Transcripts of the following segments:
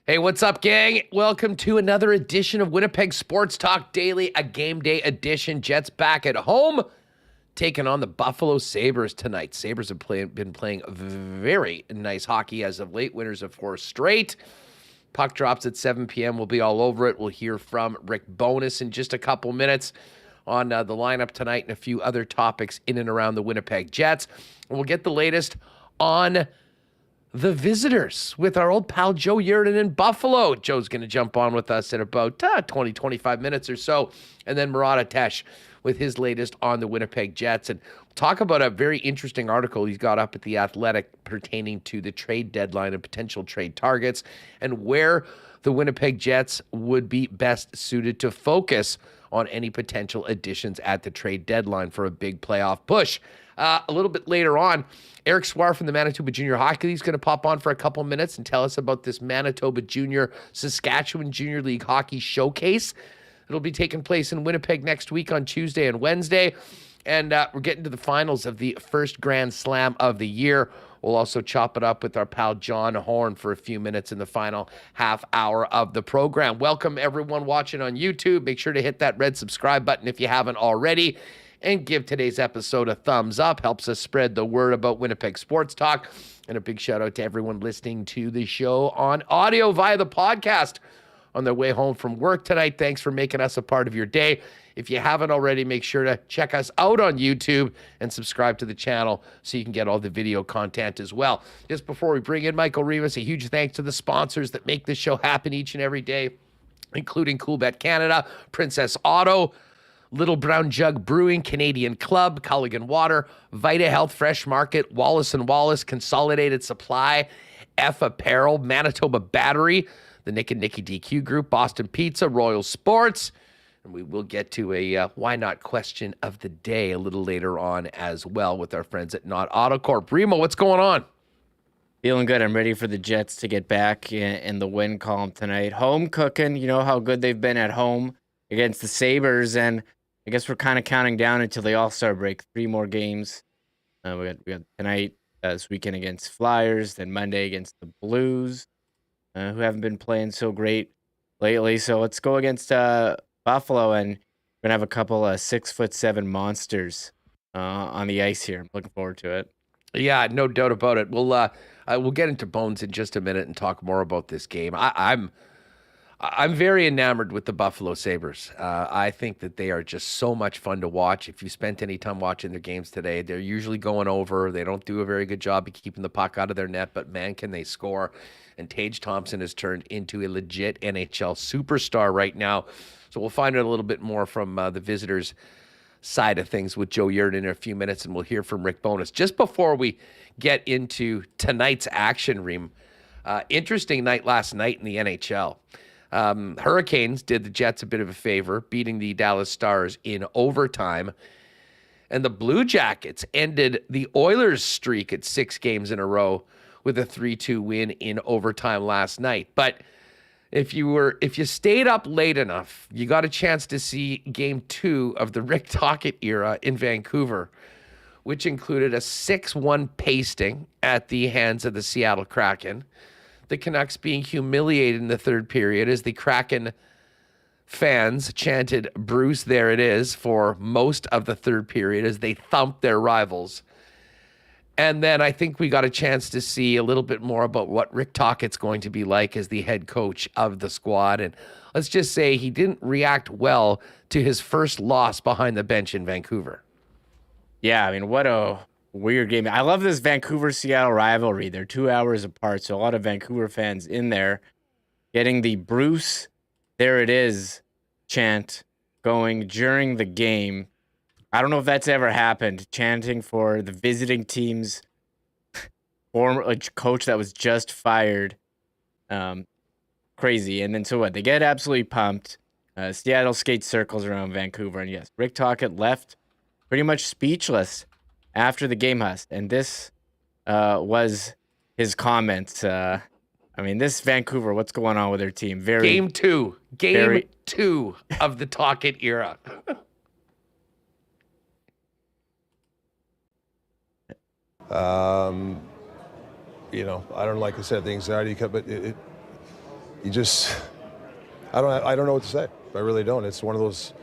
Hey, what's up, gang? Welcome to another edition of Winnipeg Sports Talk Daily, a game day edition. Jets back at home, taking on the Buffalo Sabres tonight. Sabres have been playing very nice hockey as of late, winners of 4 straight. Puck drops at 7 p.m. We'll be all over it. We'll hear from Rick Bowness in just a couple minutes on the lineup tonight and a few other topics in and around the Winnipeg Jets. And we'll get the latest on the visitors with our old pal Joe Yerdon in Buffalo. Joe's going to jump on with us in about 20, 25 minutes or so. And then Murat with his latest on the Winnipeg Jets. And talk about a very interesting article he's got up at The Athletic pertaining to the trade deadline and potential trade targets and where the Winnipeg Jets would be best suited to focus on any potential additions at the trade deadline for a big playoff push. A little bit later on, Erik Swar from the Manitoba Junior Hockey League is going to pop on for a couple minutes and tell us about this Manitoba Junior Saskatchewan Junior League Hockey Showcase. It'll be taking place in Winnipeg next week on Tuesday and Wednesday. And we're getting to the finals of the first Grand Slam of the year. We'll also chop it up with our pal John Horn for a few minutes in the final half hour of the program. Welcome, everyone watching on YouTube. Make sure to hit that red subscribe button if you haven't already. And give today's episode a thumbs up. Helps us spread the word about Winnipeg Sports Talk. And a big shout out to everyone listening to the show on audio via the podcast on their way home from work tonight. Thanks for making us a part of your day. If you haven't already, make sure to check us out on YouTube and subscribe to the channel so you can get all the video content as well. Just before we bring in Michael Remis, a huge thanks to the sponsors that make this show happen each and every day, including Coolbet Canada, Princess Auto, Little Brown Jug Brewing, Canadian Club, Culligan Water, Vita Health Fresh Market, Wallace & Wallace, Consolidated Supply, F Apparel, Manitoba Battery, the Nick and Nicky DQ Group, Boston Pizza, Royal Sports, and we will get to a why not question of the day a little later on as well with our friends at Not Autocorp. Remo, what's going on? Feeling good. I'm ready for the Jets to get back in the win column tonight. Home cooking. You know how good they've been at home against the Sabres, and I guess we're kind of counting down until the All-Star break. 3 more games. We got tonight, this weekend against Flyers, then Monday against the Blues, who haven't been playing so great lately. So let's go against Buffalo, and we're gonna have a couple of 6'7" monsters on the ice here. I'm looking forward to it. Yeah, no doubt about it. We'll get into bones in just a minute and talk more about this game. I'm very enamored with the Buffalo Sabres. I think that they are just so much fun to watch. If you spent any time watching their games today, they're usually going over. They don't do a very good job of keeping the puck out of their net, but man, can they score. And Tage Thompson has turned into a legit NHL superstar right now. So we'll find out a little bit more from the visitors' side of things with Joe Yerdon in a few minutes, and we'll hear from Rick Bowness. Just before we get into tonight's action, Reem, interesting night last night in the NHL. Hurricanes did the Jets a bit of a favor, beating the Dallas Stars in overtime. And the Blue Jackets ended the Oilers' streak at 6 games in a row with a 3-2 win in overtime last night. But if you stayed up late enough, you got a chance to see Game 2 of the Rick Tocchet era in Vancouver, which included a 6-1 pasting at the hands of the Seattle Kraken. The Canucks being humiliated in the third period as the Kraken fans chanted "Bruce, there it is" for most of the third period as they thumped their rivals. And then I think we got a chance to see a little bit more about what Rick Tocchet's going to be like as the head coach of the squad. And let's just say he didn't react well to his first loss behind the bench in Vancouver. Yeah, I mean, what a weird game. I love this Vancouver-Seattle rivalry. They're 2 hours apart, so a lot of Vancouver fans in there getting the Bruce, there it is chant going during the game. I don't know if that's ever happened, chanting for the visiting team's former coach that was just fired. Crazy. And then so what? They get absolutely pumped. Seattle skates circles around Vancouver. And yes, Rick Tocchet left pretty much speechless after the game, Huss. And this was his comments. This Vancouver, what's going on with their team? Game two of the Tocchet era. I don't like I said the anxiety, but you just I don't know what to say. I really don't. It's one of those,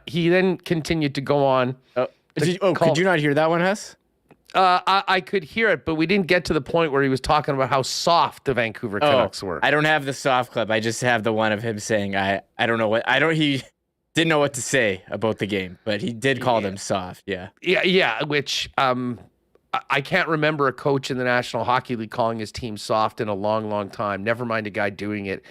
He then continued to go on. Could you not hear that one, Huss? I could hear it, but we didn't get to the point where he was talking about how soft the Vancouver Canucks were. I don't have the soft clip. I just have the one of him saying, he didn't know what to say about the game, but he did call them soft. Yeah. Yeah. Which, I can't remember a coach in the National Hockey League calling his team soft in a long, long time. Never mind a guy doing it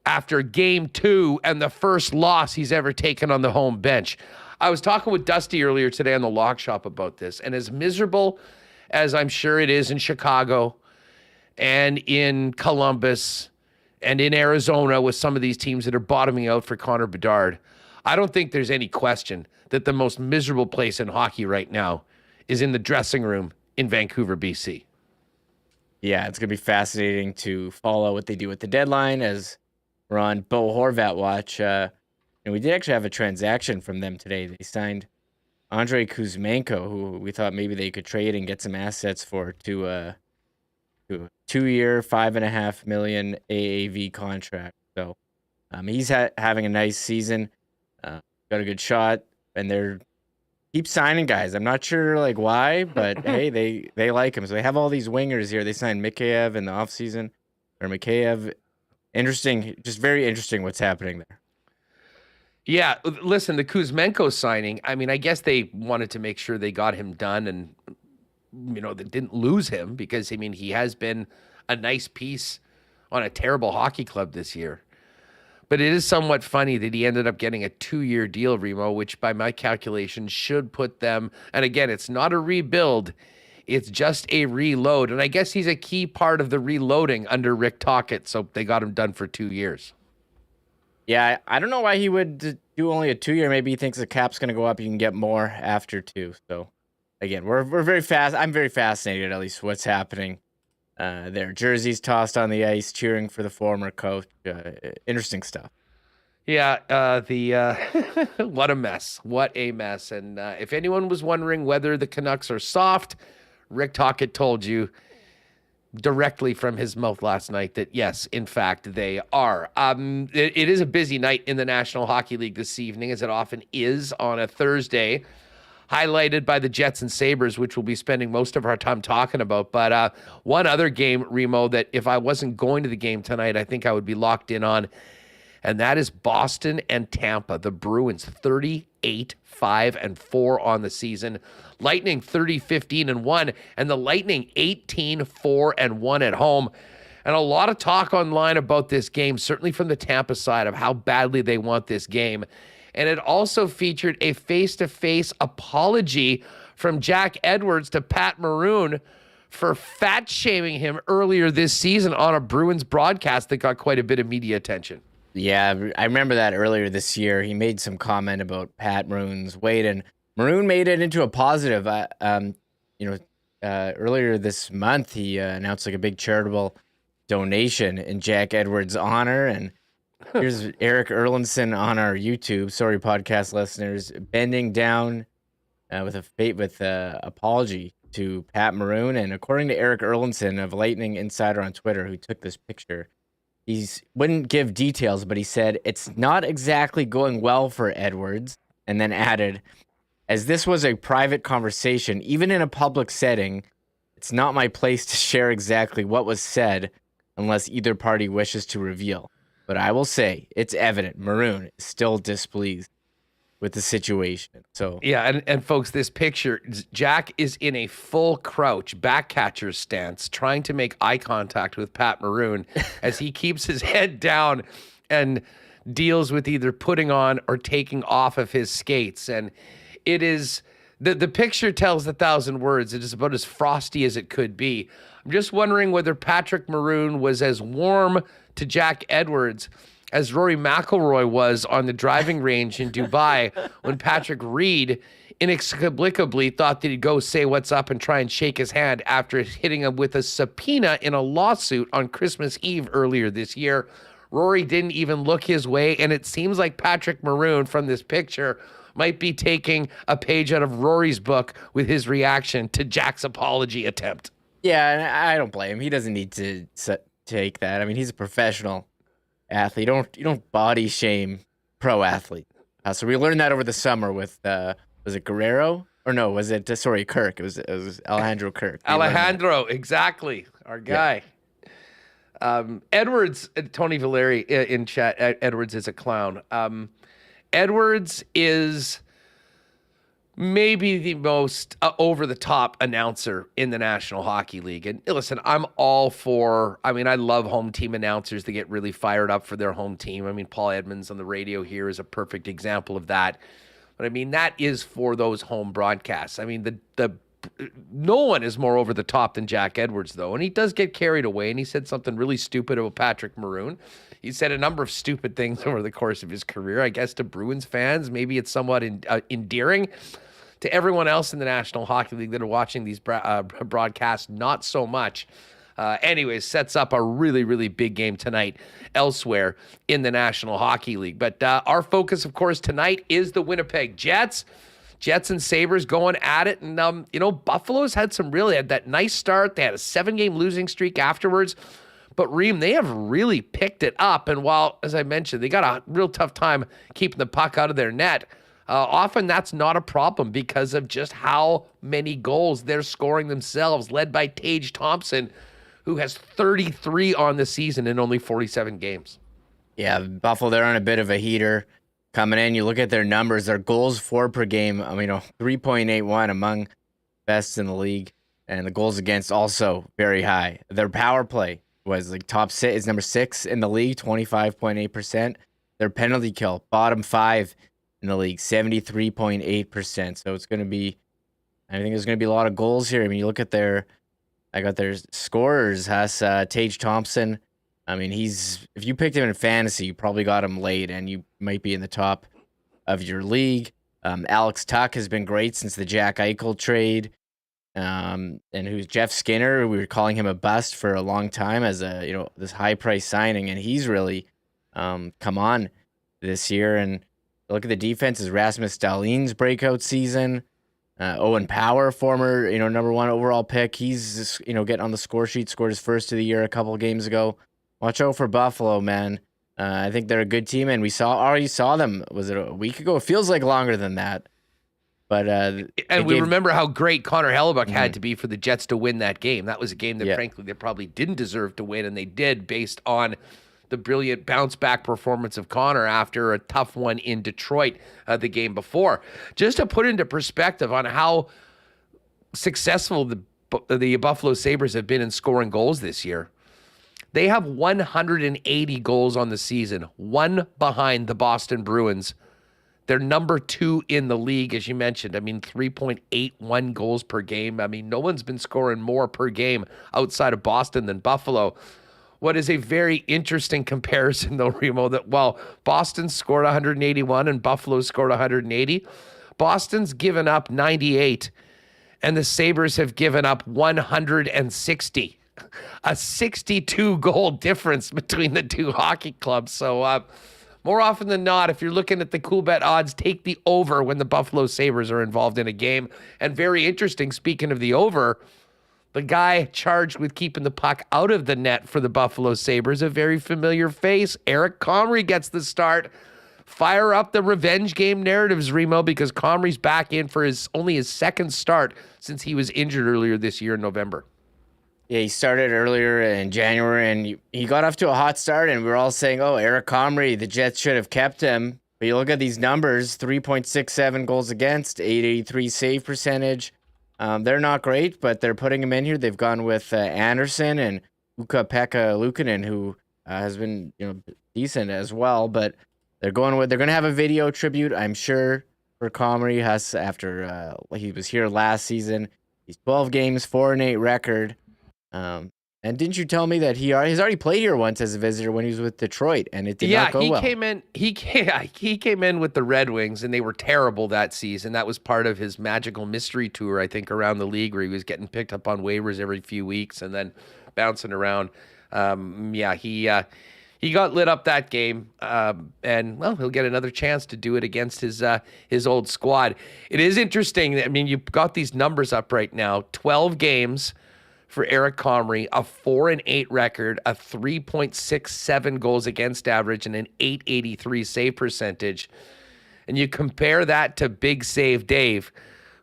after game 2 and the first loss he's ever taken on the home bench. I was talking with Dusty earlier today on the Lock Shop about this, and as miserable as I'm sure it is in Chicago and in Columbus and in Arizona with some of these teams that are bottoming out for Connor Bedard, I don't think there's any question that the most miserable place in hockey right now is in the dressing room in Vancouver, BC. Yeah, it's going to be fascinating to follow what they do with the deadline as we're on Bo Horvat watch. And we did actually have a transaction from them today. They signed Andrei Kuzmenko, who we thought maybe they could trade and get some assets for, to a 2-year, $5.5 million AAV contract. So he's having a nice season, got a good shot, and they're keep signing guys. I'm not sure why, but hey, they like him. So they have all these wingers here. They signed Mikheyev in the offseason, or Mikheyev. Interesting, just very interesting what's happening there. Yeah, listen, the Kuzmenko signing, I guess they wanted to make sure they got him done and, they didn't lose him because, he has been a nice piece on a terrible hockey club this year. But it is somewhat funny that he ended up getting a 2-year deal, Remo, which by my calculations should put them, and again, it's not a rebuild, it's just a reload. And I guess he's a key part of the reloading under Rick Tocchet, so they got him done for 2 years. Yeah, I don't know why he would do only a 2-year. Maybe he thinks the cap's going to go up. You can get more after 2. So, again, we're very fast. I'm very fascinated, at least, what's happening there. Jerseys tossed on the ice, cheering for the former coach. Interesting stuff. Yeah, what a mess. What a mess. And if anyone was wondering whether the Canucks are soft, Rick Tocchet told you directly from his mouth last night that, yes, in fact, they are. It is a busy night in the National Hockey League this evening, as it often is on a Thursday, highlighted by the Jets and Sabres, which we'll be spending most of our time talking about. But one other game, Remo, that if I wasn't going to the game tonight, I think I would be locked in on, and that is Boston and Tampa. The Bruins 38-5-4 on the season. Lightning 30-15-1, and the Lightning 18-4-1 at home. And a lot of talk online about this game, certainly from the Tampa side, of how badly they want this game. And it also featured a face-to-face apology from Jack Edwards to Pat Maroon for fat-shaming him earlier this season on a Bruins broadcast that got quite a bit of media attention. Yeah, I remember that earlier this year. He made some comment about Pat Maroon's weight, and Maroon made it into a positive. Earlier this month, he announced a big charitable donation in Jack Edwards' honor. And here's Erik Erlandson on our YouTube. Sorry, podcast listeners, bending down with a apology to Pat Maroon. And according to Erik Erlandson of Lightning Insider on Twitter, who took this picture, he wouldn't give details, but he said it's not exactly going well for Edwards, and then added, as this was a private conversation, even in a public setting, it's not my place to share exactly what was said unless either party wishes to reveal. But I will say it's evident Maroon is still displeased with the situation. So Yeah, and folks, this picture, Jack is in a full crouch back catcher stance, trying to make eye contact with Pat Maroon as he keeps his head down and deals with either putting on or taking off of his skates. And it is the picture tells 1,000 words. It is about as frosty as it could be. I'm just wondering whether Patrick Maroon was as warm to Jack Edwards as Rory McIlroy was on the driving range in Dubai when Patrick Reed inexplicably thought that he'd go say what's up and try and shake his hand after hitting him with a subpoena in a lawsuit on Christmas Eve earlier this year. Rory didn't even look his way, and it seems like Patrick Maroon from this picture might be taking a page out of Rory's book with his reaction to Jack's apology attempt. yeah, and I don't blame him. He doesn't need to take that. I mean, he's a professional athlete. You don't body shame pro athlete. So we learned that over the summer with was it Guerrero or no? Was it Kirk? It was Alejandro Kirk. Alejandro, exactly, our guy. Yeah. Edwards, Tony Valeri in chat. Edwards is a clown. Edwards is maybe the most over-the-top announcer in the National Hockey League. And listen, I'm all for, I love home team announcers that get really fired up for their home team. Paul Edmonds on the radio here is a perfect example of that. But that is for those home broadcasts. No one is more over the top than Jack Edwards, though. And he does get carried away, and he said something really stupid about Patrick Maroon. He said a number of stupid things over the course of his career. I guess to Bruins fans, maybe it's somewhat endearing. To everyone else in the National Hockey League that are watching these broadcasts, not so much. Anyways, sets up a really, really big game tonight elsewhere in the National Hockey League. But our focus, of course, tonight is the Winnipeg Jets. Jets and Sabres going at it. And, Buffalo's had that nice start. They had a 7-game losing streak afterwards. But, Reem, they have really picked it up. And while, as I mentioned, they got a real tough time keeping the puck out of their net, often that's not a problem because of just how many goals they're scoring themselves, led by Tage Thompson, who has 33 on the season in only 47 games. Yeah, Buffalo, they're on a bit of a heater coming in. You look at their numbers, their goals for per game, 3.81 among best in the league. And the goals against also very high. Their power play was top 6, is number 6 in the league, 25.8%. Their penalty kill, bottom 5 in the league, 73.8%. So it's going to be, I think there's going to be a lot of goals here. You look at their scorers, has Tage Thompson. If you picked him in fantasy, you probably got him late, and you might be in the top of your league. Alex Tuck has been great since the Jack Eichel trade. And who's Jeff Skinner? We were calling him a bust for a long time as this high price signing, and he's really come on this year. And look at the defenses. Rasmus Dahlin's breakout season. Owen Power, former number 1 overall pick. He's just, getting on the score sheet. Scored his first of the year a couple of games ago. Watch out for Buffalo, man. I think they're a good team, and we already saw them. Was it a week ago? It feels like longer than that. But we remember how great Connor Hellebuck had to be for the Jets to win that game. That was a game that, frankly, they probably didn't deserve to win, and they did based on the brilliant bounce-back performance of Connor after a tough one in Detroit the game before. Just to put into perspective on how successful the Buffalo Sabres have been in scoring goals this year, they have 180 goals on the season, one behind the Boston Bruins. They're number 2 in the league, as you mentioned. 3.81 goals per game. No one's been scoring more per game outside of Boston than Buffalo. What is a very interesting comparison, though, Remo, that while Boston scored 181 and Buffalo scored 180, Boston's given up 98, and the Sabres have given up 160. A 62-goal difference between the two hockey clubs. So more often than not, if you're looking at the Coolbet odds, take the over when the Buffalo Sabres are involved in a game. And very interesting, speaking of the over, the guy charged with keeping the puck out of the net for the Buffalo Sabres, a very familiar face. Erik Comrie gets the start. Fire up the revenge game narratives, Remo, because Comrie's back in for only his second start since he was injured earlier this year in November. Yeah, he started earlier in January, and he got off to a hot start, and we were all saying, oh, Erik Comrie, the Jets should have kept him. But you look at these numbers, 3.67 goals against, 883 save percentage. They're not great, but they're putting him in here. They've gone with Anderson and Ukko-Pekka Luukkonen, who has been decent as well. But they're going to have a video tribute, I'm sure, for Comrie after he was here last season. He's 12 games, 4-8 record. And didn't you tell me that he's already played here once as a visitor when he was with Detroit, and it did not go well? He came in with the Red Wings, and they were terrible that season. That was part of his magical mystery tour, I think, around the league, where he was getting picked up on waivers every few weeks and then bouncing around. He got lit up that game, and well, he'll get another chance to do it against his old squad. It is interesting. I mean, you've got these numbers up right now: 12 games for Erik Comrie, a 4-8 record, a 3.67 goals against average, and an 883 save percentage. And you compare that to Big Save Dave,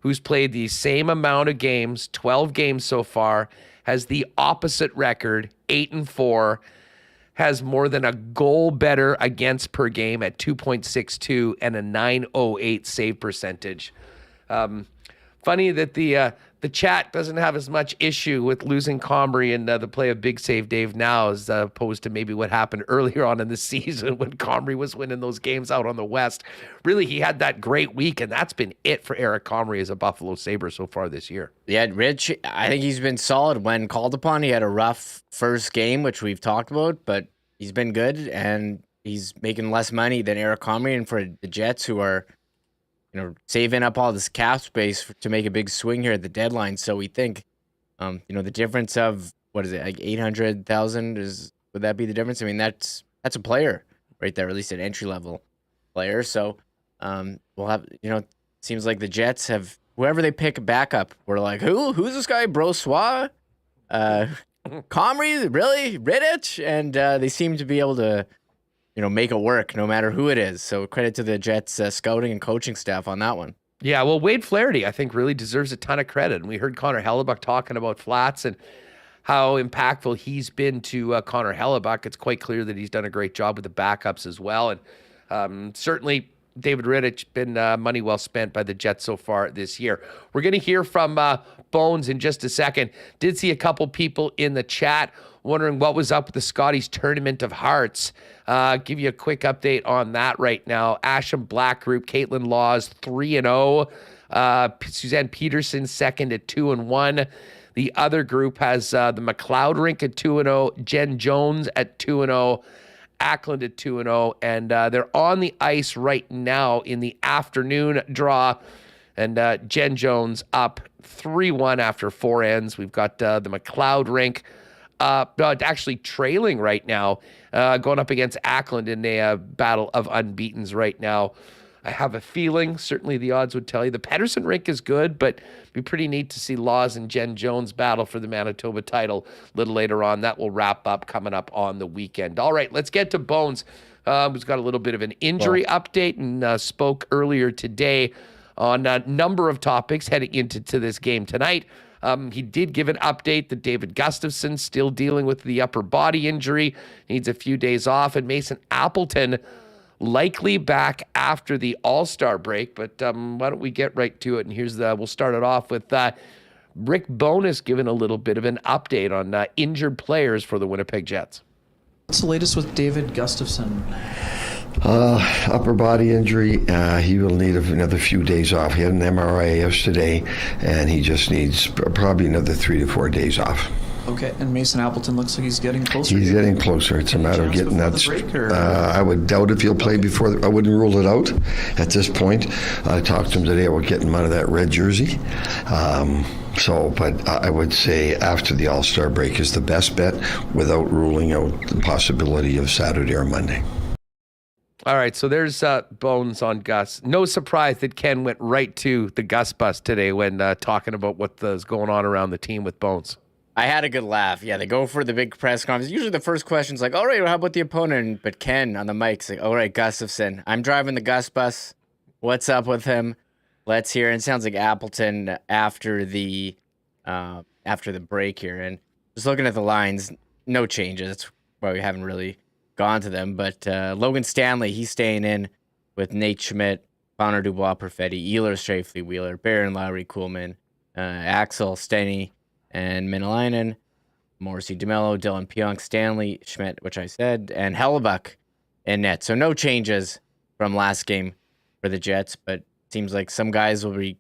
who's played the same amount of games, 12 games so far, has the opposite record, 8-4, has more than a goal better against per game at 2.62 and a 908 save percentage. Funny that the chat doesn't have as much issue with losing Comrie and the play of Big Save Dave now as opposed to maybe what happened earlier on in the season when Comrie was winning those games out on the West. Really, he had that great week, and that's been it for Erik Comrie as a Buffalo Sabre so far this year. Yeah, Rich, I think he's been solid when called upon. He had a rough first game, which we've talked about, but he's been good, and he's making less money than Erik Comrie. And for the Jets, who are saving up all this cap space to make a big swing here at the deadline. So we think, the difference of, what is it, like 800,000 would that be the difference? I mean, that's a player right there, at least an entry-level player. So we'll have, seems like the Jets have, whoever they pick backup, we're like, who's this guy, bro, Swar? Comrie, really? Rittich? And they seem to be able to, make it work no matter who it is. So credit to the Jets scouting and coaching staff on that one. Yeah, well, Wade Flaherty, I think, really deserves a ton of credit. And we heard Connor Hellebuck talking about Flats and how impactful he's been to Connor Hellebuck. It's quite clear that he's done a great job with the backups as well. And certainly David Rittich been money well spent by the Jets so far this year. We're going to hear from Bones in just a second. Did see a couple people in the chat wondering what was up with the Scotties Tournament of Hearts. Give you a quick update on that right now. Asham Black Group, Caitlin Laws 3-0. Suzanne Peterson second at 2-1. The other group has the McLeod Rink at 2-0. Jen Jones at 2-0. Ackland at 2-0. And they're on the ice right now in the afternoon draw. And Jen Jones up 3-1 after 4 ends. We've got the McLeod Rink actually trailing right now, going up against Ackland in a battle of unbeatens right now. I have a feeling, certainly the odds would tell you, the Paterson Rink is good, but it'd be pretty neat to see Laws and Jen Jones battle for the Manitoba title a little later on. That will wrap up coming up on the weekend. All right, let's get to Bones, who's got a little bit of an injury update and spoke earlier today on a number of topics heading into this game tonight. He did give an update that David Gustafsson still dealing with the upper body injury, needs a few days off, and Mason Appleton likely back after the All-Star break. But why don't we get right to it? And we'll start it off with Rick Bowness giving a little bit of an update on injured players for the Winnipeg Jets. What's the latest with David Gustafsson? Upper body injury. He will need another few days off. He had an MRI yesterday, and he just needs probably another 3 to 4 days off. Okay, and Mason Appleton looks like he's getting closer. He's getting closer. It's a matter of getting that. I would doubt if he'll play before. I wouldn't rule it out at this point. I talked to him today about getting him out of that red jersey. But I would say after the All-Star break is the best bet, without ruling out the possibility of Saturday or Monday. All right, so there's Bones on Gus. No surprise that Ken went right to the Gus bus today when talking about what's going on around the team with Bones. I had a good laugh. Yeah, they go for the big press conference. Usually the first question's like, all right, well, how about the opponent? But Ken on the mic's like, all right, Gustafsson. I'm driving the Gus bus. What's up with him? Let's hear. And it sounds like Appleton after the break here. And just looking at the lines, no changes. That's why we haven't really gone to them. But Logan Stanley, he's staying in with Nate Schmidt, Connor Dubois, Perfetti, Ehlers, Shafley, Wheeler, Barron, Lowry, Kuhlman, Axel, Stenny, and Minalainen, Morrissey, DeMello, Dylan Pionk, Stanley, Schmidt, which I said, and Hellebuck in net. So no changes from last game for the Jets, but seems like some guys will be,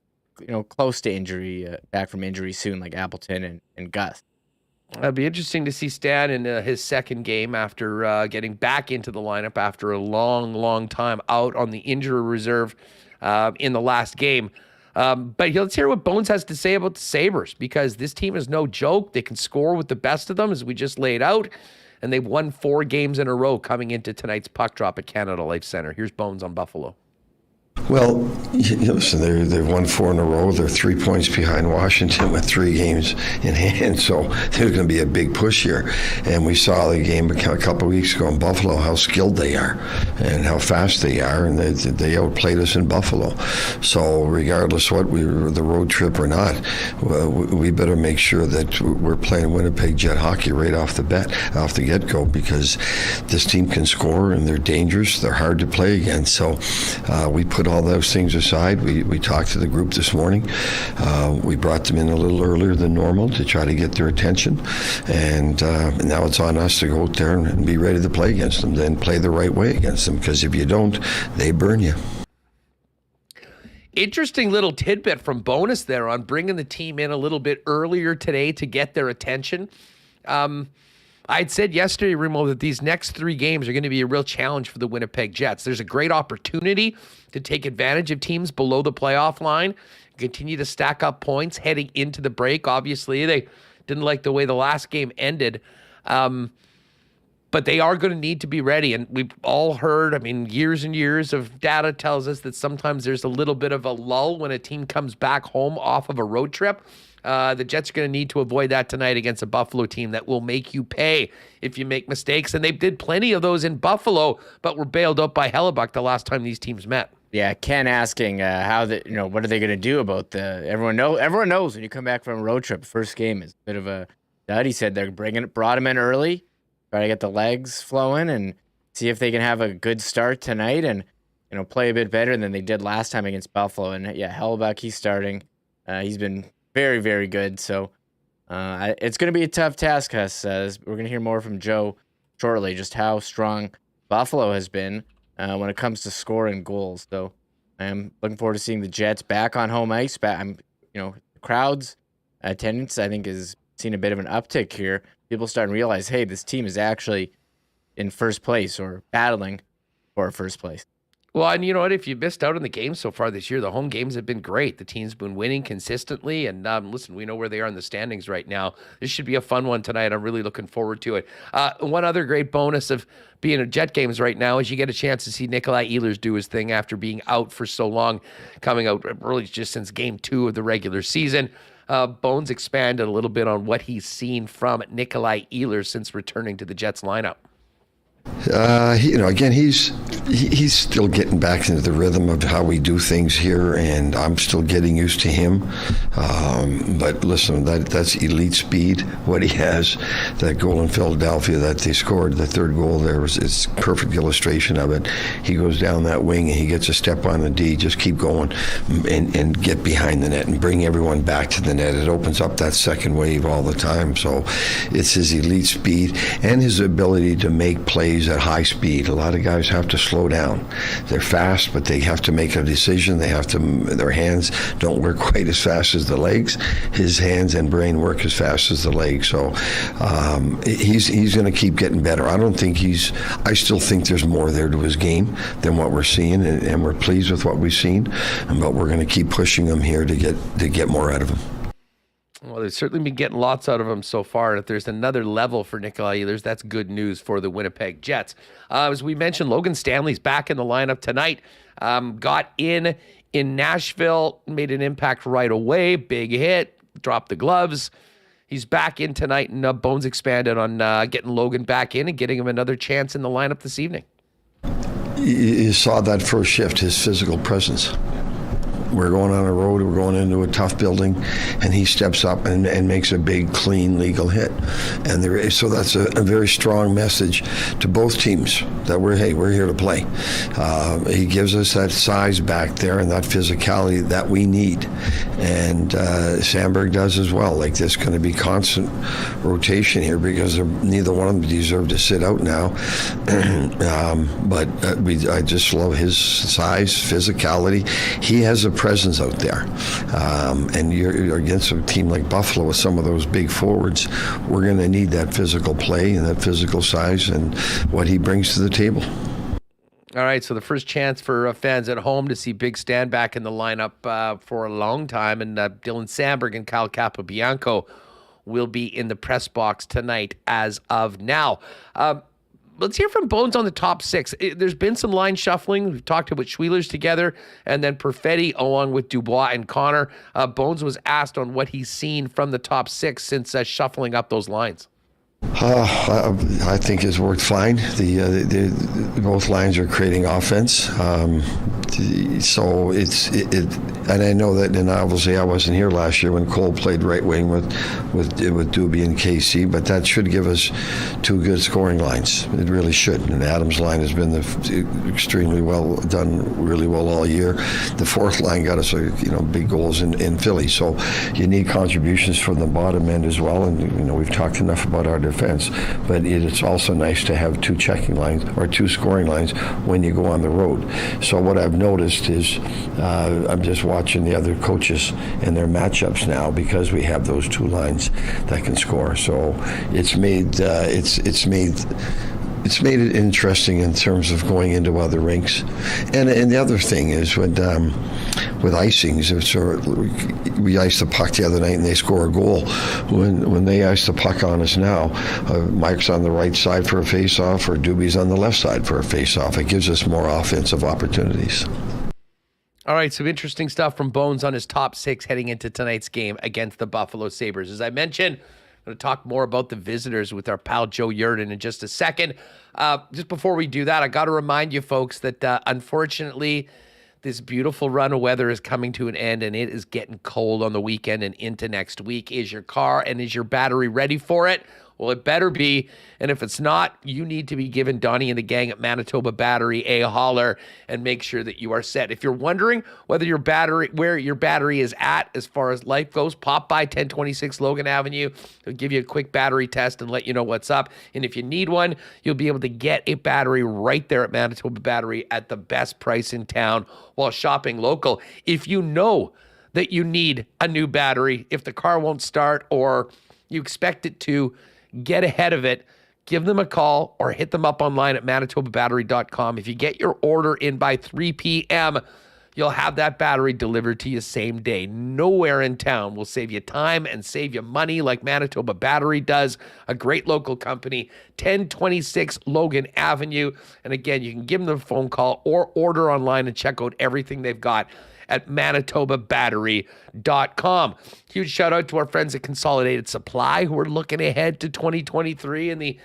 close to injury, back from injury soon, like Appleton and Gus. It'll be interesting to see Stan in his second game after getting back into the lineup after a long, long time out on the injury reserve in the last game. But let's hear what Bones has to say about the Sabres, because this team is no joke. They can score with the best of them, as we just laid out, and they've won 4 games in a row coming into tonight's puck drop at Canada Life Center. Here's Bones on Buffalo. Well, listen, they've won 4 in a row. They're 3 points behind Washington with 3 games in hand, so there's going to be a big push here. And we saw the game a couple of weeks ago in Buffalo, how skilled they are and how fast they are, and they outplayed us in Buffalo. So regardless what we were the road trip or not, we better make sure that we're playing Winnipeg Jet hockey right off the get-go, because this team can score and they're dangerous. They're hard to play against. So we put all those things aside. We talked to the group this morning. We brought them in a little earlier than normal to try to get their attention, and now it's on us to go out there and be ready to play against them, then play the right way against them, because if you don't, they burn you. Interesting little tidbit from Bonus there on bringing the team in a little bit earlier today to get their attention. I'd said yesterday, Remo, that these next 3 games are going to be a real challenge for the Winnipeg Jets. There's a great opportunity to take advantage of teams below the playoff line, continue to stack up points heading into the break. Obviously, they didn't like the way the last game ended, but they are going to need to be ready. And we've all heard, years and years of data tells us that sometimes there's a little bit of a lull when a team comes back home off of a road trip. The Jets are going to need to avoid that tonight against a Buffalo team that will make you pay if you make mistakes. And they did plenty of those in Buffalo, but were bailed out by Hellebuck the last time these teams met. Yeah, Ken asking what are they going to do about everyone knows when you come back from a road trip, first game is a bit of a dud. He said they're brought him in early, try to get the legs flowing and see if they can have a good start tonight and play a bit better than they did last time against Buffalo. And yeah, Hellebuck, he's starting. He's been very, very good. So it's going to be a tough task, Huss. We're going to hear more from Joe shortly, just how strong Buffalo has been when it comes to scoring goals. So I'm looking forward to seeing the Jets back on home ice. The crowd's attendance, I think, has seen a bit of an uptick here. People starting to realize, hey, this team is actually in first place or battling for first place. Well, and you know what? If you missed out on the games so far this year, the home games have been great. The team's been winning consistently. And listen, we know where they are in the standings right now. This should be a fun one tonight. I'm really looking forward to it. One other great bonus of being at Jet games right now is you get a chance to see Nikolai Ehlers do his thing after being out for so long, coming out really just since game 2 of the regular season. Bones expanded a little bit on what he's seen from Nikolai Ehlers since returning to the Jets lineup. Again, he's still getting back into the rhythm of how we do things here, and I'm still getting used to him. But listen, that's elite speed. What he has, that goal in Philadelphia that they scored, the third goal there it's a perfect illustration of it. He goes down that wing and he gets a step on the D. Just keep going and get behind the net and bring everyone back to the net. It opens up that second wave all the time. So it's his elite speed and his ability to make plays at high speed. A lot of guys have to slow down. They're fast, but they have to make a decision. Their hands don't work quite as fast as the legs. His hands and brain work as fast as the legs. So he's going to keep getting better. I still think there's more there to his game than what we're seeing, and we're pleased with what we've seen. But we're going to keep pushing him here to get more out of him. Well, they've certainly been getting lots out of him so far. And if there's another level for Nikolai Ehlers, that's good news for the Winnipeg Jets. As we mentioned, Logan Stanley's back in the lineup tonight. Got in Nashville, made an impact right away. Big hit, dropped the gloves. He's back in tonight, and Bones expanded on getting Logan back in and getting him another chance in the lineup this evening. You saw that first shift, his physical presence. we're going on a road, we're going into a tough building, and he steps up and makes a big, clean, legal hit. And so that's a very strong message to both teams that we're here to play. He gives us that size back there and that physicality that we need. And Sandberg does as well. Like, there's going to be constant rotation here because neither one of them deserve to sit out now. But I just love his size, physicality. He has a presence out there. And you're against a team like Buffalo with some of those big forwards. We're going to need that physical play and that physical size and what he brings to the table. All right, so the first chance for fans at home to see Big Stan back in the lineup for a long time, and Dylan Sandberg and Kyle Capobianco will be in the press box tonight as of now. Let's hear from Bones on the top six. There's been some line shuffling. We've talked about Schwieler's together, and then Perfetti along with Dubois and Connor. Bones was asked on what he's seen from the top six since shuffling up those lines. I think it's worked fine. Both lines are creating offense. So and I know that, and obviously I wasn't here last year when Cole played right wing with Doobie and KC, but that should give us two good scoring lines. It really should. And Adams' line has been extremely well done, really well all year. The fourth line got us, big goals in Philly. So you need contributions from the bottom end as well. And we've talked enough about our defense, but it's also nice to have two checking lines or two scoring lines when you go on the road. So what I've noticed is I'm just watching the other coaches and their matchups now because we have those two lines that can score. So it's made it interesting in terms of going into other rinks. And the other thing is with icings, we iced the puck the other night and they score a goal. When they ice the puck on us now, Mike's on the right side for a face-off or Doobie's on the left side for a face-off. It gives us more offensive opportunities. All right, some interesting stuff from Bones on his top six heading into tonight's game against the Buffalo Sabres. As I mentioned, I'm going to talk more about the visitors with our pal Joe Yerdon in just a second. Just before we do that, I got to remind you folks that unfortunately, this beautiful run of weather is coming to an end, and it is getting cold on the weekend and into next week. Is your car and is your battery ready for it? Well, it better be. And if it's not, you need to be giving Donnie and the gang at Manitoba Battery a holler and make sure that you are set. If you're wondering where your battery is at as far as life goes, pop by 1026 Logan Avenue. They'll give you a quick battery test and let you know what's up. And if you need one, you'll be able to get a battery right there at Manitoba Battery at the best price in town while shopping local. If you know that you need a new battery, if the car won't start or you expect it to, get ahead of it. Give them a call or hit them up online at manitobabattery.com. If you get your order in by 3 p.m., you'll have that battery delivered to you same day. Nowhere in town will save you time and save you money like Manitoba Battery does. A great local company, 1026 Logan Avenue. And again, you can give them a phone call or order online and check out everything they've got at manitobabattery.com. Huge shout out to our friends at Consolidated Supply who are looking ahead to 2023 and the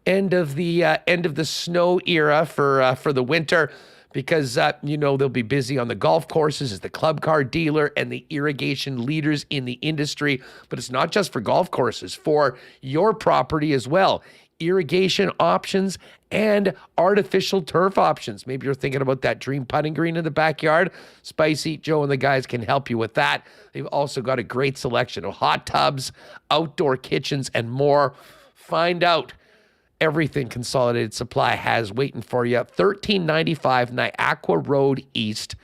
end of the snow era for the winter, because they'll be busy on the golf courses as the club car dealer and the irrigation leaders in the industry. But it's not just for golf courses, for your property as well. Irrigation options and artificial turf options. Maybe you're thinking about that dream putting green in the backyard. Spicy Joe and the guys can help you with that. They've also got a great selection of hot tubs, outdoor kitchens, and more. Find out everything Consolidated Supply has waiting for you. 1395 Niagara Road East.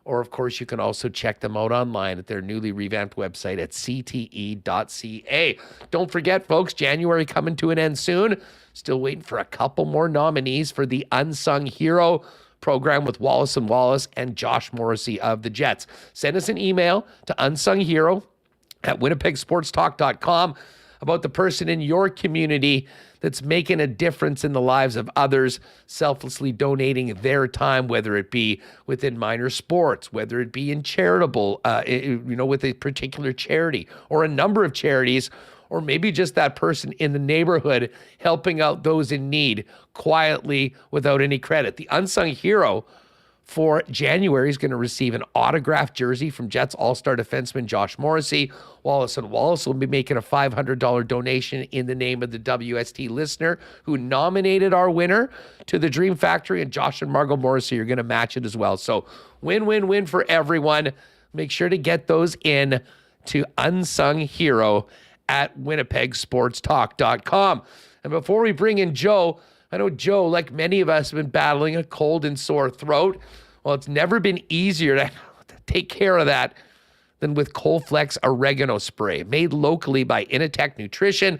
Or, of course, you can also check them out online at their newly revamped website at cte.ca. Don't forget, folks, January coming to an end soon. Still waiting for a couple more nominees for the Unsung Hero program with Wallace & Wallace and Josh Morrissey of the Jets. Send us an email to unsunghero@winnipegsportstalk.com about the person in your community that's making a difference in the lives of others, selflessly donating their time, whether it be within minor sports, whether it be in charitable, with a particular charity or a number of charities, or maybe just that person in the neighborhood helping out those in need quietly without any credit. The Unsung Hero for January is going to receive an autographed jersey from Jets All-Star defenseman Josh Morrissey. Wallace & Wallace will be making a $500 donation in the name of the WST listener who nominated our winner to the Dream Factory, and Josh and Margot Morrissey are going to match it as well. So win-win-win for everyone. Make sure to get those in to Unsung Hero at winnipegsportstalk.com. And before we bring in Joe, I know Joe, like many of us, have been battling a cold and sore throat. Well, it's never been easier to take care of that than with Colflex Oregano Spray. Made locally by Initech Nutrition,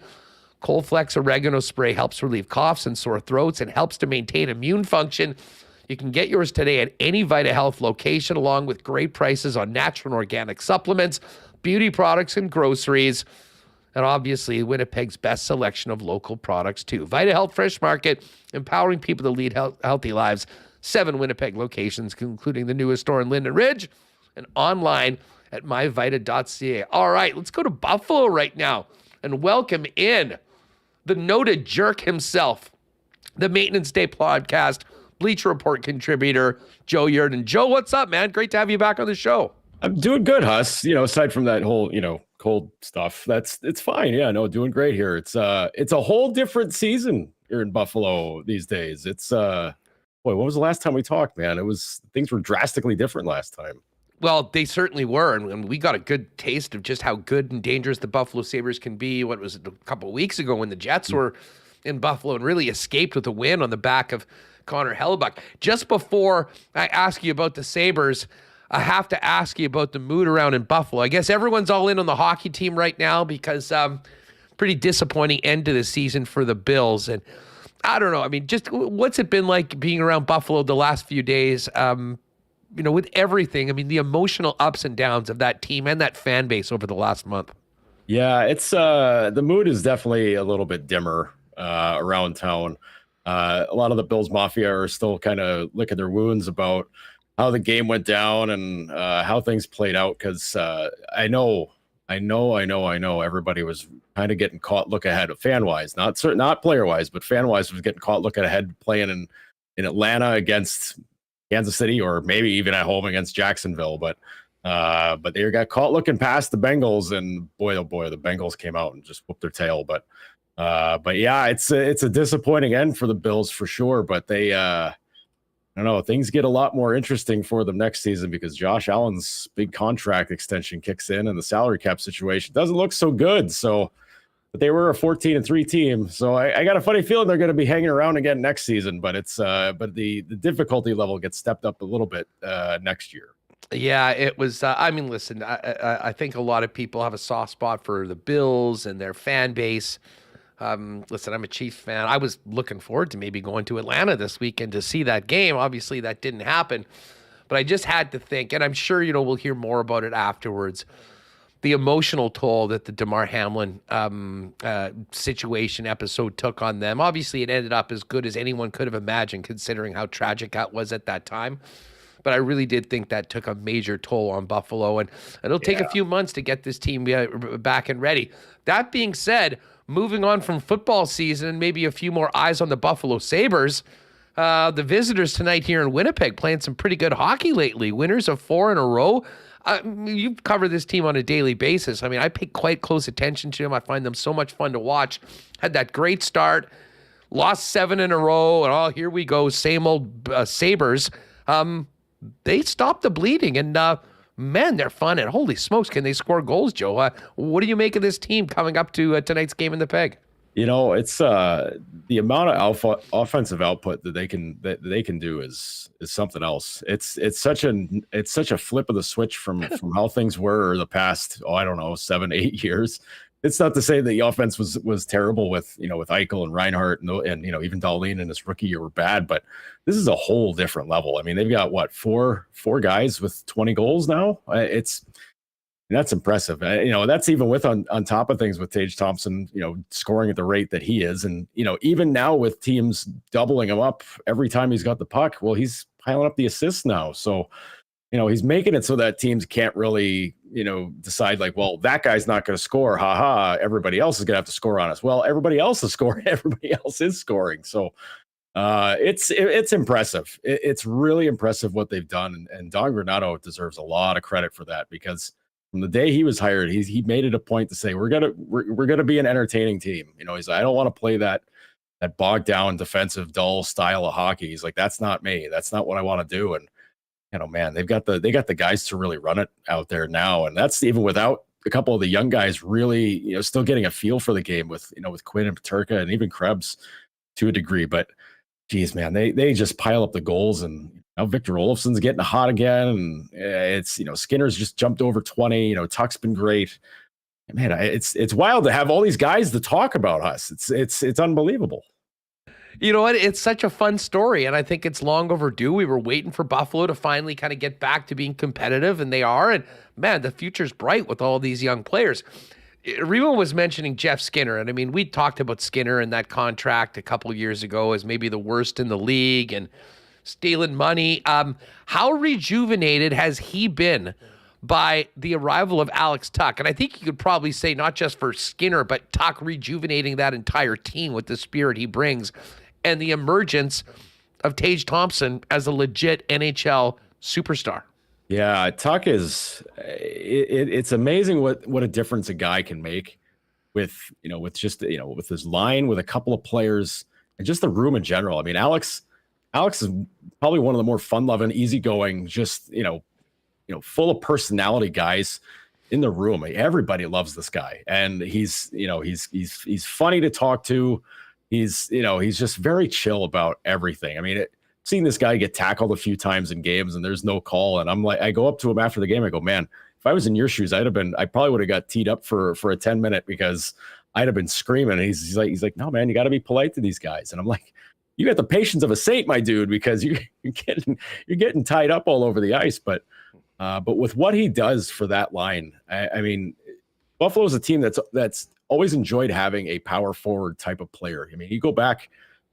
Colflex Oregano Spray helps relieve coughs and sore throats and helps to maintain immune function. You can get yours today at any Vita Health location, along with great prices on natural and organic supplements, beauty products, and groceries. And obviously, Winnipeg's best selection of local products, too. Vita Health Fresh Market, empowering people to lead healthy lives. 7 Winnipeg locations, including the newest store in Linden Ridge, and online at myvita.ca. All right, let's go to Buffalo right now and welcome in the noted jerk himself, the Maintenance Day podcast, Bleacher Report contributor, Joe Yerdon. Joe, what's up, man? Great to have you back on the show. I'm doing good, Huss. Aside from that whole, cold stuff, it's fine. Yeah, no, doing great here. It's a whole different season here in Buffalo these days. It's boy, when was the last time we talked, man? Things were drastically different last time. Well, they certainly were, and we got a good taste of just how good and dangerous the Buffalo Sabres can be. What was it, a couple of weeks ago when the Jets were in Buffalo and really escaped with a win on the back of Connor Hellebuck. Just before I ask you about the Sabres, I have to ask you about the mood around in Buffalo. I guess everyone's all in on the hockey team right now because pretty disappointing end to the season for the Bills. And I don't know. I mean, just what's it been like being around Buffalo the last few days? With everything. I mean, the emotional ups and downs of that team and that fan base over the last month. Yeah, it's the mood is definitely a little bit dimmer around town. A lot of the Bills Mafia are still kind of licking their wounds about how the game went down and how things played out. Because I know everybody was kind of getting caught look ahead of fan wise, not player wise, but fan wise was getting caught looking ahead playing in Atlanta against Kansas City or maybe even at home against Jacksonville. But they got caught looking past the Bengals, and boy, oh boy, the Bengals came out and just whooped their tail. But yeah, it's a disappointing end for the Bills for sure. But they, I don't know, things get a lot more interesting for them next season because Josh Allen's big contract extension kicks in and the salary cap situation doesn't look so good. So, but they were a 14-3 team. So I got a funny feeling they're going to be hanging around again next season, but but the difficulty level gets stepped up a little bit next year. Yeah, it was. Listen, I think a lot of people have a soft spot for the Bills and their fan base. Listen, I'm a Chiefs fan. I was looking forward to maybe going to Atlanta this weekend to see that game. Obviously, that didn't happen. But I just had to think, and I'm sure, we'll hear more about it afterwards, the emotional toll that the Damar Hamlin situation episode took on them. Obviously, it ended up as good as anyone could have imagined, considering how tragic that was at that time. But I really did think that took a major toll on Buffalo, and it'll take a few months to get this team back and ready. That being said, moving on from football season and maybe a few more eyes on the Buffalo Sabres, the visitors tonight here in Winnipeg playing some pretty good hockey lately. Winners of 4 in a row. You cover this team on a daily basis. I mean, I pay quite close attention to them. I find them so much fun to watch. Had that great start, lost 7 in a row, and here we go, same old Sabres. They stopped the bleeding, and man, they're fun. And holy smokes, can they score goals, Joe? What do you make of this team coming up to tonight's game in the Peg? It's the amount of offensive output that they can do is something else. It's such a flip of the switch from how things were the past 7-8 years. It's not to say that the offense was terrible with Eichel and Reinhart and even Dahlin in his rookie year were bad, but this is a whole different level. I mean, they've got four guys with 20 goals now. That's impressive. That's even with on top of things with Tage Thompson, scoring at the rate that he is. And, even now with teams doubling him up every time he's got the puck, well, he's piling up the assists now. So, he's making it so that teams can't really, decide that guy's not going to score. Everybody else is going to have to score on us. Well, everybody else is scoring. Everybody else is scoring. So It's impressive. It's really impressive what they've done, and Don Granato deserves a lot of credit for that, because from the day he was hired, he made it a point to say we're gonna be an entertaining team. He's like, I don't want to play that bogged down defensive dull style of hockey. He's like, that's not me. That's not what I want to do. And man, they got the guys to really run it out there now, and that's even without a couple of the young guys really still getting a feel for the game with Quinn and Paterka and even Krebs to a degree. But geez, man, they just pile up the goals, and now Victor Olofsson's getting hot again, and it's Skinner's just jumped over 20. Tuck's been great. Man, it's wild to have all these guys to talk about us. It's unbelievable. You know what? It's such a fun story, and I think it's long overdue. We were waiting for Buffalo to finally kind of get back to being competitive, and they are. And man, the future's bright with all these young players. Remo was mentioning Jeff Skinner, and I mean, we talked about Skinner and that contract a couple of years ago as maybe the worst in the league and stealing money. How rejuvenated has he been by the arrival of Alex Tuch? And I think you could probably say not just for Skinner, but Tuch rejuvenating that entire team with the spirit he brings and the emergence of Tage Thompson as a legit NHL superstar. Yeah, Tuch is it's amazing what a difference a guy can make with just with his line, with a couple of players, and just the room in general. I mean, Alex is probably one of the more fun-loving, easygoing, just full of personality guys in the room. Everybody loves this guy, and he's funny to talk to. He's just very chill about everything. I mean, seeing this guy get tackled a few times in games and there's no call, and I'm like, I go up to him after the game, I go, man, if I was in your shoes, I probably would have got teed up for a 10-minute, because I'd have been screaming. And he's like, no, man, you got to be polite to these guys. And I'm like, you got the patience of a saint, my dude, because you're getting tied up all over the ice. But with what he does for that line, I mean, Buffalo is a team that's always enjoyed having a power forward type of player. I mean, you go back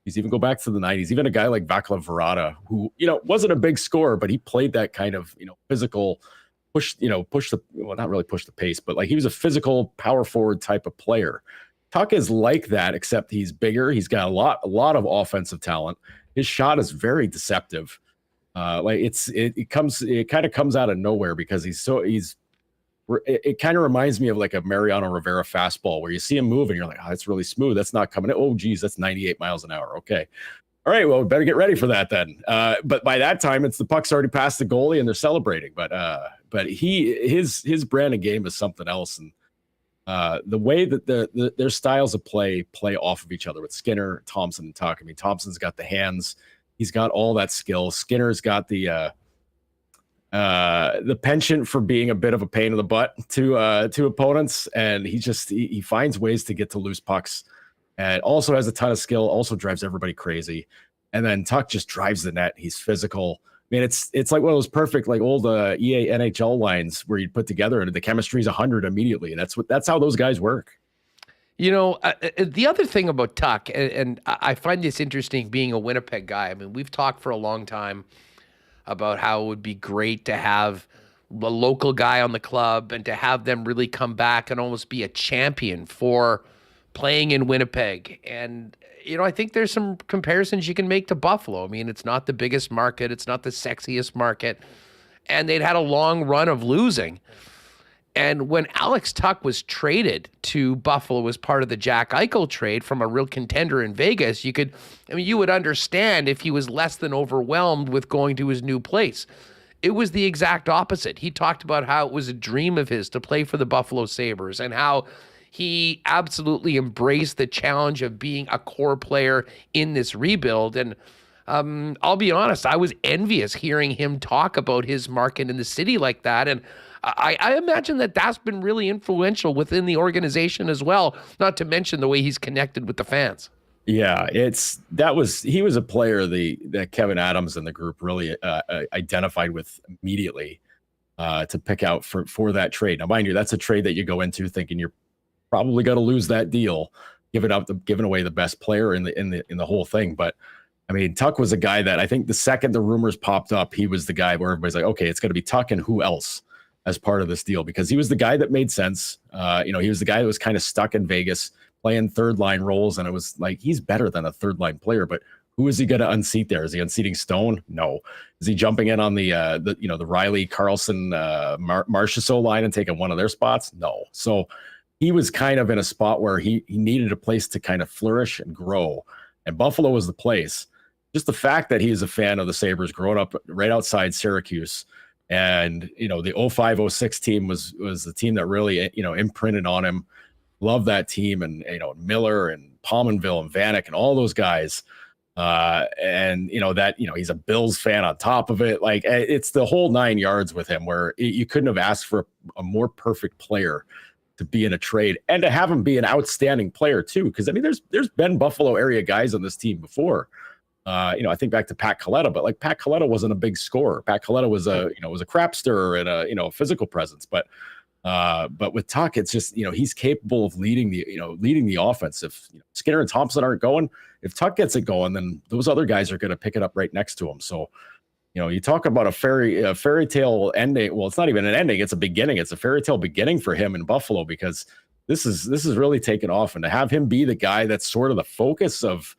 to the 90s, even a guy like Vaclav Varada, who, wasn't a big scorer, but he played that kind of, physical not really push the pace, but like he was a physical power forward type of player. Tuch is like that, except he's bigger. He's got a lot of offensive talent. His shot is very deceptive. It kind of comes out of nowhere, because it kind of reminds me of like a Mariano Rivera fastball, where you see him move and you're like, oh, that's really smooth. That's not coming in. Oh, geez, that's 98 miles an hour. Okay. All right, well, we better get ready for that then. But by that time, the puck's already past the goalie and they're celebrating. But his brand of game is something else. And the way that their styles of play off of each other with Skinner, Thompson, and Tuch. I mean, Thompson's got the hands. He's got all that skill. Skinner's got the penchant for being a bit of a pain in the butt to opponents, and he finds ways to get to loose pucks, and also has a ton of skill, also drives everybody crazy. And then Tuch just drives the net. He's physical. I mean, it's like one of those perfect like old EA NHL lines where you put together and the chemistry is 100 immediately. That's how those guys work. The other thing about Tuch, and I find this interesting being a Winnipeg guy. I mean, we've talked for a long time about how it would be great to have a local guy on the club and to have them really come back and almost be a champion for playing in Winnipeg. And, I think there's some comparisons you can make to Buffalo. I mean, it's not the biggest market. It's not the sexiest market. And they'd had a long run of losing. And when Alex Tuch was traded to Buffalo as part of the Jack Eichel trade from a real contender in Vegas, you would understand if he was less than overwhelmed with going to his new place. It was the exact opposite. He talked about how it was a dream of his to play for the Buffalo Sabres and how he absolutely embraced the challenge of being a core player in this rebuild. And I'll be honest, I was envious hearing him talk about his market in the city like that. And I imagine that's been really influential within the organization as well, not to mention the way he's connected with the fans. Yeah, he was a player that Kevin Adams and the group really identified with immediately to pick out for that trade. Now, mind you, that's a trade that you go into thinking you're probably going to lose that deal, giving away the best player in the whole thing. But I mean, Tuch was a guy that I think the second the rumors popped up, he was the guy where everybody's like, okay, it's going to be Tuch and who else as part of this deal, because he was the guy that made sense. He was the guy that was kind of stuck in Vegas playing third line roles. And it was like, he's better than a third line player, but Who is he going to unseat there? Is he unseating Stone? No. Is he jumping in on the Riley Carlson Marchessault line and taking one of their spots? No. So he was kind of in a spot where he needed a place to kind of flourish and grow, and Buffalo was the place. Just the fact that he is a fan of the Sabres, growing up right outside Syracuse, and the 05-06 team was the team that really imprinted on him. Love that team, and Miller and Pominville and Vanek and all those guys. And he's a Bills fan on top of it. Like, it's the whole 9 yards with him, where you couldn't have asked for a more perfect player to be in a trade, and to have him be an outstanding player too. Because I mean, there's been Buffalo area guys on this team before. I think back to Pat Coletta, but like Pat Coletta wasn't a big scorer. Pat Coletta was a crap stirrer and a physical presence. But with Tuck, it's just, he's capable of leading the offense. If Skinner and Thompson aren't going, if Tuck gets it going, then those other guys are going to pick it up right next to him. So, you talk about a fairy tale ending. Well, it's not even an ending; it's a beginning. It's a fairy tale beginning for him in Buffalo, because this is really taken off, and to have him be the guy that's sort of the focus of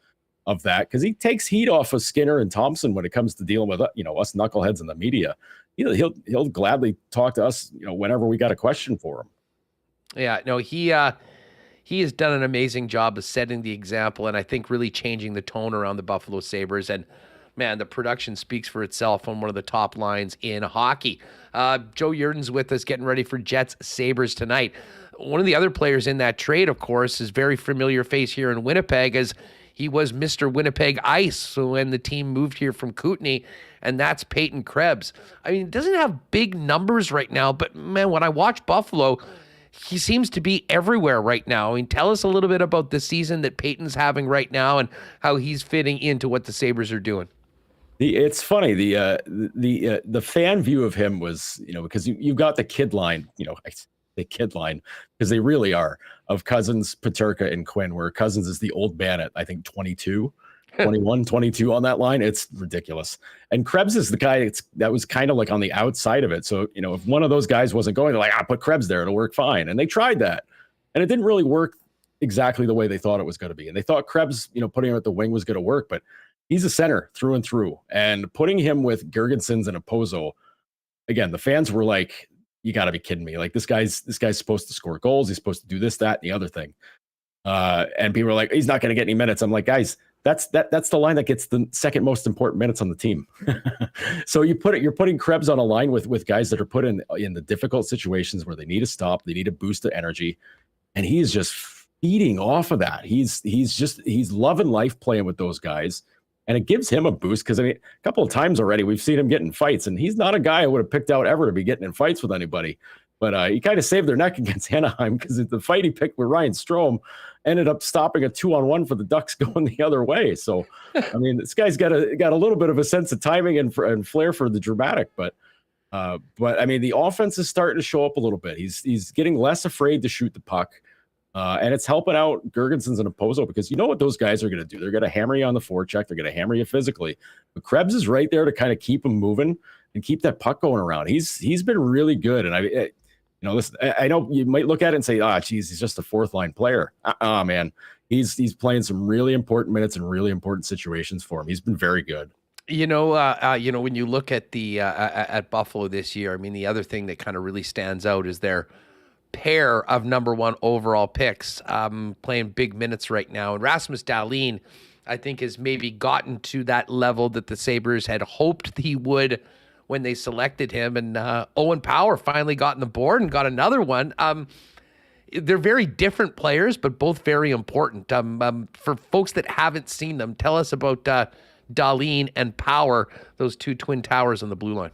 that, because he takes heat off of Skinner and Thompson when it comes to dealing with us knuckleheads in the media. He'll gladly talk to us whenever we got a question for him. Yeah, no, he has done an amazing job of setting the example, and I think really changing the tone around the Buffalo Sabres. And man, the production speaks for itself on one of the top lines in hockey. Joe Yerdon's with us, getting ready for Jets Sabres tonight. One of the other players in that trade, of course, is very familiar face here in Winnipeg, as he was Mr. Winnipeg Ice when the team moved here from Kootenay, and that's Peyton Krebs. I mean, it doesn't have big numbers right now, but man, when I watch Buffalo, he seems to be everywhere right now. I mean, tell us a little bit about the season that Peyton's having right now and how he's fitting into what the Sabres are doing. It's funny, the fan view of him was, because you've got the kid line, the kid line, because they really are, of Cousins, Peterka, and Quinn, where Cousins is the old man at, I think, 22 on that line. It's ridiculous. And Krebs is the guy that was kind of like on the outside of it. So, if one of those guys wasn't going, they're like, put Krebs there, it'll work fine. And they tried that, and it didn't really work exactly the way they thought it was going to be. And they thought Krebs, putting him at the wing was going to work, but he's a center through and through. And putting him with Girgensons and Opozo, again, the fans were like, you got to be kidding me. Like, this guy's supposed to score goals. He's supposed to do this, that, and the other thing. And people were like, he's not going to get any minutes. I'm like, guys, that's the line that gets the second most important minutes on the team. So you're putting Krebs on a line with guys that are put in the difficult situations where they need a stop, they need a boost of energy, and he's just feeding off of that. He's loving life playing with those guys. And it gives him a boost, because, a couple of times already we've seen him get in fights, and he's not a guy I would have picked out ever to be getting in fights with anybody. But he kind of saved their neck against Anaheim, because the fight he picked with Ryan Strome ended up stopping a 2-on-1 for the Ducks going the other way. So, this guy's got a little bit of a sense of timing and flair for the dramatic. But the offense is starting to show up a little bit. He's getting less afraid to shoot the puck. And it's helping out Girgensons and Opozo, because you know what those guys are going to do. They're going to hammer you on the forecheck. They're going to hammer you physically. But Krebs is right there to kind of keep him moving and keep that puck going around. He's been really good. And listen, I know you might look at it and say, geez, he's just a fourth line player. Man, he's playing some really important minutes in really important situations for him. He's been very good. When you look at the at Buffalo this year, the other thing that kind of really stands out is their pair of number one overall picks playing big minutes right now. And Rasmus Dahlin, I think, has maybe gotten to that level that the Sabres had hoped he would when they selected him. And Owen Power finally got on the board and got another one. They're very different players, but both very important. For folks that haven't seen them, tell us about Dahlin and Power, those two twin towers on the blue line.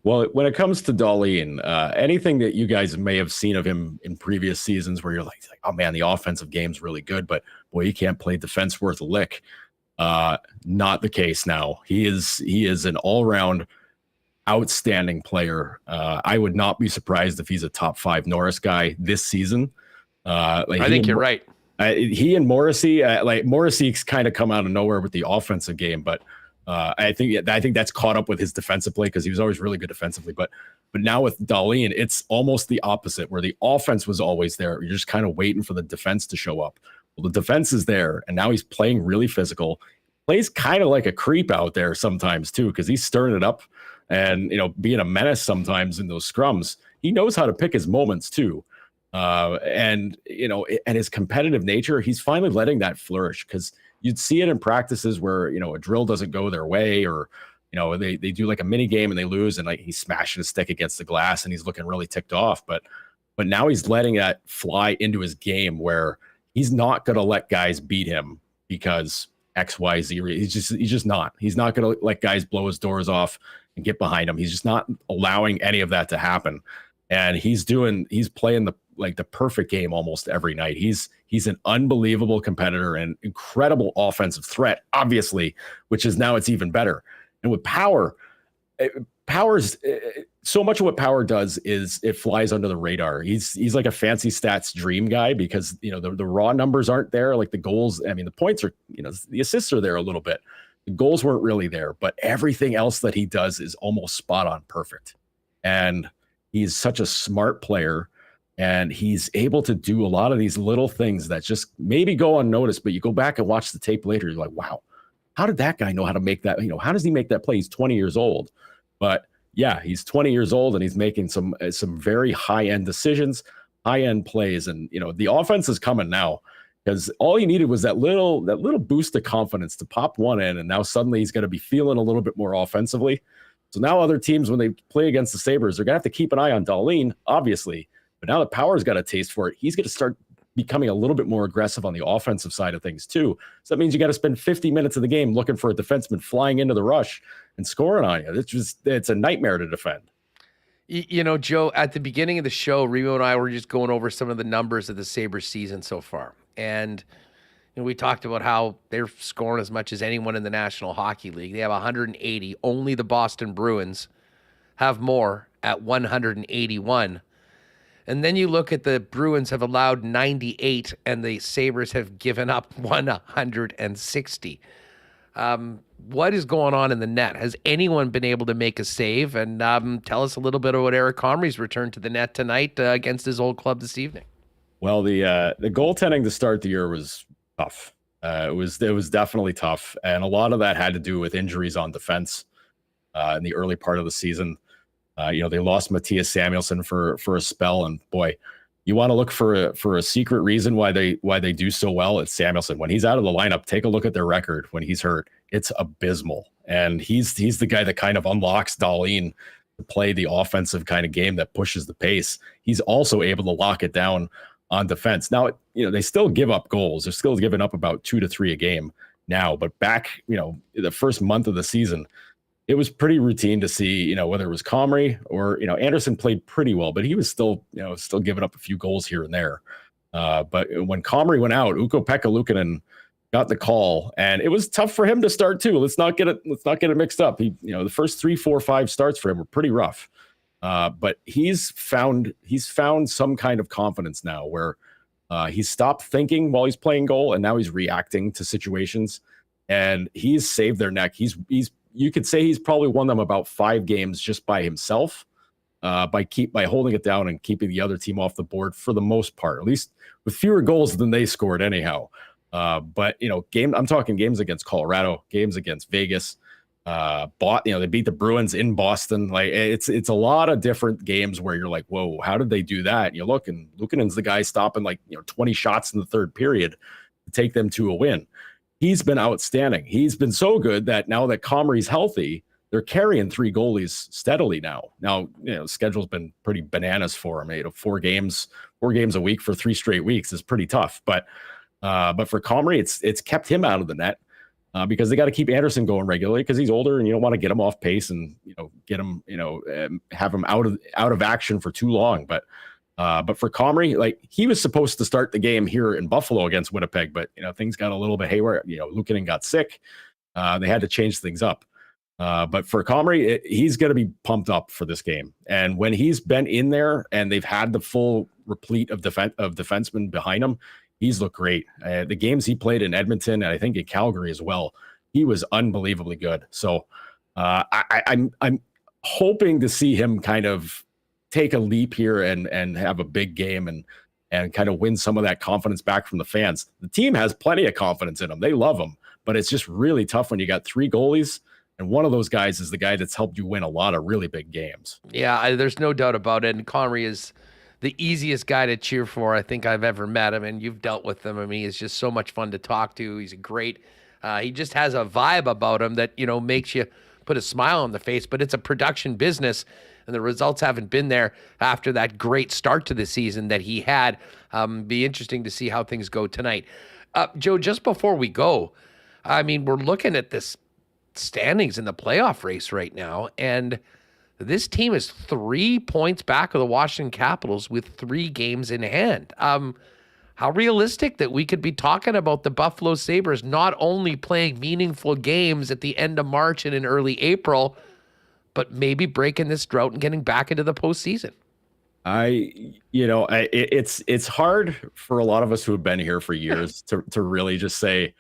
Well, when it comes to Dahlin, anything that you guys may have seen of him in previous seasons where you're like, oh man, the offensive game's really good, but boy, he can't play defense worth a lick. Not the case now. He is an all-round outstanding player. I would not be surprised if he's a top 5 Norris guy this season. I think you're right. He and Morrissey, Morrissey's kind of come out of nowhere with the offensive game, but I think that's caught up with his defensive play, because he was always really good defensively. But now with Dahlin, it's almost the opposite, where the offense was always there. You're just kind of waiting for the defense to show up. Well, the defense is there, and now he's playing really physical. plays kind of like a creep out there sometimes too, because he's stirring it up and, being a menace sometimes in those scrums. He knows how to pick his moments too. And his competitive nature, he's finally letting that flourish, because you'd see it in practices where, a drill doesn't go their way, or, they do like a mini game and they lose, and like he's smashing his stick against the glass and he's looking really ticked off. But now he's letting that fly into his game, where he's not going to let guys beat him because X, Y, Z. He's just not. He's not going to let guys blow his doors off and get behind him. He's just not allowing any of that to happen. And he's playing the perfect game almost every night. He's an unbelievable competitor and incredible offensive threat, obviously, which is now it's even better. And with Power's so much of what Power does is it flies under the radar. He's like a fancy stats dream guy, because the raw numbers aren't there, like the goals. I mean, the points are, the assists are there a little bit. The goals weren't really there, but everything else that he does is almost spot on perfect. And he's such a smart player, and he's able to do a lot of these little things that just maybe go unnoticed, but you go back and watch the tape later, you're like, wow, how did that guy know how to make that? How does he make that play? He's 20 years old. But yeah, he's 20 years old and he's making some very high-end decisions, high-end plays. And, the offense is coming now, because all he needed was that little boost of confidence to pop one in. And now suddenly he's going to be feeling a little bit more offensively. So now other teams, when they play against the Sabres, they're going to have to keep an eye on Dahlin, obviously. But now that Power's got a taste for it, he's going to start becoming a little bit more aggressive on the offensive side of things too. So that means you got to spend 50 minutes of the game looking for a defenseman flying into the rush and scoring on you. It's a nightmare to defend. Joe, at the beginning of the show, Remo and I were just going over some of the numbers of the Sabres season so far. And we talked about how they're scoring as much as anyone in the National Hockey League. They have 180. Only the Boston Bruins have more at 181. And then you look at the Bruins have allowed 98 and the Sabres have given up 160. What is going on in the net? Has anyone been able to make a save? And tell us a little bit about Erik Comrie's return to the net tonight against his old club this evening. Well, the goaltending to start the year was tough. It was definitely tough. And a lot of that had to do with injuries on defense in the early part of the season. They lost Matthias Samuelsson for a spell, and boy, you want to look for a secret reason why they do so well. It's Samuelsson. When he's out of the lineup, take a look at their record. When he's hurt, it's abysmal, and he's the guy that kind of unlocks Dahlin to play the offensive kind of game that pushes the pace. He's also able to lock it down on defense. Now, they still give up goals. They're still giving up about 2 to 3 a game now, but back, the first month of the season, it was pretty routine to see, whether it was Comrie or, Anderson played pretty well, but he was still giving up a few goals here and there. But when Comrie went out, Ukko-Pekka Luukkonen got the call, and it was tough for him to start too. Let's not get it mixed up. He, the first 3, 4, 5 starts for him were pretty rough. But he's found some kind of confidence now where he's stopped thinking while he's playing goal, and now he's reacting to situations, and he's saved their neck. You could say he's probably won them about 5 games just by himself, by holding it down and keeping the other team off the board for the most part, at least with fewer goals than they scored anyhow. But I'm talking games against Colorado, games against Vegas, they beat the Bruins in Boston. Like it's a lot of different games where you're like, whoa, how did they do that? And you look, and Luukkonen's the guy stopping 20 shots in the third period to take them to a win. He's been outstanding. He's been so good that now that Comrie's healthy, they're carrying 3 goalies steadily now. Now, the schedule's been pretty bananas for him. 4 games a week for 3 straight weeks is pretty tough. But for Comrie, it's kept him out of the net because they got to keep Anderson going regularly because he's older and you don't want to get him off pace and get him have him out of action for too long. But for Comrie, he was supposed to start the game here in Buffalo against Winnipeg, but things got a little bit haywire. Luukkonen got sick. They had to change things up. But for Comrie, he's going to be pumped up for this game. And when he's been in there and they've had the full replete of defensemen behind him, he's looked great. The games he played in Edmonton and I think in Calgary as well, he was unbelievably good. So I'm hoping to see him kind of take a leap here and have a big game and kind of win some of that confidence back from the fans. The team has plenty of confidence in him. They love him, but it's just really tough when you got 3 goalies, and one of those guys is the guy that's helped you win a lot of really big games. Yeah, there's no doubt about it. And Connery is the easiest guy to cheer for I think I've ever met him, and you've dealt with him. I mean, he's just so much fun to talk to. He's a great. He just has a vibe about him that makes you put a smile on the face. But it's a production business, and the results haven't been there after that great start to the season that he had. Be interesting to see how things go tonight. Joe, just before we go, I mean, we're looking at this standings in the playoff race right now, and this team is 3 points back of the Washington Capitals with 3 games in hand. How realistic that we could be talking about the Buffalo Sabres not only playing meaningful games at the end of March and in early April, but maybe breaking this drought and getting back into the postseason? It's hard for a lot of us who have been here for years to really just say,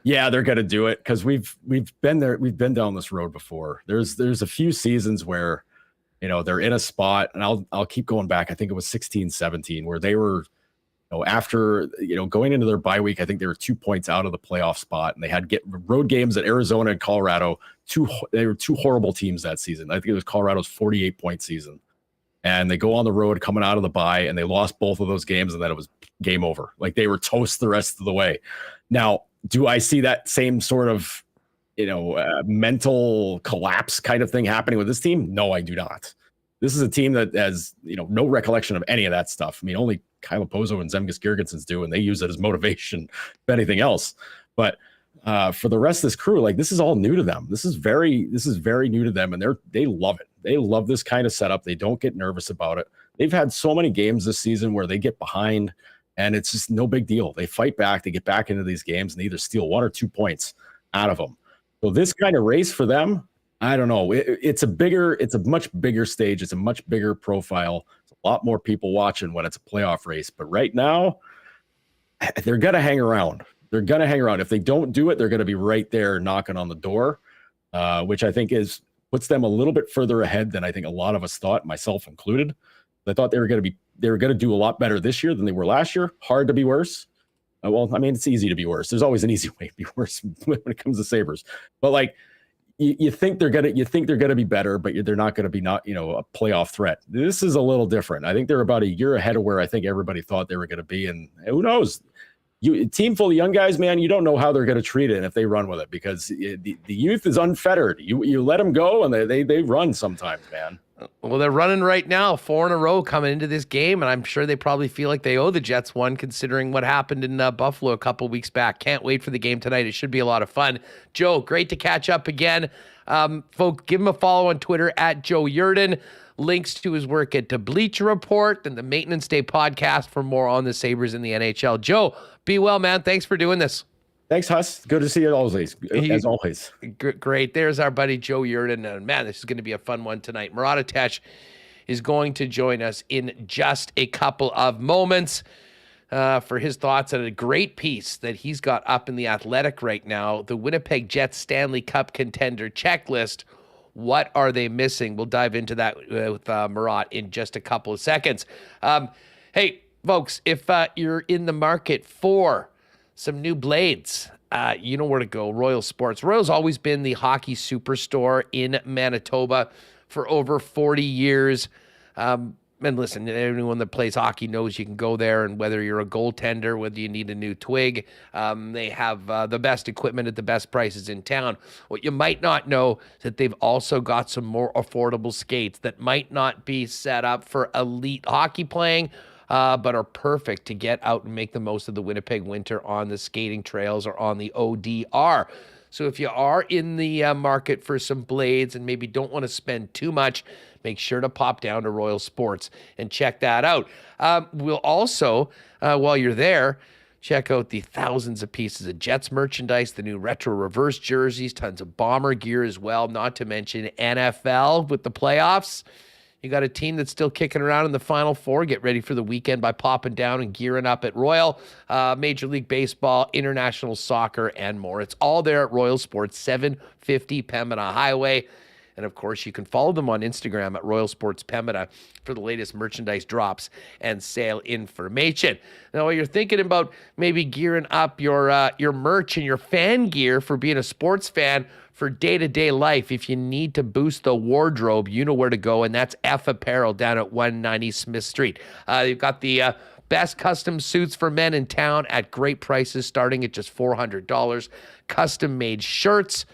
yeah, they're going to do it, because we've been there. We've been down this road before. There's a few seasons where, they're in a spot, and I'll keep going back. I think it was 16-17 where they were, after, going into their bye week, I think they were 2 points out of the playoff spot, and they had road games at Arizona and Colorado. They were 2 horrible teams that season. I think it was Colorado's 48-point season. And they go on the road coming out of the bye, and they lost both of those games, and then it was game over. Like, they were toast the rest of the way. Now, do I see that same sort of, mental collapse kind of thing happening with this team? No, I do not. This is a team that has, no recollection of any of that stuff. I mean, only Kyle Pozo and Zemgus Girgensons do, and they use it as motivation, if anything else. But for the rest of this crew, like, this is all new to them. This is very new to them, and they love it. They love this kind of setup. They don't get nervous about it. They've had so many games this season where they get behind, and it's just no big deal. They fight back. They get back into these games and either steal 1 or 2 points out of them. So this kind of race for them, I don't know. It's a much bigger stage. It's a much bigger profile. It's a lot more people watching when it's a playoff race. But right now, they're going to hang around. They're going to hang around. If they don't do it, they're going to be right there knocking on the door, which I think puts them a little bit further ahead than I think a lot of us thought, myself included. I thought they were going to do a lot better this year than they were last year. Hard to be worse. Well, I mean, it's easy to be worse. There's always an easy way to be worse when it comes to Sabres. But like, you think they're gonna be better, but they're not gonna be a playoff threat. This is a little different. I think they're about a year ahead of where I think everybody thought they were gonna be, and who knows? A team full of young guys, man, you don't know how they're gonna treat it and if they run with it, because the youth is unfettered. You let them go, and they run sometimes, man. Well, they're running right now, 4 in a row coming into this game, and I'm sure they probably feel like they owe the Jets one, considering what happened in Buffalo a couple weeks back. Can't wait for the game tonight. It should be a lot of fun. Joe, great to catch up again. Folks, give him a follow on Twitter at Joe Yerdon. Links to his work at the Bleacher Report and the Maintenance Day podcast for more on the Sabres in the NHL. Joe, be well, man. Thanks for doing this. Thanks, Huss. Good to see you always, as always. Great. There's our buddy Joe Yerdon. And man, this is going to be a fun one tonight. Murat is going to join us in just a couple of moments for his thoughts on a great piece that he's got up in The Athletic right now, the Winnipeg Jets Stanley Cup contender checklist. What are they missing? We'll dive into that with Murat in just a couple of seconds. Hey, folks, if you're in the market for some new blades, you know where to go. Royal Sports. Royal's always been the hockey superstore in Manitoba for over 40 years. And listen, anyone that plays hockey knows you can go there, and whether you're a goaltender, whether you need a new twig, they have the best equipment at the best prices in town. What you might not know is that they've also got some more affordable skates that might not be set up for elite hockey playing, but are perfect to get out and make the most of the Winnipeg winter on the skating trails or on the ODR. So if you are in the market for some blades and maybe don't want to spend too much, make sure to pop down to Royal Sports and check that out. We'll also, while you're there, check out the thousands of pieces of Jets merchandise, the new retro reverse jerseys, tons of Bomber gear as well, not to mention NFL with the playoffs. You got a team that's still kicking around in the Final Four. Get ready for the weekend by popping down and gearing up at Royal. Major League Baseball, international soccer, and more. It's all there at Royal Sports, 750 Pembina Highway. And of course, you can follow them on Instagram at Royal Sports Pembina for the latest merchandise drops and sale information. Now, while you're thinking about maybe gearing up your merch and your fan gear for being a sports fan for day-to-day life, if you need to boost the wardrobe, you know where to go, and that's F Apparel down at 190 Smith Street. You've got the best custom suits for men in town at great prices, starting at just $400. Custom-made shirts,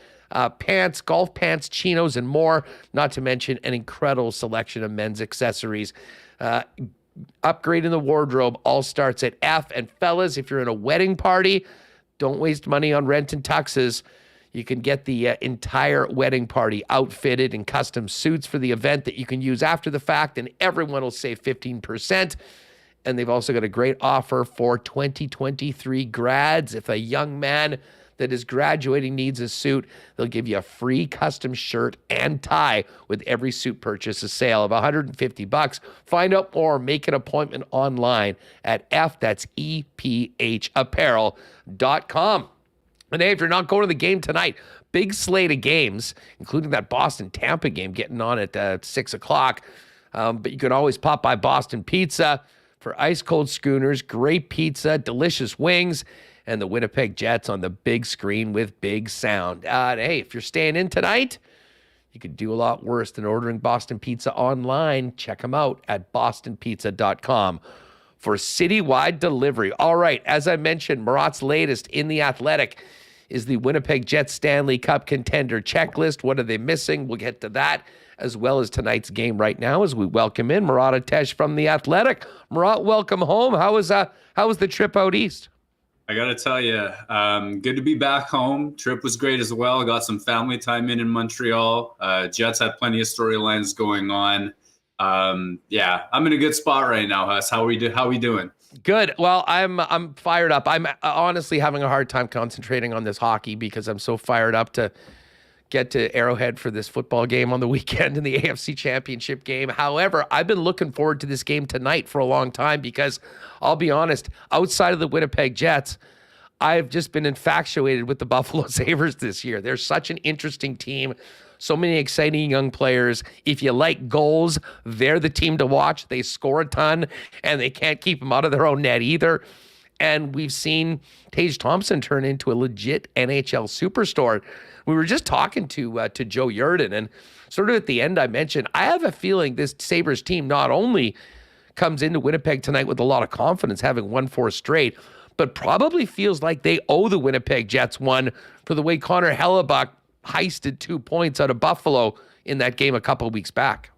pants, golf pants, chinos, and more, not to mention an incredible selection of men's accessories. Upgrading the wardrobe all starts at F. And fellas, if you're in a wedding party, don't waste money on rent and tuxes. You can get the entire wedding party outfitted in custom suits for the event that you can use after the fact, and everyone will save 15%. And they've also got a great offer for 2023 grads. If a young man that is graduating needs a suit, they'll give you a free custom shirt and tie with every suit purchase, a sale of $150. Find out more, make an appointment online at EPHapparel.com. And hey, if you're not going to the game tonight, big slate of games, including that Boston-Tampa game getting on at 6 o'clock. But you can always pop by Boston Pizza for ice-cold schooners, great pizza, delicious wings, and the Winnipeg Jets on the big screen with big sound. Hey, if you're staying in tonight, you could do a lot worse than ordering Boston Pizza online. Check them out at bostonpizza.com for citywide delivery. All right, as I mentioned, Murat's latest in The Athletic is the Winnipeg Jets Stanley Cup contender checklist. What are they missing? We'll get to that, as well as tonight's game right now as we welcome in Murat from The Athletic. Murat, welcome home. How was the trip out east? I got to tell you, good to be back home. Trip was great as well. Got some family time in Montreal. Jets had plenty of storylines going on. Yeah, I'm in a good spot right now, Huss. How we doing? Good. Well, I'm fired up. I'm honestly having a hard time concentrating on this hockey because I'm so fired up to get to Arrowhead for this football game on the weekend in the AFC Championship game. However, I've been looking forward to this game tonight for a long time because I'll be honest, outside of the Winnipeg Jets, I've just been infatuated with the Buffalo Sabres this year. They're such an interesting team. So many exciting young players. If you like goals, they're the team to watch. They score a ton, and they can't keep them out of their own net either. And we've seen Tage Thompson turn into a legit NHL superstar. We were just talking to Joe Yerdon, and sort of at the end I mentioned, I have a feeling this Sabres team not only comes into Winnipeg tonight with a lot of confidence, having won 4 straight, but probably feels like they owe the Winnipeg Jets one for the way Connor Hellebuck heisted 2 points out of Buffalo in that game a couple of weeks back.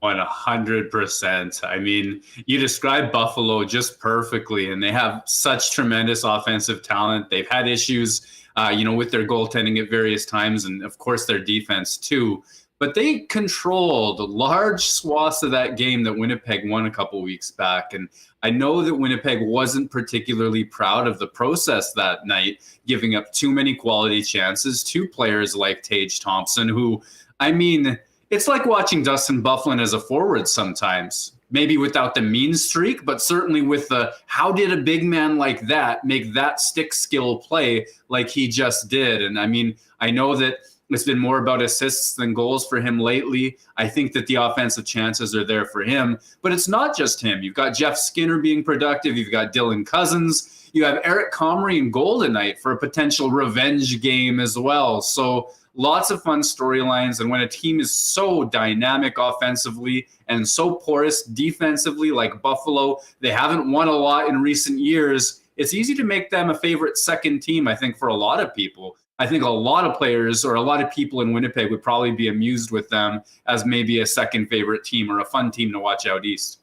100%. I mean, you described Buffalo just perfectly, and they have such tremendous offensive talent. They've had issues, with their goaltending at various times, and of course their defense too. But they controlled large swaths of that game that Winnipeg won a couple weeks back. And I know that Winnipeg wasn't particularly proud of the process that night, giving up too many quality chances to players like Tage Thompson, who, I mean, it's like watching Dustin Byfuglien as a forward sometimes. Maybe without the mean streak, but certainly with the how did a big man like that make that stick skill play like he just did? And I mean, I know that it's been more about assists than goals for him lately. I think that the offensive chances are there for him, but it's not just him. You've got Jeff Skinner being productive. You've got Dylan Cousins. You have Erik Comrie and goal tonight for a potential revenge game as well. So lots of fun storylines. And when a team is so dynamic offensively and so porous defensively like Buffalo, they haven't won a lot in recent years. It's easy to make them a favorite second team, I think, for a lot of people. I think a lot of players or a lot of people in Winnipeg would probably be amused with them as maybe a second favorite team or a fun team to watch out east.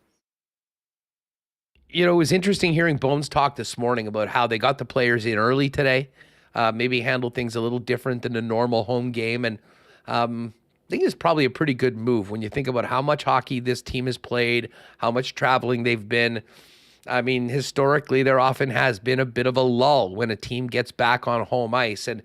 You know, it was interesting hearing Bones talk this morning about how they got the players in early today, maybe handle things a little different than a normal home game. And I think it's probably a pretty good move when you think about how much hockey this team has played, how much traveling they've been. I mean, historically, there often has been a bit of a lull when a team gets back on home ice. And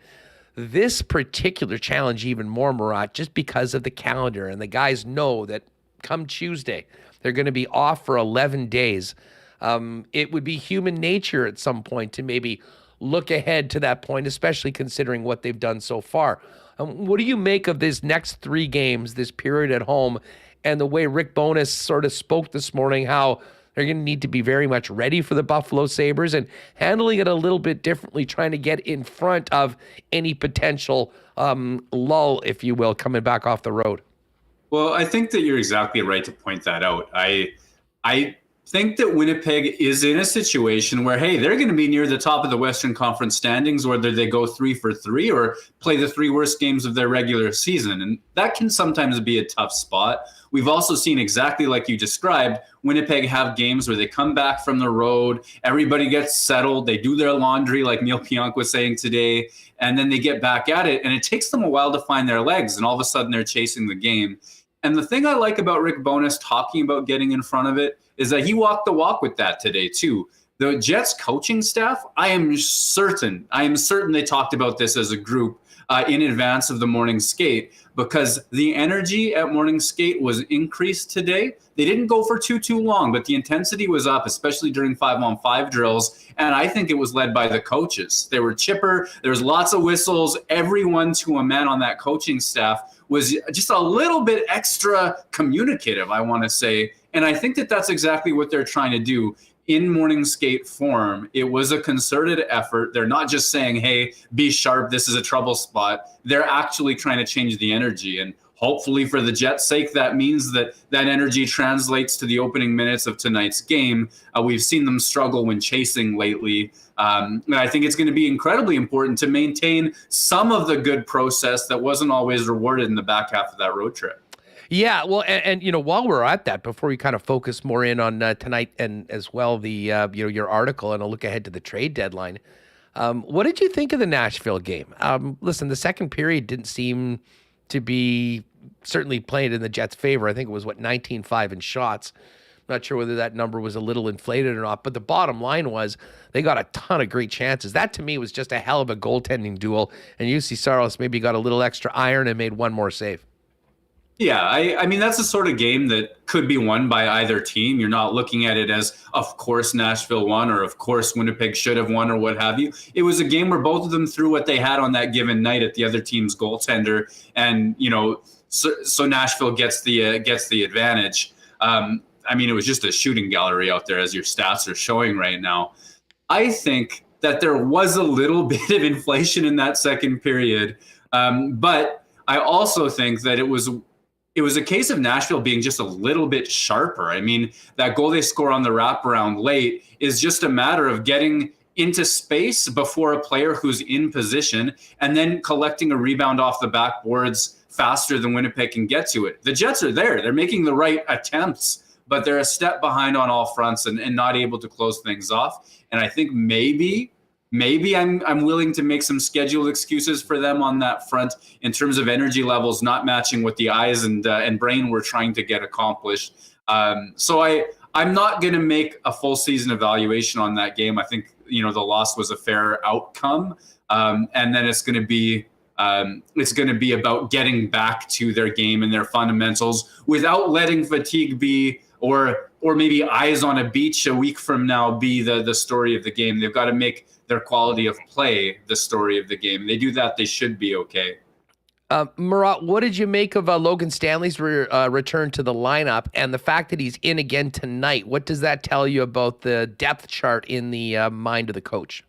this particular challenge even more, Murat, just because of the calendar. And the guys know that come Tuesday, they're going to be off for 11 days. It would be human nature at some point to maybe look ahead to that point, especially considering what they've done so far. What do you make of this next 3 games, this period at home, and the way Rick Bowness sort of spoke this morning, how they're going to need to be very much ready for the Buffalo Sabres and handling it a little bit differently, trying to get in front of any potential lull, if you will, coming back off the road? Well, I think that you're exactly right to point that out. I think that Winnipeg is in a situation where, hey, they're going to be near the top of the Western Conference standings, whether they go 3 for 3 or play the 3 worst games of their regular season. And that can sometimes be a tough spot. We've also seen, exactly like you described, Winnipeg have games where they come back from the road, everybody gets settled, they do their laundry, like Neil Pionk was saying today, and then they get back at it. And it takes them a while to find their legs, and all of a sudden they're chasing the game. And the thing I like about Rick Bowness talking about getting in front of it is that he walked the walk with that today too. The Jets coaching staff, I am certain they talked about this as a group in advance of the morning skate, because the energy at morning skate was increased today. They didn't go for too long, but the intensity was up, especially during 5-on-5 drills. And I think it was led by the coaches. They were chipper. There was lots of whistles. Everyone to a man on that coaching staff was just a little bit extra communicative, I want to say. And I think that that's exactly what they're trying to do in morning skate form. It was a concerted effort. They're not just saying, hey, be sharp, this is a trouble spot. They're actually trying to change the energy. And hopefully for the Jets' sake, that means that that energy translates to the opening minutes of tonight's game. We've seen them struggle when chasing lately. And I think it's going to be incredibly important to maintain some of the good process that wasn't always rewarded in the back half of that road trip. Yeah, well, and you know, while we're at that, before we kind of focus more in on tonight and as well the your article and a look ahead to the trade deadline, what did you think of the Nashville game? Listen, the second period didn't seem to be certainly played in the Jets' favor. I think it was 19-5 in shots. Not sure whether that number was a little inflated or not, but the bottom line was they got a ton of great chances. That to me was just a hell of a goaltending duel, and UC Saros maybe got a little extra iron and made one more save. Yeah, I mean, that's the sort of game that could be won by either team. You're not looking at it as, of course, Nashville won or, of course, Winnipeg should have won or what have you. It was a game where both of them threw what they had on that given night at the other team's goaltender. And, you know, so Nashville gets the advantage. I mean, it was just a shooting gallery out there, as your stats are showing right now. I think that there was a little bit of inflation in that second period. But I also think that it was a case of Nashville being just a little bit sharper. I mean, that goal they score on the wraparound late is just a matter of getting into space before a player who's in position and then collecting a rebound off the backboards faster than Winnipeg can get to it. The Jets are there. They're making the right attempts, but they're a step behind on all fronts and not able to close things off. And I think maybe I'm willing to make some scheduled excuses for them on that front in terms of energy levels not matching what the eyes and brain were trying to get accomplished. So I'm not going to make a full season evaluation on that game. I think, you know, the loss was a fair outcome, and then it's going to be about getting back to their game and their fundamentals without letting fatigue be or maybe eyes on a beach a week from now be the story of the game. They've got to make their quality of play the story of the game. They do that, they should be okay. Murat, what did you make of Logan Stanley's return to the lineup and the fact that he's in again tonight? What does that tell you about the depth chart in the mind of the coach?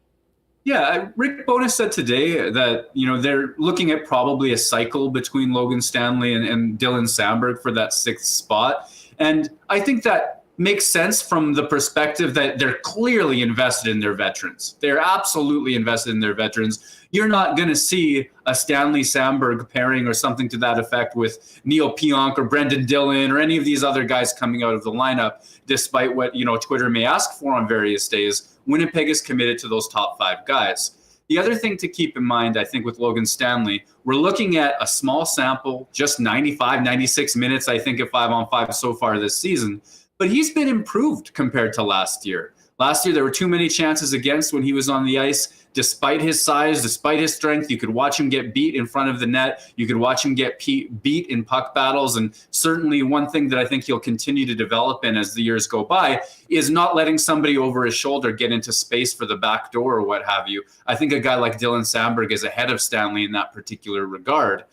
Yeah, Rick Bowness said today that, you know, they're looking at probably a cycle between Logan Stanley and Dylan Samberg for that 6th spot. And I think that makes sense from the perspective that they're clearly invested in their veterans. They're absolutely invested in their veterans. You're not going to see a Stanley Samberg pairing or something to that effect with Neil Pionk or Brendan Dillon or any of these other guys coming out of the lineup, despite what, you know, Twitter may ask for on various days. Winnipeg is committed to those top 5 guys. The other thing to keep in mind, I think, with Logan Stanley, we're looking at a small sample, just 95, 96 minutes, I think, at 5-on-5 so far this season. But he's been improved compared to last year. Last year, there were too many chances against when he was on the ice. despite his size, despite his strength, you could watch him get beat in front of the net. You could watch him get beat in puck battles. And certainly one thing that I think he'll continue to develop in as the years go by is not letting somebody over his shoulder get into space for the back door or what have you. I think a guy like Dylan Samberg is ahead of Stanley in that particular regard.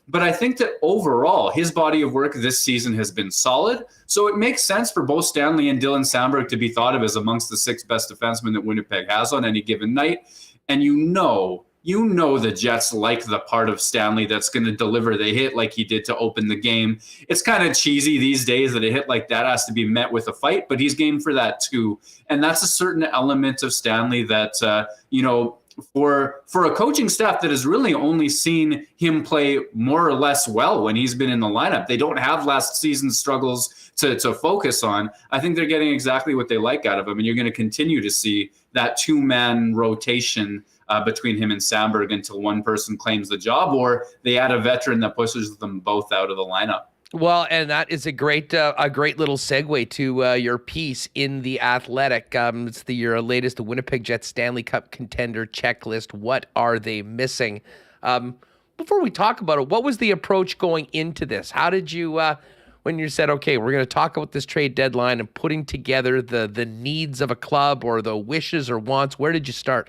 But I think that overall, his body of work this season has been solid. So it makes sense for both Stanley and Dylan Samberg to be thought of as amongst the 6 best defensemen that Winnipeg has on any given night. And you know the Jets like the part of Stanley that's going to deliver the hit like he did to open the game. It's kind of cheesy these days that a hit like that has to be met with a fight, but he's game for that too. And that's a certain element of Stanley that, for a coaching staff that has really only seen him play more or less well when he's been in the lineup, they don't have last season's struggles to focus on. I think they're getting exactly what they like out of him, and you're going to continue to see that 2-man rotation between him and Samberg until one person claims the job or they add a veteran that pushes them both out of the lineup. Well, and that is a great little segue to your piece in The Athletic. It's your latest Winnipeg Jets Stanley Cup contender checklist. What are they missing? Before we talk about it, what was the approach going into this? How did you, when you said, okay, we're going to talk about this trade deadline and putting together the needs of a club or the wishes or wants, where did you start?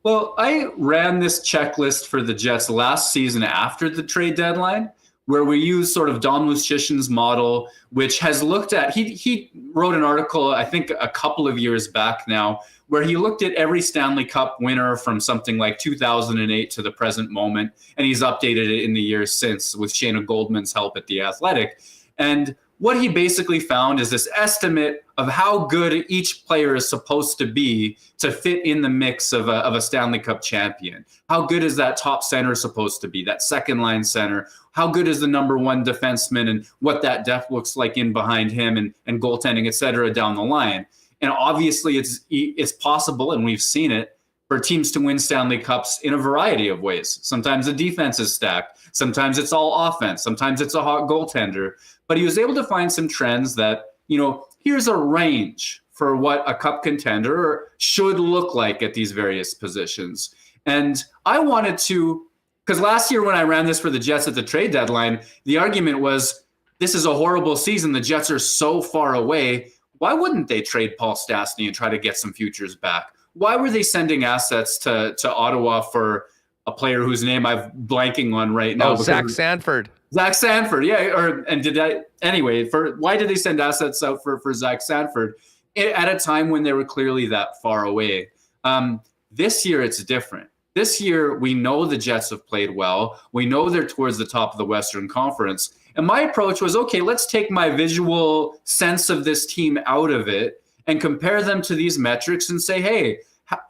Well, I ran this checklist for the Jets last season after the trade deadline, where we use sort of Dom Luszczyszyn's model, which has looked at, he wrote an article, I think a couple of years back now, where he looked at every Stanley Cup winner from something like 2008 to the present moment, and he's updated it in the years since with Shayna Goldman's help at The Athletic. And what he basically found is this estimate of how good each player is supposed to be to fit in the mix of a Stanley Cup champion. How good is that top center supposed to be, that second line center? How good is the number one defenseman and what that depth looks like in behind him and goaltending, et cetera, down the line? And obviously it's possible, and we've seen it, for teams to win Stanley Cups in a variety of ways. Sometimes the defense is stacked. Sometimes it's all offense. Sometimes it's a hot goaltender. But he was able to find some trends that, here's a range for what a cup contender should look like at these various positions. And I wanted to, because last year when I ran this for the Jets at the trade deadline, the argument was, this is a horrible season. The Jets are so far away. Why wouldn't they trade Paul Stastny and try to get some futures back? Why were they sending assets to Ottawa for a player whose name I'm blanking on right now? Zach Sanford. Zach Sanford, yeah. Why did they send assets out for Zach Sanford at a time when they were clearly that far away? This year, it's different. This year, we know the Jets have played well. We know they're towards the top of the Western Conference. And my approach was, okay, let's take my visual sense of this team out of it and compare them to these metrics and say, hey,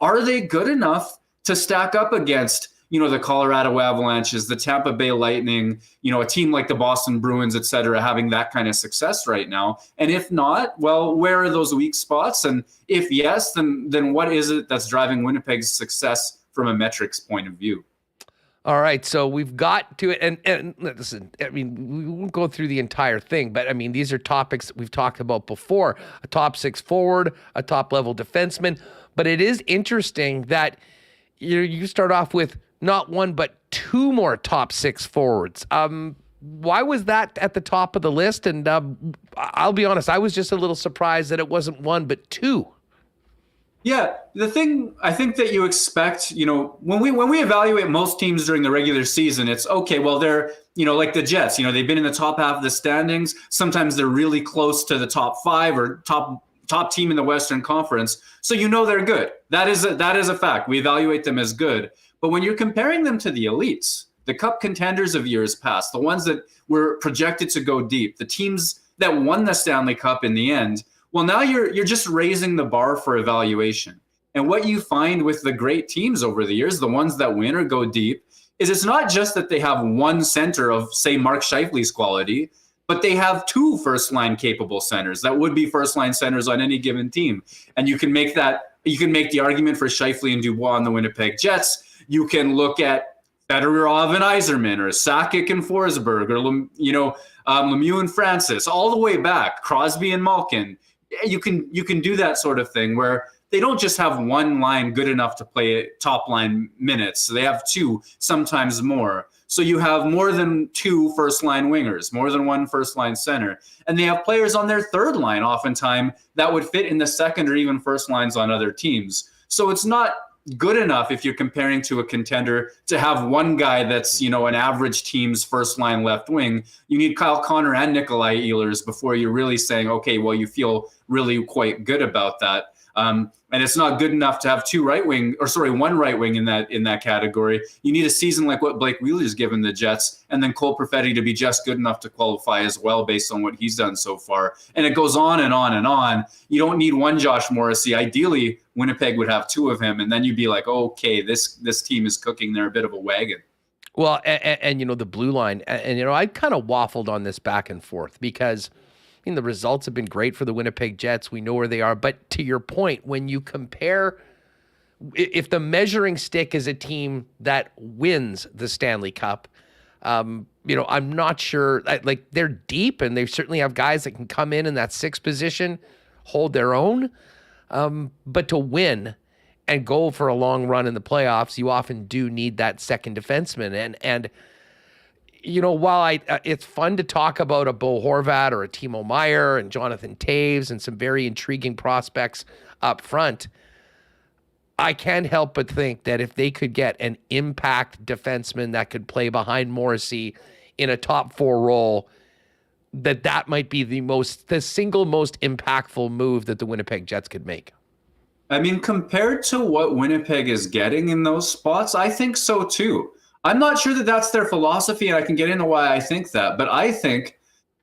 are they good enough to stack up against, the Colorado Avalanches, the Tampa Bay Lightning, a team like the Boston Bruins, et cetera, having that kind of success right now? And if not, well, where are those weak spots? And if yes, then what is it that's driving Winnipeg's success from a metrics point of view? All right, so we've got to it, and listen, we won't go through the entire thing, but these are topics that we've talked about before: a top 6 forward, a top level defenseman. But it is interesting that you start off with not one but 2 more top 6 forwards. Why was that at the top of the list? And I'll be honest, I was just a little surprised that it wasn't 1 but 2. Yeah, the thing I think that you expect, when we evaluate most teams during the regular season, it's okay, well, they're, like the Jets, they've been in the top half of the standings. Sometimes they're really close to the top 5 or top team in the Western Conference. So they're good. That is a fact. We evaluate them as good. But when you're comparing them to the elites, the cup contenders of years past, the ones that were projected to go deep, the teams that won the Stanley Cup in the end, well, now you're just raising the bar for evaluation. And what you find with the great teams over the years, the ones that win or go deep, is it's not just that they have one center of, say, Mark Scheifele's quality, but they have 2 first-line capable centers that would be first-line centers on any given team. And you can make the argument for Scheifele and Dubois on the Winnipeg Jets. You can look at Fedorov and Yzerman, or Sakic and Forsberg, or Lemieux and Francis, all the way back, Crosby and Malkin. You can do that sort of thing where they don't just have one line good enough to play top line minutes. So they have two, sometimes more. So you have more than two first line wingers, more than one first line center. And they have players on their third line oftentimes that would fit in the second or even first lines on other teams. So it's not good enough if you're comparing to a contender to have one guy that's, an average team's first line left wing. You need Kyle Connor and Nikolai Ehlers before you're really saying, okay, well, you feel really quite good about that. And it's not good enough to have one right wing in that category. You need a season like what Blake Wheeler's given the Jets, and then Cole Perfetti to be just good enough to qualify as well based on what he's done so far. And it goes on and on and on. You don't need one Josh Morrissey. Ideally, Winnipeg would have two of him, and then you'd be like, okay, this team is cooking. They're a bit of a wagon. Well, and the blue line, and I kind of waffled on this back and forth because the results have been great for the Winnipeg Jets. We know where they are. But to your point, when you compare, if the measuring stick is a team that wins the Stanley Cup, I'm not sure. Like, they're deep, and they certainly have guys that can come in that sixth position, hold their own. But to win and go for a long run in the playoffs, you often do need that second defenseman. And while it's fun to talk about a Bo Horvat or a Timo Meier and Jonathan Taves and some very intriguing prospects up front, I can't help but think that if they could get an impact defenseman that could play behind Morrissey in a top four role, that might be the single most impactful move that the Winnipeg Jets could make. I mean, compared to what Winnipeg is getting in those spots, I think so too. I'm not sure that that's their philosophy, and I can get into why I think that. But I think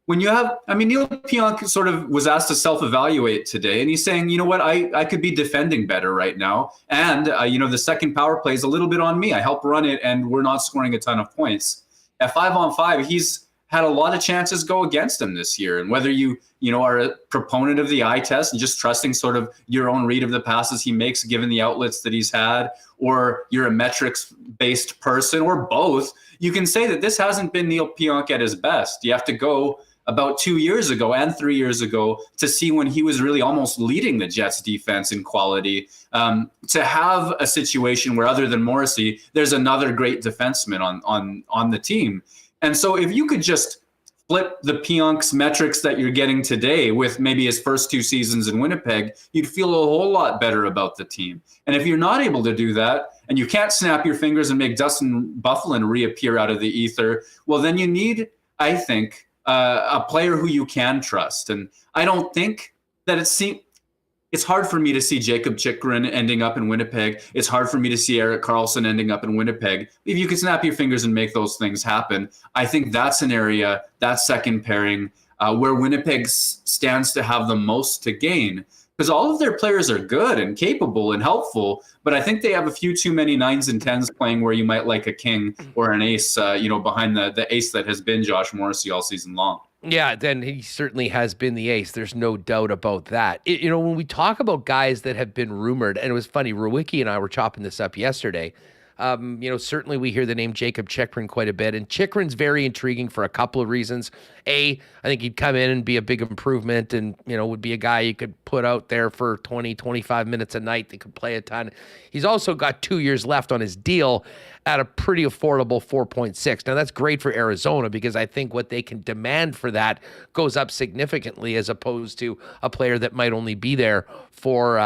when you have, Neil Pionk sort of was asked to self-evaluate today, and he's saying, you know what, I could be defending better right now. And, the second power play is a little bit on me. I help run it, and we're not scoring a ton of points. At 5-on-5, he's had a lot of chances go against him this year. And whether you are a proponent of the eye test and just trusting sort of your own read of the passes he makes, given the outlets that he's had, or you're a metrics-based person, or both, you can say that this hasn't been Neil Pionk at his best. You have to go about 2 years ago and 3 years ago to see when he was really almost leading the Jets defense in quality, to have a situation where, other than Morrissey, there's another great defenseman on the team. And so if you could just flip the Pionk's metrics that you're getting today with maybe his first two seasons in Winnipeg, you'd feel a whole lot better about the team. And if you're not able to do that, and you can't snap your fingers and make Dustin Byfuglien reappear out of the ether, well, then you need, I think, a player who you can trust. And I don't think that it's hard for me to see Jacob Chychrun ending up in Winnipeg. It's hard for me to see Erik Karlsson ending up in Winnipeg. If you can snap your fingers and make those things happen, I think that's an area, that second pairing, where Winnipeg stands to have the most to gain. Because all of their players are good and capable and helpful, but I think they have a few too many 9s and 10s playing where you might like a king or an ace, behind the ace that has been Josh Morrissey all season long. Yeah, then he certainly has been the ace. There's no doubt about that. When we talk about guys that have been rumored, and it was funny, Rewicki and I were chopping this up yesterday. Certainly we hear the name Jacob Chychrun quite a bit, and Chychrun's very intriguing for a couple of reasons. I think he'd come in and be a big improvement and, would be a guy you could put out there for 20, 25 minutes a night that could play a ton. He's also got 2 years left on his deal at a pretty affordable 4.6. Now, that's great for Arizona because I think what they can demand for that goes up significantly as opposed to a player that might only be there for,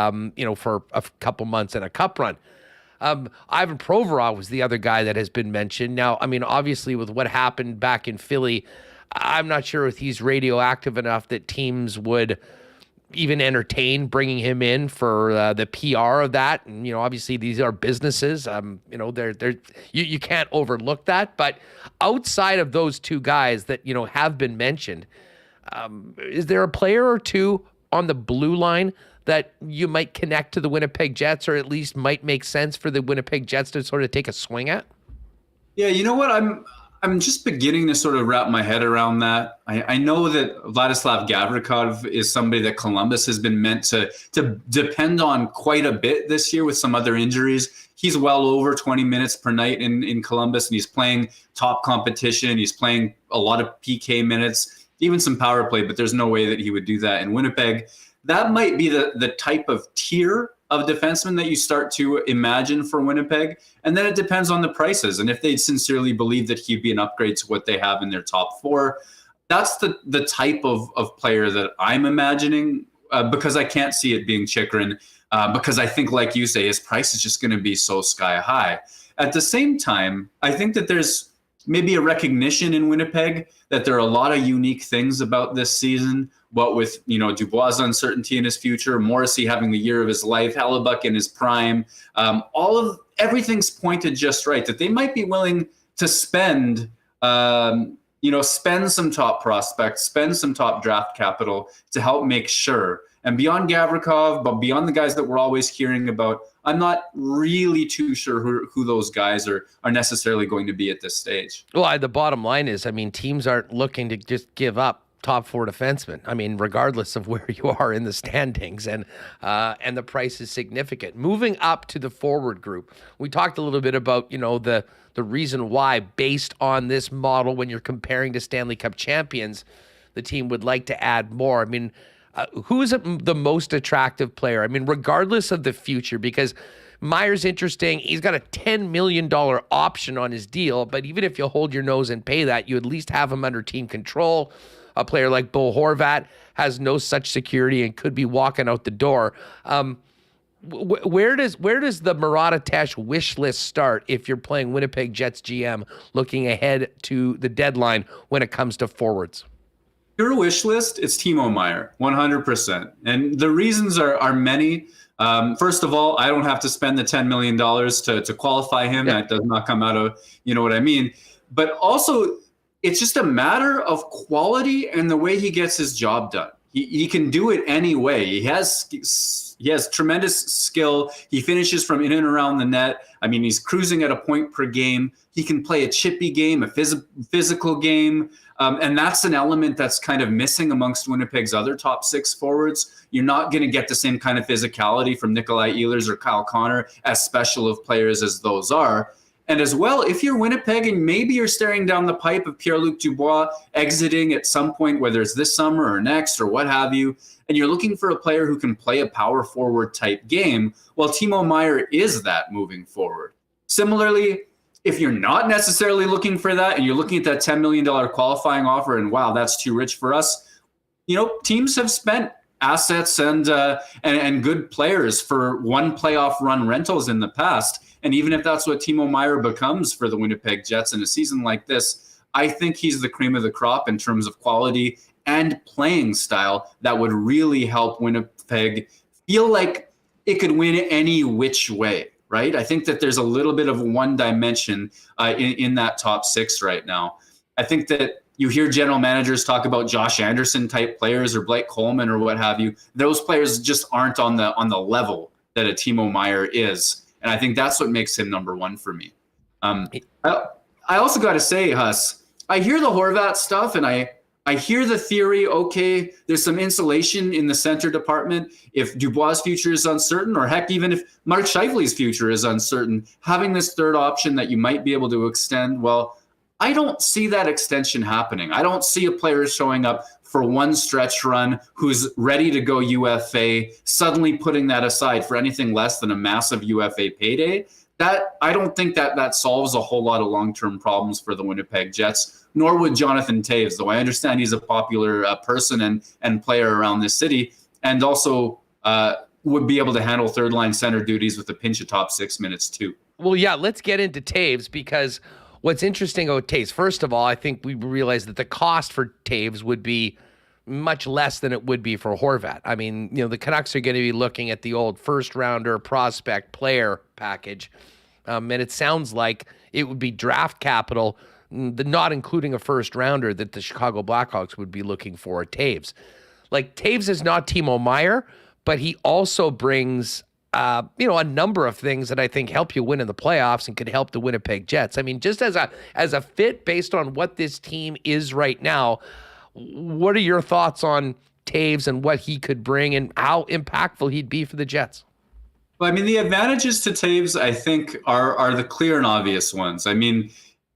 for a couple months in a cup run. Ivan Provorov was the other guy that has been mentioned. Now, obviously with what happened back in Philly, I'm not sure if he's radioactive enough that teams would even entertain bringing him in for the PR of that. And, obviously these are businesses. You can't overlook that. But outside of those two guys that, have been mentioned, is there a player or two on the blue line that you might connect to the Winnipeg Jets, or at least might make sense for the Winnipeg Jets to sort of take a swing at? Yeah, you know what? I'm just beginning to sort of wrap my head around that. I know that Vladislav Gavrikov is somebody that Columbus has been meant to depend on quite a bit this year with some other injuries. He's well over 20 minutes per night in Columbus, and he's playing top competition. He's playing a lot of PK minutes, even some power play, but there's no way that he would do that in Winnipeg. That might be the type of tier of defensemen that you start to imagine for Winnipeg. And then it depends on the prices. And if they sincerely believe that he'd be an upgrade to what they have in their top four, that's the type of player that I'm imagining, because I can't see it being Chychrun, because I think, like you say, his price is just going to be so sky high. At the same time, I think that there's maybe a recognition in Winnipeg that there are a lot of unique things about this season. What with, Dubois' uncertainty in his future, Morrissey having the year of his life, Hellebuck in his prime, everything's pointed just right, that they might be willing to spend some top prospects, spend some top draft capital to help make sure. And beyond Gavrikov, but beyond the guys that we're always hearing about, I'm not really too sure who those guys are necessarily going to be at this stage. Well, the bottom line is, teams aren't looking to just give up top four defensemen. Regardless of where you are in the standings, and the price is significant. Moving up to the forward group, we talked a little bit about, the reason why, based on this model, when you're comparing to Stanley Cup champions, the team would like to add more. Who is the most attractive player? Regardless of the future, because Meier's interesting. He's got a $10 million option on his deal, but even if you hold your nose and pay that, you at least have him under team control. A player like Bo Horvat has no such security and could be walking out the door. Where does the Murat wish list start if you're playing Winnipeg Jets GM looking ahead to the deadline when it comes to forwards? Your wish list is Timo Meier, 100%. And the reasons are many. First of all, I don't have to spend the $10 million to qualify him. Yeah. That does not come out of, you know what I mean? But also, it's just a matter of quality and the way he gets his job done. He can do it any way. He has tremendous skill. He finishes from in and around the net. He's cruising at a point per game. He can play a chippy game, a physical game. And that's an element that's kind of missing amongst Winnipeg's other top six forwards. You're not going to get the same kind of physicality from Nikolai Ehlers or Kyle Connor, as special of players as those are. And as well, if you're Winnipeg and maybe you're staring down the pipe of Pierre-Luc Dubois exiting at some point, whether it's this summer or next or what have you, and you're looking for a player who can play a power forward type game, well, Timo Meier is that moving forward. Similarly, if you're not necessarily looking for that and you're looking at that $10 million qualifying offer and, wow, that's too rich for us, teams have spent assets and good players for one playoff run rentals in the past. And even if that's what Timo Meier becomes for the Winnipeg Jets in a season like this, I think he's the cream of the crop in terms of quality and playing style that would really help Winnipeg feel like it could win any which way, right? I think that there's a little bit of one dimension in that top six right now. I think that you hear general managers talk about Josh Anderson type players or Blake Coleman or what have you. Those players just aren't on the level that a Timo Meier is. And I think that's what makes him number one for me. I also got to say, Huss, I hear the Horvat stuff and I hear the theory, okay, there's some insulation in the center department. If Dubois' future is uncertain, or heck, even if Mark Scheifele's future is uncertain, having this third option that you might be able to extend, well, I don't see that extension happening. I don't see a player showing up for one stretch run who's ready to go UFA, suddenly putting that aside for anything less than a massive UFA payday. That I don't think that solves a whole lot of long-term problems for the Winnipeg Jets, nor would Jonathan Toews, though I understand he's a popular person and player around this city, and also would be able to handle third-line center duties with a pinch of top 6 minutes too. Well, yeah, let's get into Toews, because what's interesting about Toews, first of all, I think we realize that the cost for Toews would be much less than it would be for Horvat. The Canucks are going to be looking at the old first-rounder prospect player package, and it sounds like it would be draft capital, not including a first-rounder, that the Chicago Blackhawks would be looking for at Toews. Toews is not Timo Meier, but he also brings a number of things that I think help you win in the playoffs and could help the Winnipeg Jets. Just as a fit based on what this team is right now, what are your thoughts on Toews and what he could bring and how impactful he'd be for the Jets? Well, the advantages to Toews, I think, are the clear and obvious ones.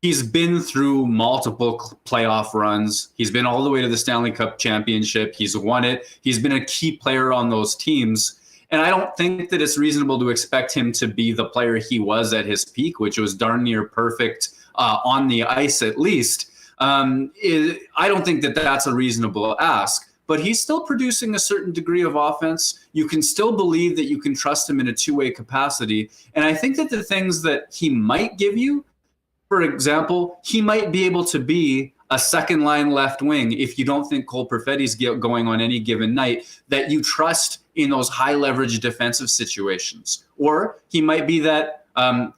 He's been through multiple playoff runs. He's been all the way to the Stanley Cup championship. He's won it. He's been a key player on those teams. And I don't think that it's reasonable to expect him to be the player he was at his peak, which was darn near perfect on the ice at least. I don't think that that's a reasonable ask. But he's still producing a certain degree of offense. You can still believe that you can trust him in a two-way capacity. And I think that the things that he might give you, for example, he might be able to be a second-line left wing if you don't think Cole Perfetti's going on any given night that you trust in those high-leverage defensive situations. Or he might be that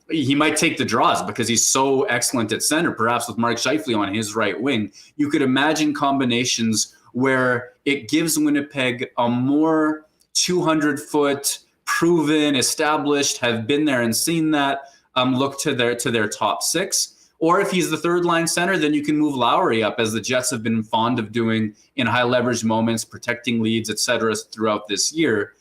he might take the draws because he's so excellent at center, perhaps with Mark Scheifele on his right wing. You could imagine combinations where it gives Winnipeg a more 200-foot, proven, established, have been there and seen that look to their top six. Or if he's the third line center, then you can move Lowry up, as the Jets have been fond of doing in high leverage moments, protecting leads, et cetera, throughout this year.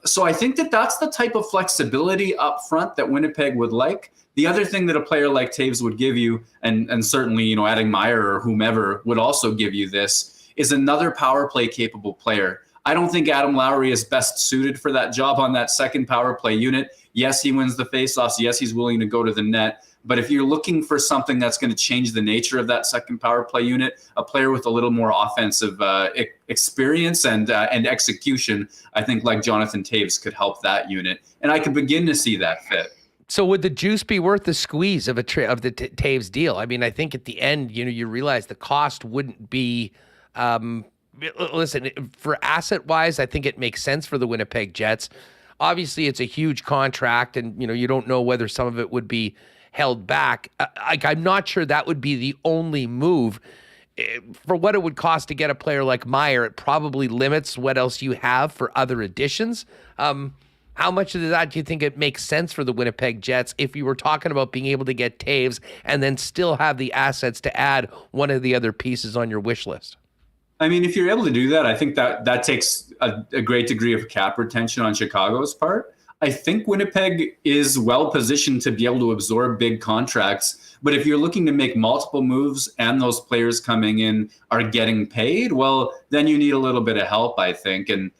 So I think that that's the type of flexibility up front that Winnipeg would like. The other thing that a player like Toews would give you, and certainly, adding Meyer or whomever would also give you this, is another power play capable player. I don't think Adam Lowry is best suited for that job on that second power play unit. Yes, he wins the faceoffs. Yes, he's willing to go to the net. But if you're looking for something that's going to change the nature of that second power play unit, a player with a little more offensive experience and execution, I think like Jonathan Toews could help that unit. And I could begin to see that fit. So would the juice be worth the squeeze of the Toews deal? I mean, I think at the end, you realize the cost wouldn't be. Listen, for asset-wise, I think it makes sense for the Winnipeg Jets. Obviously, it's a huge contract, and you don't know whether some of it would be held back. I'm not sure that would be the only move. For what it would cost to get a player like Meyer, it probably limits what else you have for other additions. How much of that do you think it makes sense for the Winnipeg Jets if you were talking about being able to get Toews and then still have the assets to add one of the other pieces on your wish list? I mean, if you're able to do that, I think that takes a great degree of cap retention on Chicago's part. I think Winnipeg is well positioned to be able to absorb big contracts. But if you're looking to make multiple moves and those players coming in are getting paid, well, then you need a little bit of help, I think. And,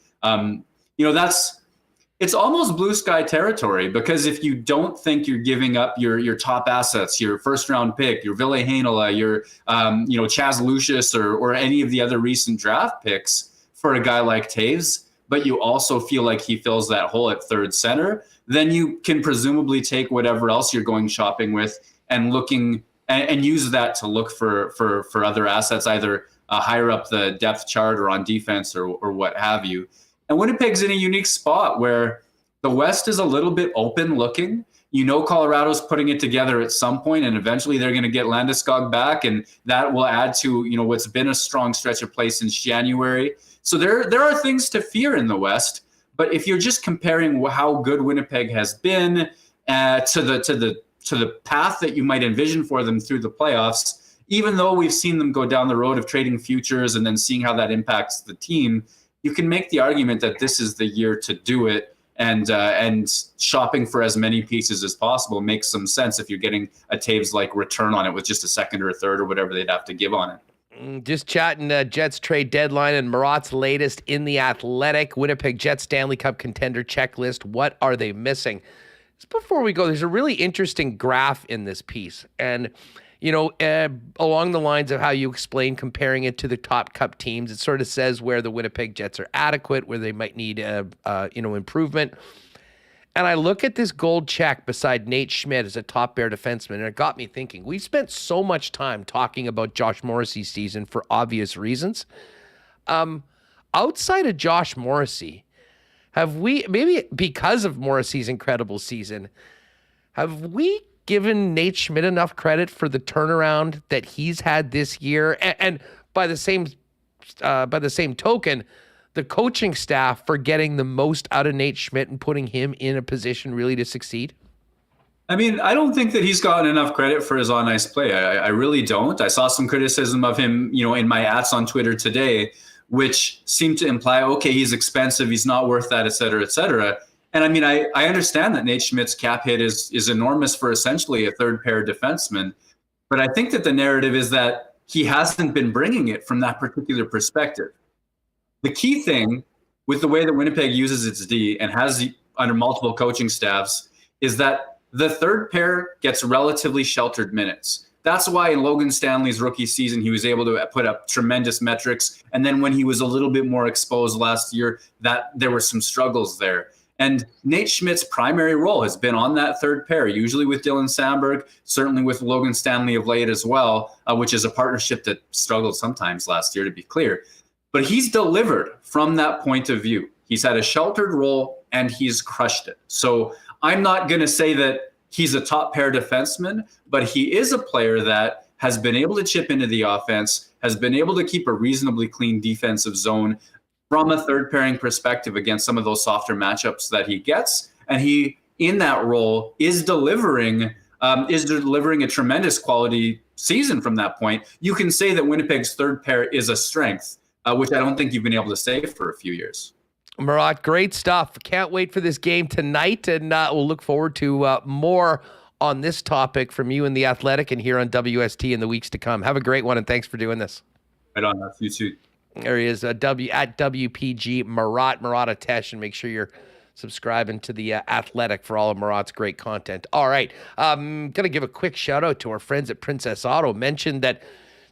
it's almost blue sky territory, because if you don't think you're giving up your top assets, your first round pick, your Ville Heinola, your Chaz Lucius or any of the other recent draft picks for a guy like Toews, but you also feel like he fills that hole at third center, then you can presumably take whatever else you're going shopping with and looking and use that to look for other assets, either higher up the depth chart or on defense or what have you. And Winnipeg's in a unique spot where the West is a little bit open looking. Colorado's putting it together at some point, and eventually they're going to get Landeskog back, and that will add to what's been a strong stretch of play since January. So there are things to fear in the West. But if you're just comparing how good Winnipeg has been to the path that you might envision for them through the playoffs, even though we've seen them go down the road of trading futures and then seeing how that impacts the team, you can make the argument that this is the year to do it, and shopping for as many pieces as possible makes some sense if you're getting a Toews-like return on it with just a second or a third or whatever they'd have to give on it. Just chatting Jets trade deadline and Murat's latest in the Athletic. Winnipeg Jets Stanley Cup contender checklist. What are they missing? Just before we go, there's a really interesting graph in this piece. And along the lines of how you explain comparing it to the top cup teams, it sort of says where the Winnipeg Jets are adequate, where they might need improvement. And I look at this gold check beside Nate Schmidt as a top pair defenseman, and it got me thinking. We spent so much time talking about Josh Morrissey's season for obvious reasons. Outside of Josh Morrissey, have we, maybe because of Morrissey's incredible season, have we given Nate Schmidt enough credit for the turnaround that he's had this year? And by the same token, the coaching staff for getting the most out of Nate Schmidt and putting him in a position really to succeed? I mean, I don't think that he's gotten enough credit for his on-ice play. I really don't. I saw some criticism of him, in my ads on Twitter today, which seemed to imply, okay, he's expensive, he's not worth that, et cetera, et cetera. And I mean, I understand that Nate Schmidt's cap hit is enormous for essentially a third pair defenseman. But I think that the narrative is that he hasn't been bringing it from that particular perspective. The key thing with the way that Winnipeg uses its D and has under multiple coaching staffs is that the third pair gets relatively sheltered minutes. That's why in Logan Stanley's rookie season, he was able to put up tremendous metrics. And then when he was a little bit more exposed last year, that there were some struggles there. And Nate Schmidt's primary role has been on that third pair, usually with Dylan Sandberg, certainly with Logan Stanley of late as well, which is a partnership that struggled sometimes last year, to be clear. But he's delivered from that point of view. He's had a sheltered role and he's crushed it. So I'm not going to say that he's a top pair defenseman, but he is a player that has been able to chip into the offense, has been able to keep a reasonably clean defensive zone from a third pairing perspective against some of those softer matchups that he gets. And he, in that role, is delivering a tremendous quality season from that point. You can say that Winnipeg's third pair is a strength, which I don't think you've been able to say for a few years. Murat, great stuff. Can't wait for this game tonight, and we'll look forward to more on this topic from you and The Athletic and here on WST in the weeks to come. Have a great one, and thanks for doing this. Right on, that's you too. There he is, at WPG Murat Atesh, and make sure you're subscribing to The Athletic for all of Murat's great content. All right, I'm going to give a quick shout out to our friends at Princess Auto. Mentioned that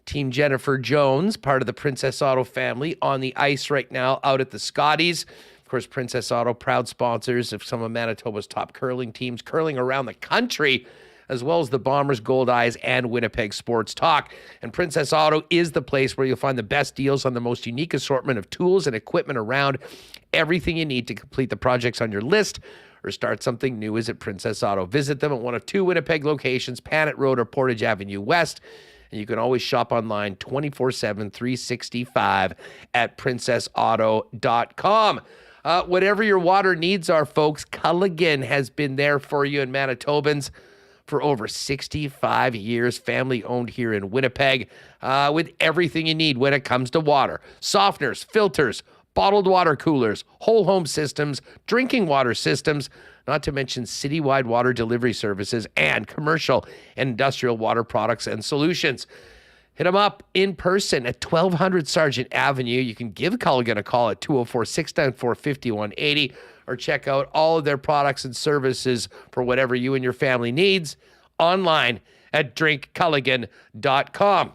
Team Jennifer Jones, part of the Princess Auto family, on the ice right now out at the Scotties. Of course, Princess Auto, proud sponsors of some of Manitoba's top curling teams, curling around the country, as well as the Bombers, Gold Eyes, and Winnipeg Sports Talk. And Princess Auto is the place where you'll find the best deals on the most unique assortment of tools and equipment around. Everything you need to complete the projects on your list or start something new is at Princess Auto. Visit them at one of two Winnipeg locations, Panet Road or Portage Avenue West. And you can always shop online 24/7, 365 at princessauto.com. Whatever your water needs are, folks, Culligan has been there for you in Manitobans for over 65 years, family owned here in Winnipeg, with everything you need when it comes to water. Softeners, filters, bottled water coolers, whole home systems, drinking water systems, not to mention citywide water delivery services and commercial and industrial water products and solutions. Hit them up in person at 1200 Sargent Avenue. You can give Culligan a call at 204-694-5180 or check out all of their products and services for whatever you and your family needs online at drinkculligan.com.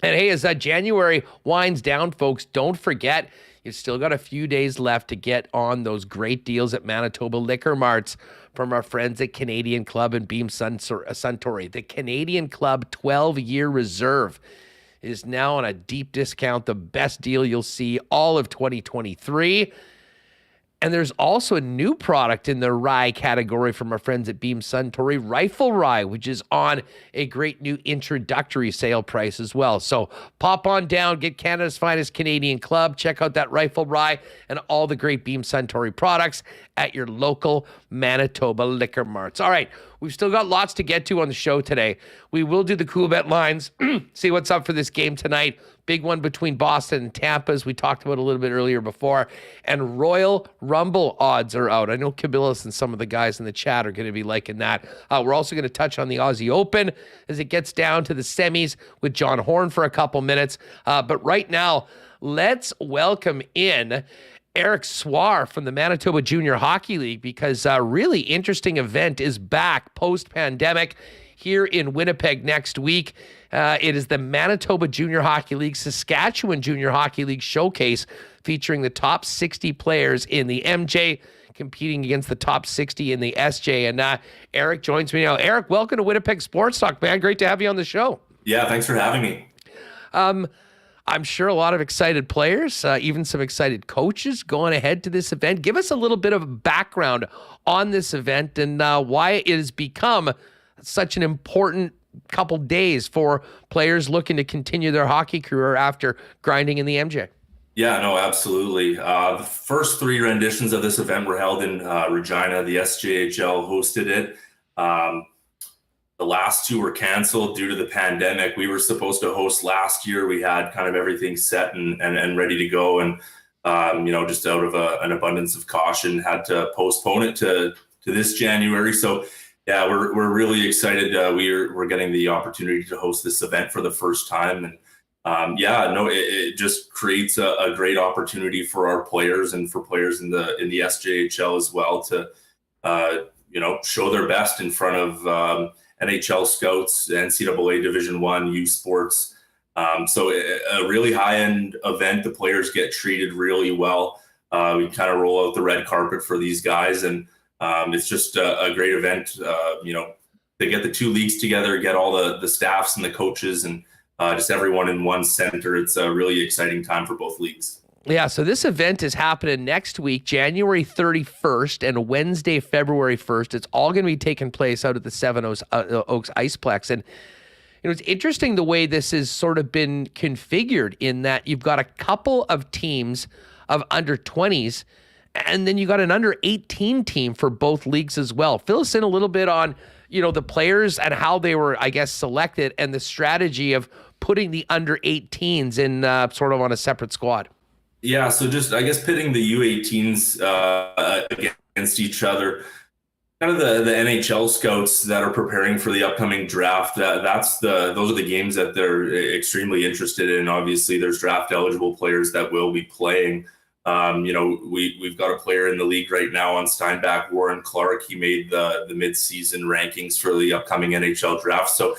And hey, as January winds down, folks, don't forget, you've still got a few days left to get on those great deals at Manitoba Liquor Marts from our friends at Canadian Club and Beam Suntory. The Canadian Club 12-year reserve is now on a deep discount, the best deal you'll see all of 2023. And there's also a new product in the rye category from our friends at Beam Suntory, Rifle Rye, which is on a great new introductory sale price as well. So pop on down, get Canada's finest Canadian Club, check out that Rifle Rye and all the great Beam Suntory products at your local Manitoba Liquor Marts. All right, we've still got lots to get to on the show today. We will do the Coolbet lines, see what's up for this game tonight. Big one between Boston and Tampa, as we talked about a little bit earlier before. And Royal Rumble odds are out. I know Kabilas and some of the guys in the chat are going to be liking that. We're also going to touch on the Aussie Open as it gets down to the semis with John Horn for a couple minutes. But right now, let's welcome in Erik Swar from the Manitoba Junior Hockey League, because a really interesting event is back post-pandemic here in Winnipeg next week. It is the Manitoba Junior Hockey League Saskatchewan Junior Hockey League Showcase, featuring the top 60 players in the MJ competing against the top 60 in the SJ. And Erik joins me now. Erik, welcome to Winnipeg Sports Talk, man. Great to have you on the show. Yeah, thanks for having me. I'm sure a lot of excited players, even some excited coaches going ahead to this event. Give us a little bit of background on this event and why it has become such an important couple days for players looking to continue their hockey career after grinding in the MJ. Yeah, no, absolutely. The first three renditions of this event were held in Regina. The SJHL hosted it. The last two were canceled due to the pandemic. We were supposed to host last year. We had kind of everything set and ready to go. And, just out of an abundance of caution, had to postpone it to this January. So, yeah, we're really excited. We're getting the opportunity to host this event for the first time. And it just creates a great opportunity for our players and for players in the SJHL as well to show their best in front of NHL scouts, NCAA Division I, U Sports. So a really high-end event. The players get treated really well. We kind of roll out the red carpet for these guys, and it's just a great event. They get the two leagues together, get all the staffs and the coaches and just everyone in one center. It's a really exciting time for both leagues. Yeah, so this event is happening next week, January 31st and Wednesday, February 1st. It's all going to be taking place out at the Seven Oaks Iceplex. And it's interesting the way this has sort of been configured in that you've got a couple of teams of under 20s, and then you got an under 18 team for both leagues as well. Fill us in a little bit on, the players and how they were, I guess, selected and the strategy of putting the under 18s in sort of on a separate squad. Yeah, so just, I guess, pitting the U18s against each other. Kind of the NHL scouts that are preparing for the upcoming draft, those are the games that they're extremely interested in. Obviously, there's draft eligible players that will be playing. We've got a player in the league right now on Steinbach, Warren Clark. He made the mid-season rankings for the upcoming NHL draft. So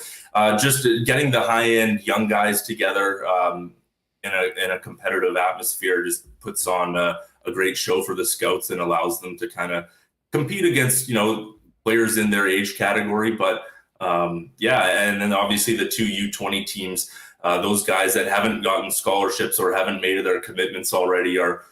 just getting the high-end young guys together in a competitive atmosphere just puts on a great show for the scouts and allows them to kind of compete against, players in their age category. But and then obviously the two U20 teams, those guys that haven't gotten scholarships or haven't made their commitments already are,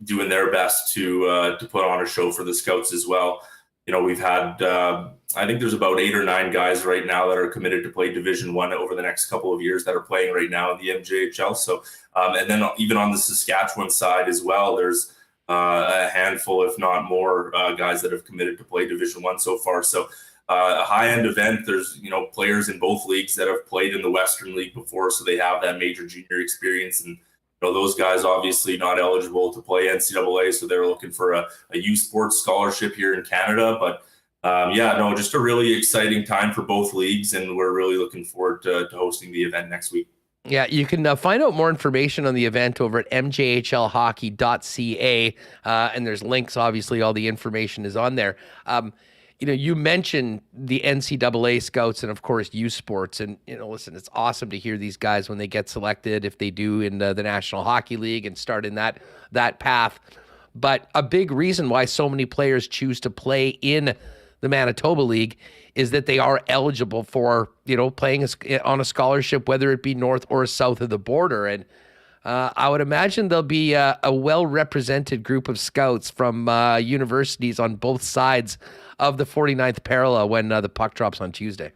doing their best to put on a show for the scouts as well. We've had, I think there's about 8 or 9 guys right now that are committed to play Division I over the next couple of years that are playing right now in the MJHL. So, and then even on the Saskatchewan side as well, there's a handful, if not more, guys that have committed to play Division I so far. So a high-end event. There's, players in both leagues that have played in the Western League before, so they have that major junior experience. And those guys obviously not eligible to play NCAA, so they're looking for a U Sports scholarship here in Canada. But just a really exciting time for both leagues, and we're really looking forward to hosting the event next week. Yeah, you can find out more information on the event over at mjhlhockey.ca, and there's links. Obviously, all the information is on there. You mentioned the NCAA scouts and, of course, U Sports. And, listen, it's awesome to hear these guys when they get selected, if they do in the National Hockey League and start in that path. But a big reason why so many players choose to play in the Manitoba League is that they are eligible for, playing on a scholarship, whether it be north or south of the border. And I would imagine there'll be a well-represented group of scouts from universities on both sides of the 49th parallel when the puck drops on Tuesday.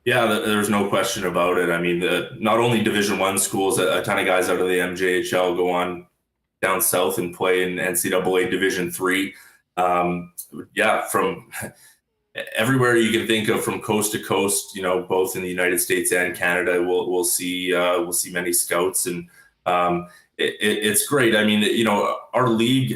Yeah, there's no question about it. I mean, not only Division I schools, a ton of guys out of the MJHL go on down south and play in NCAA Division III. From everywhere you can think of, from coast to coast, both in the United States and Canada, we'll see many scouts, and it's great. I mean, our league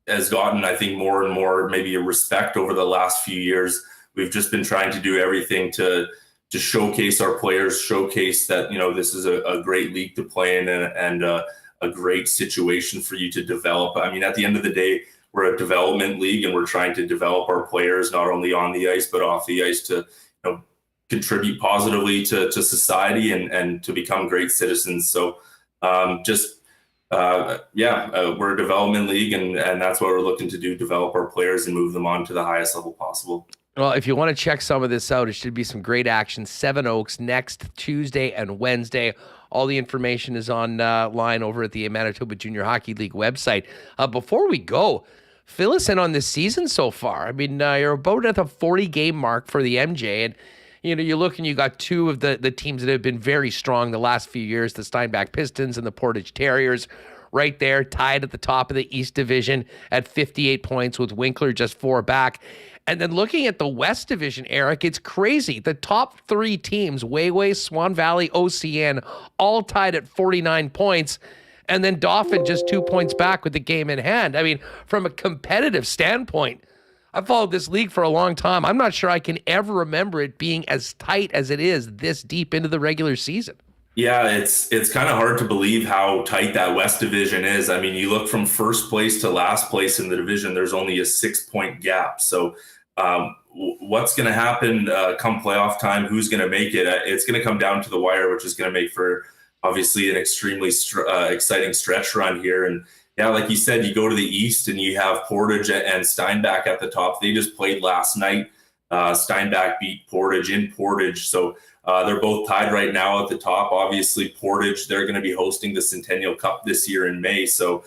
has gotten, I think, more and more maybe a respect over the last few years. We've just been trying to do everything to showcase our players, showcase that, this is a great league to play in and a great situation for you to develop. I mean, at the end of the day, we're a development league, and we're trying to develop our players not only on the ice but off the ice to contribute positively to society and to become great citizens. So we're a development league, and that's what we're looking to do, develop our players and move them on to the highest level possible. Well, if you want to check some of this out, it should be some great action. Seven Oaks next Tuesday and Wednesday. All the information is online over at the Manitoba Junior Hockey League website. Before we go, fill us in on this season so far. I mean, you're about at the 40-game mark for the MJ, and you look and you got two of the teams that have been very strong the last few years, the Steinbach Pistons and the Portage Terriers, right there, tied at the top of the East Division at 58 points with Winkler just 4 back. And then looking at the West Division, Erik, it's crazy. The top 3 teams, Wayway, Swan Valley, OCN, all tied at 49 points. And then Dauphin just 2 points back with the game in hand. I mean, from a competitive standpoint, I've followed this league for a long time. I'm not sure I can ever remember it being as tight as it is this deep into the regular season. Yeah, it's kind of hard to believe how tight that West Division is. I mean, you look from first place to last place in the division, there's only a 6-point gap. So what's going to happen come playoff time? Who's going to make it? It's going to come down to the wire, which is going to make for obviously an extremely exciting stretch run here. And yeah, like you said, you go to the East and you have Portage and Steinbach at the top. They just played last night. Steinbach beat Portage in Portage. So they're both tied right now at the top. Obviously, Portage, they're going to be hosting the Centennial Cup this year in May. So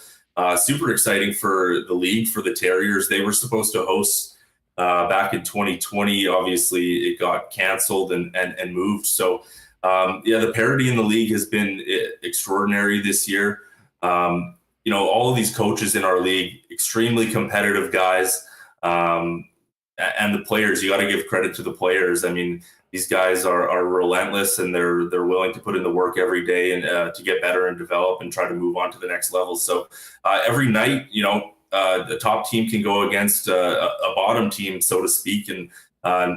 super exciting for the league, for the Terriers. They were supposed to host back in 2020. Obviously, it got canceled and moved. So, the parity in the league has been extraordinary this year. All of these coaches in our league, extremely competitive guys. And the players, you got to give credit to the players. I mean, these guys are relentless, and they're willing to put in the work every day and to get better and develop and try to move on to the next level. So every night, the top team can go against a bottom team, so to speak, and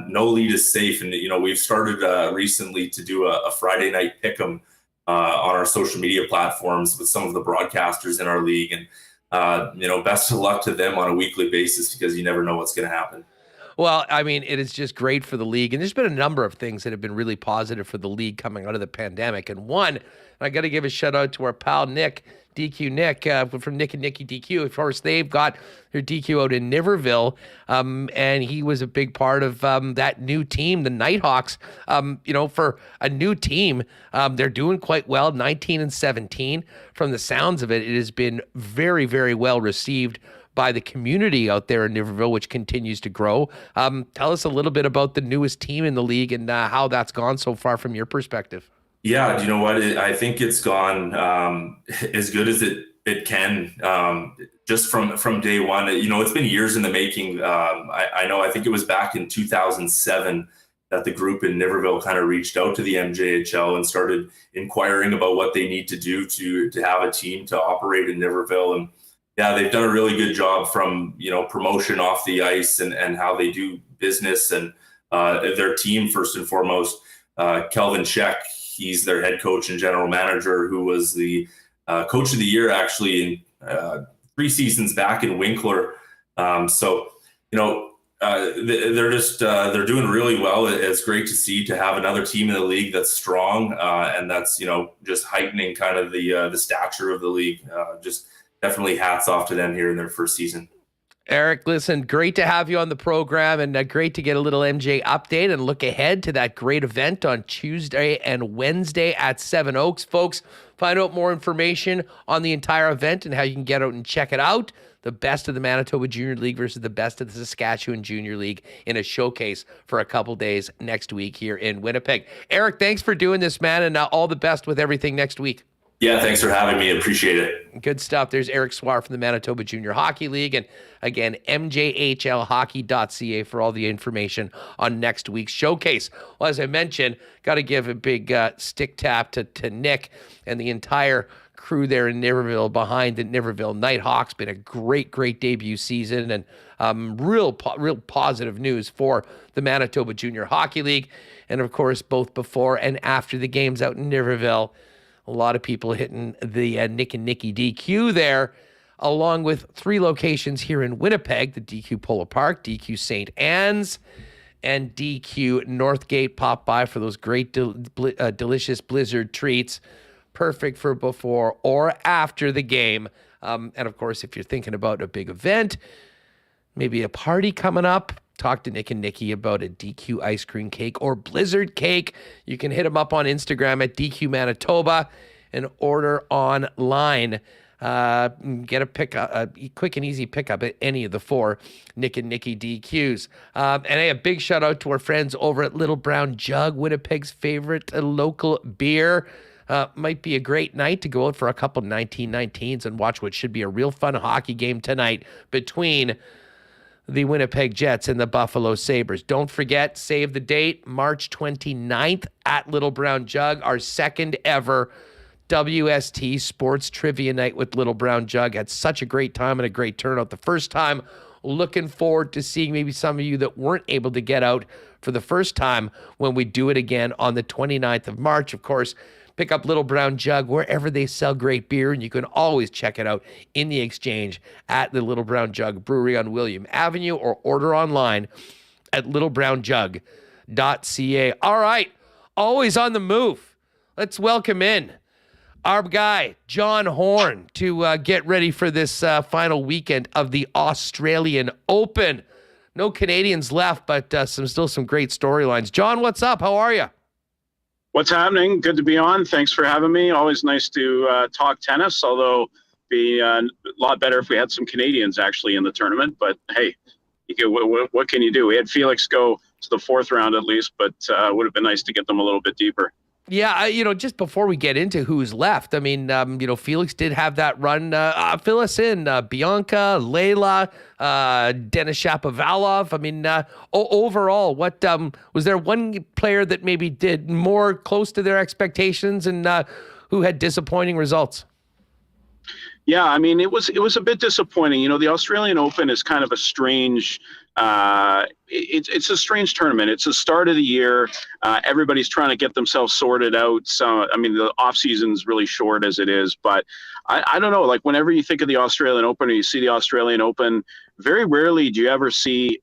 no lead is safe. And we've started recently to do a Friday night pick'em on our social media platforms with some of the broadcasters in our league, and best of luck to them on a weekly basis, because you never know what's going to happen. Well, I mean, it is just great for the league. And there's been a number of things that have been really positive for the league coming out of the pandemic. And one, I got to give a shout out to our pal Nick, DQ Nick, from Nick and Nicky DQ. Of course, they've got their DQ out in Niverville. And he was a big part of that new team, the Nighthawks. For a new team, they're doing quite well, 19-17. From the sounds of it, it has been very, very well received by the community out there in Niverville, which continues to grow. Tell us a little bit about the newest team in the league and how that's gone so far from your perspective. Yeah, do you know what? I think it's gone as good as it can, just from day one. It's been years in the making. I think it was back in 2007 that the group in Niverville kind of reached out to the MJHL and started inquiring about what they need to do to have a team to operate in Niverville. And yeah, they've done a really good job from, promotion off the ice and how they do business, and their team, first and foremost. Kelvin Check, he's their head coach and general manager, who was the coach of the year actually in 3 seasons back in Winkler. They're doing really well. It's great to see, to have another team in the league that's strong, and that's, just heightening kind of the stature of the league. Just definitely hats off to them here in their first season. Erik, listen, great to have you on the program, and great to get a little MJ update and look ahead to that great event on Tuesday and Wednesday at Seven Oaks. Folks, find out more information on the entire event and how you can get out and check it out. The best of the Manitoba Junior League versus the best of the Saskatchewan Junior League in a showcase for a couple days next week here in Winnipeg. Erik, thanks for doing this, man, and all the best with everything next week. Yeah, thanks for having me. Appreciate it. Good stuff. There's Erik Swar from the Manitoba Junior Hockey League. And again, MJHLhockey.ca for all the information on next week's showcase. Well, as I mentioned, got to give a big stick tap to Nick and the entire crew there in Niverville behind the Niverville Nighthawks. Been a great, great debut season, and real positive news for the Manitoba Junior Hockey League. And of course, both before and after the games out in Niverville, a lot of people hitting the Nick and Nicky DQ there, along with 3 locations here in Winnipeg, the DQ Polo Park, DQ St. Anne's, and DQ Northgate. Pop by for those great, delicious Blizzard treats, perfect for before or after the game. And of course, if you're thinking about a big event, maybe a party coming up, talk to Nick and Nicky about a DQ ice cream cake or Blizzard cake. You can hit them up on Instagram at DQ Manitoba and order online. Get a quick and easy pickup at any of the 4 Nick and Nicky DQs. And a big shout out to our friends over at Little Brown Jug, Winnipeg's favorite local beer. Might be a great night to go out for a couple 1919s and watch what should be a real fun hockey game tonight between the Winnipeg Jets and the Buffalo Sabres. Don't forget, save the date, March 29th at Little Brown Jug, our second ever WST Sports Trivia Night with Little Brown Jug. Had such a great time and a great turnout the first time. Looking forward to seeing maybe some of you that weren't able to get out for the first time when we do it again on the 29th of March. Of course, pick up Little Brown Jug wherever they sell great beer, and you can always check it out in the Exchange at the Little Brown Jug Brewery on William Avenue, or order online at littlebrownjug.ca. All right, always on the move. Let's welcome in our guy, John Horn, to get ready for this final weekend of the Australian Open. No Canadians left, but still some great storylines. John, what's up? How are you? What's happening? Good to be on. Thanks for having me. Always nice to talk tennis, although be a lot better if we had some Canadians actually in the tournament. But hey, what can you do? We had Felix go to the fourth round at least, but would have been nice to get them a little bit deeper. Yeah, just before we get into who's left, I mean, Felix did have that run. Fill us in. Bianca, Layla, Denis Shapovalov. I mean, overall, what was there one player that maybe did more close to their expectations and who had disappointing results? Yeah, I mean, it was a bit disappointing. The Australian Open is kind of a strange. It's a strange tournament. It's the start of the year. Everybody's trying to get themselves sorted out. So, I mean, the off season's really short as it is. But I don't know. Like, whenever you think of the Australian Open or you see the Australian Open, very rarely do you ever see,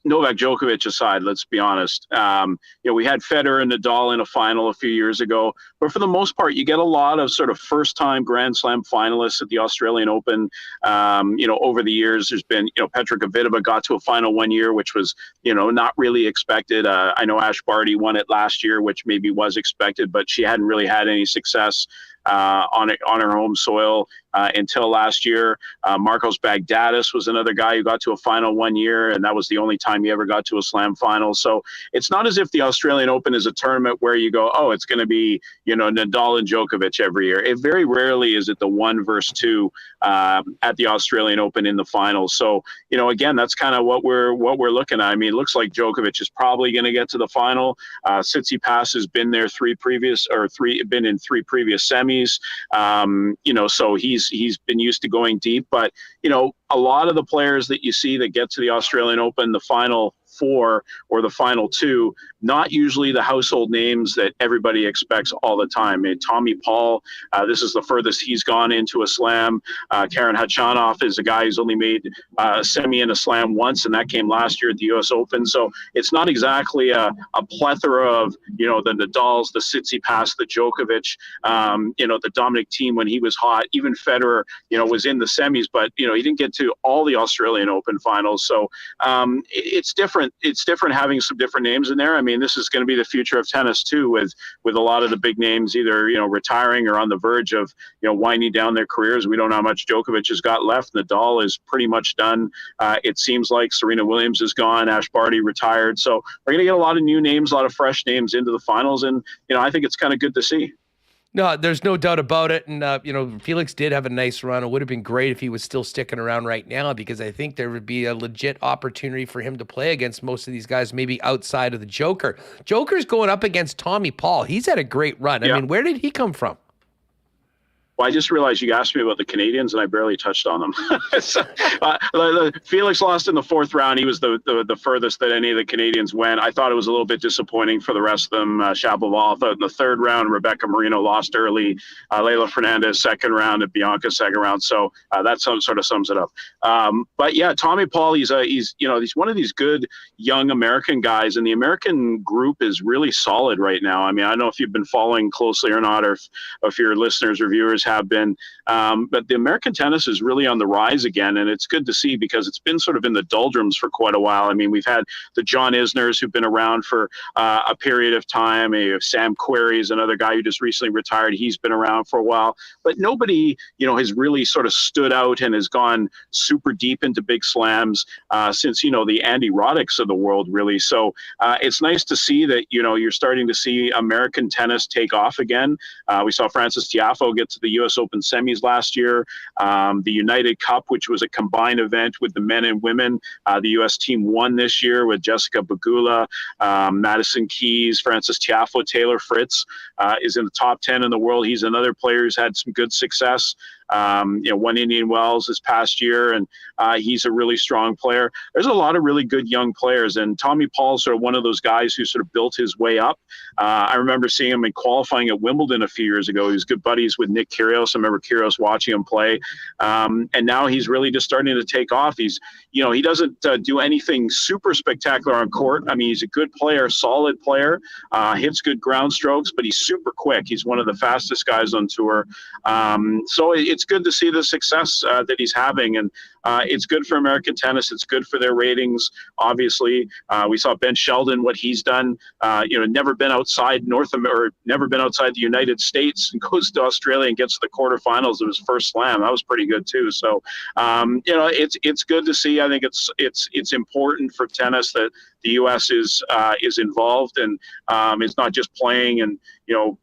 Novak Djokovic aside, let's be honest. We had Federer and Nadal in a final a few years ago, but for the most part, you get a lot of sort of first-time Grand Slam finalists at the Australian Open. Over the years, there's been, Petra Kvitova got to a final one year, which was, not really expected. I know Ash Barty won it last year, which maybe was expected, but she hadn't really had any success on her home soil until last year. Marcos Baghdatis was another guy who got to a final one year, and that was the only time he ever got to a slam final. So it's not as if the Australian Open is a tournament where you go, oh, it's going to be, Nadal and Djokovic every year. It very rarely is it the 1 versus 2 at the Australian Open in the finals. So, again, that's kind of what we're looking at. I mean, it looks like Djokovic is probably going to get to the final. Tsitsipas has been there been in 3 previous semis. So he's been used to going deep, but a lot of the players that you see that get to the Australian Open, the final 4 or the final 2, not usually the household names that everybody expects all the time. And Tommy Paul, this is the furthest he's gone into a slam. Karen Khachanov is a guy who's only made a semi and a slam once, and that came last year at the U.S. Open. So it's not exactly a plethora of, the Nadals, the Tsitsipas, the Djokovic, the Dominic Thiem when he was hot. Even Federer, was in the semis, but, he didn't get to all the Australian Open finals. So it's different. It's different having some different names in there. I mean, this is going to be the future of tennis too, with a lot of the big names either retiring or on the verge of winding down their careers. We don't know how much Djokovic has got left. Nadal is pretty much done. It seems like Serena Williams is gone. Ash Barty retired. So we're going to get a lot of new names, a lot of fresh names into the finals, and I think it's kind of good to see. No, there's no doubt about it. And, Felix did have a nice run. It would have been great if he was still sticking around right now, because I think there would be a legit opportunity for him to play against most of these guys, maybe outside of the Joker. Joker's going up against Tommy Paul. He's had a great run. Yeah. I mean, where did he come from? Well, I just realized you asked me about the Canadians, and I barely touched on them. Felix lost in the 4th round. He was the furthest that any of the Canadians went. I thought it was a little bit disappointing for the rest of them. Shapovalov in the 3rd round. Rebecca Marino lost early. Leylah Fernandez 2nd round, and Bianca 2nd round. So that sort of sums it up. But yeah, Tommy Paul, he's one of these good young American guys, and the American group is really solid right now. I mean, I don't know if you've been following closely or not, or if your listeners or viewers have been, but the American tennis is really on the rise again, and it's good to see because it's been sort of in the doldrums for quite a while. I mean, we've had the John Isners who've been around for a period of time. Sam Querrey is another guy who just recently retired. He's been around for a while, but nobody, has really sort of stood out and has gone super deep into big slams since, the Andy Roddick's of the world, really. So it's nice to see that, you're starting to see American tennis take off again. We saw Frances Tiafoe get to the U.S. Open semis last year, the United Cup, which was a combined event with the men and women. The U.S. team won this year with Jessica Pegula, Madison Keys, Francis Tiafoe, Taylor Fritz is in the top 10 in the world. He's another player who's had some good success. Won Indian Wells this past year, and he's a really strong player. There's a lot of really good young players, and Tommy Paul's sort of one of those guys who sort of built his way up. I remember seeing him in qualifying at Wimbledon a few years ago. He was good buddies with Nick Kyrgios. I remember Kyrgios watching him play, and now he's really just starting to take off. He doesn't do anything super spectacular on court. I mean, he's a good player, solid player, hits good ground strokes, but he's super quick. He's one of the fastest guys on tour. So it's good to see the success that he's having, and it's good for American tennis. It's good for their ratings. Obviously, we saw Ben Sheldon, what he's done. Never been outside never been outside the United States, and goes to Australia and gets to the quarterfinals of his first slam. That was pretty good too. So, it's good to see. I think it's important for tennis that the U.S. is involved, and it's not just playing. And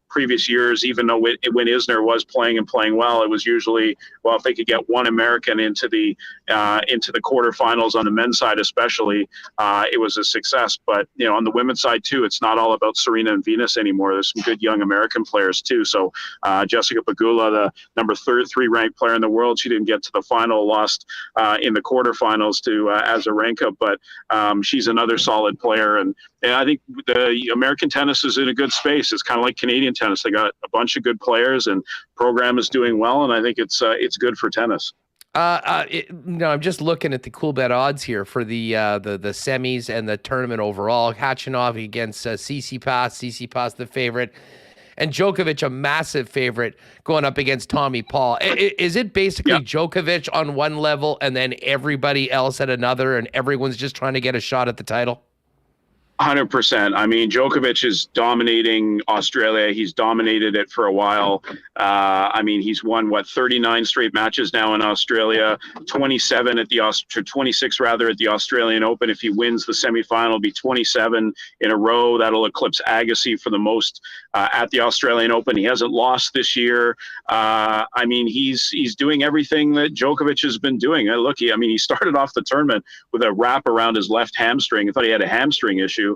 previous years, even though when Isner was playing and playing well, it was usually, well, if they could get one American into the quarterfinals on the men's side, especially, it was a success. But on the women's side too, it's not all about Serena and Venus anymore. There's some good young American players too. So Jessica Pegula, the number 3 ranked player in the world, she didn't get to the final, lost in the quarterfinals to Azarenka, but she's another solid player. And I think the American tennis is in a good space. It's kind of like Canadian tennis. They got a bunch of good players, and program is doing well, and I think it's good for tennis. I'm just looking at the Coolbet odds here for the semis and the tournament overall. Khachanov against Tsitsipas the favorite, and Djokovic a massive favorite going up against Tommy Paul. Is it basically Djokovic on one level and then everybody else at another, and everyone's just trying to get a shot at the title? 100%. I mean, Djokovic is dominating Australia. He's dominated it for a while. He's won 39 straight matches now in Australia, 27 at the 26 rather at the Australian Open. If he wins the semifinal, it'll be 27 in a row. That'll eclipse Agassi for the most at the Australian Open. He hasn't lost this year. He's doing everything that Djokovic has been doing. He started off the tournament with a wrap around his left hamstring. I thought he had a hamstring issue.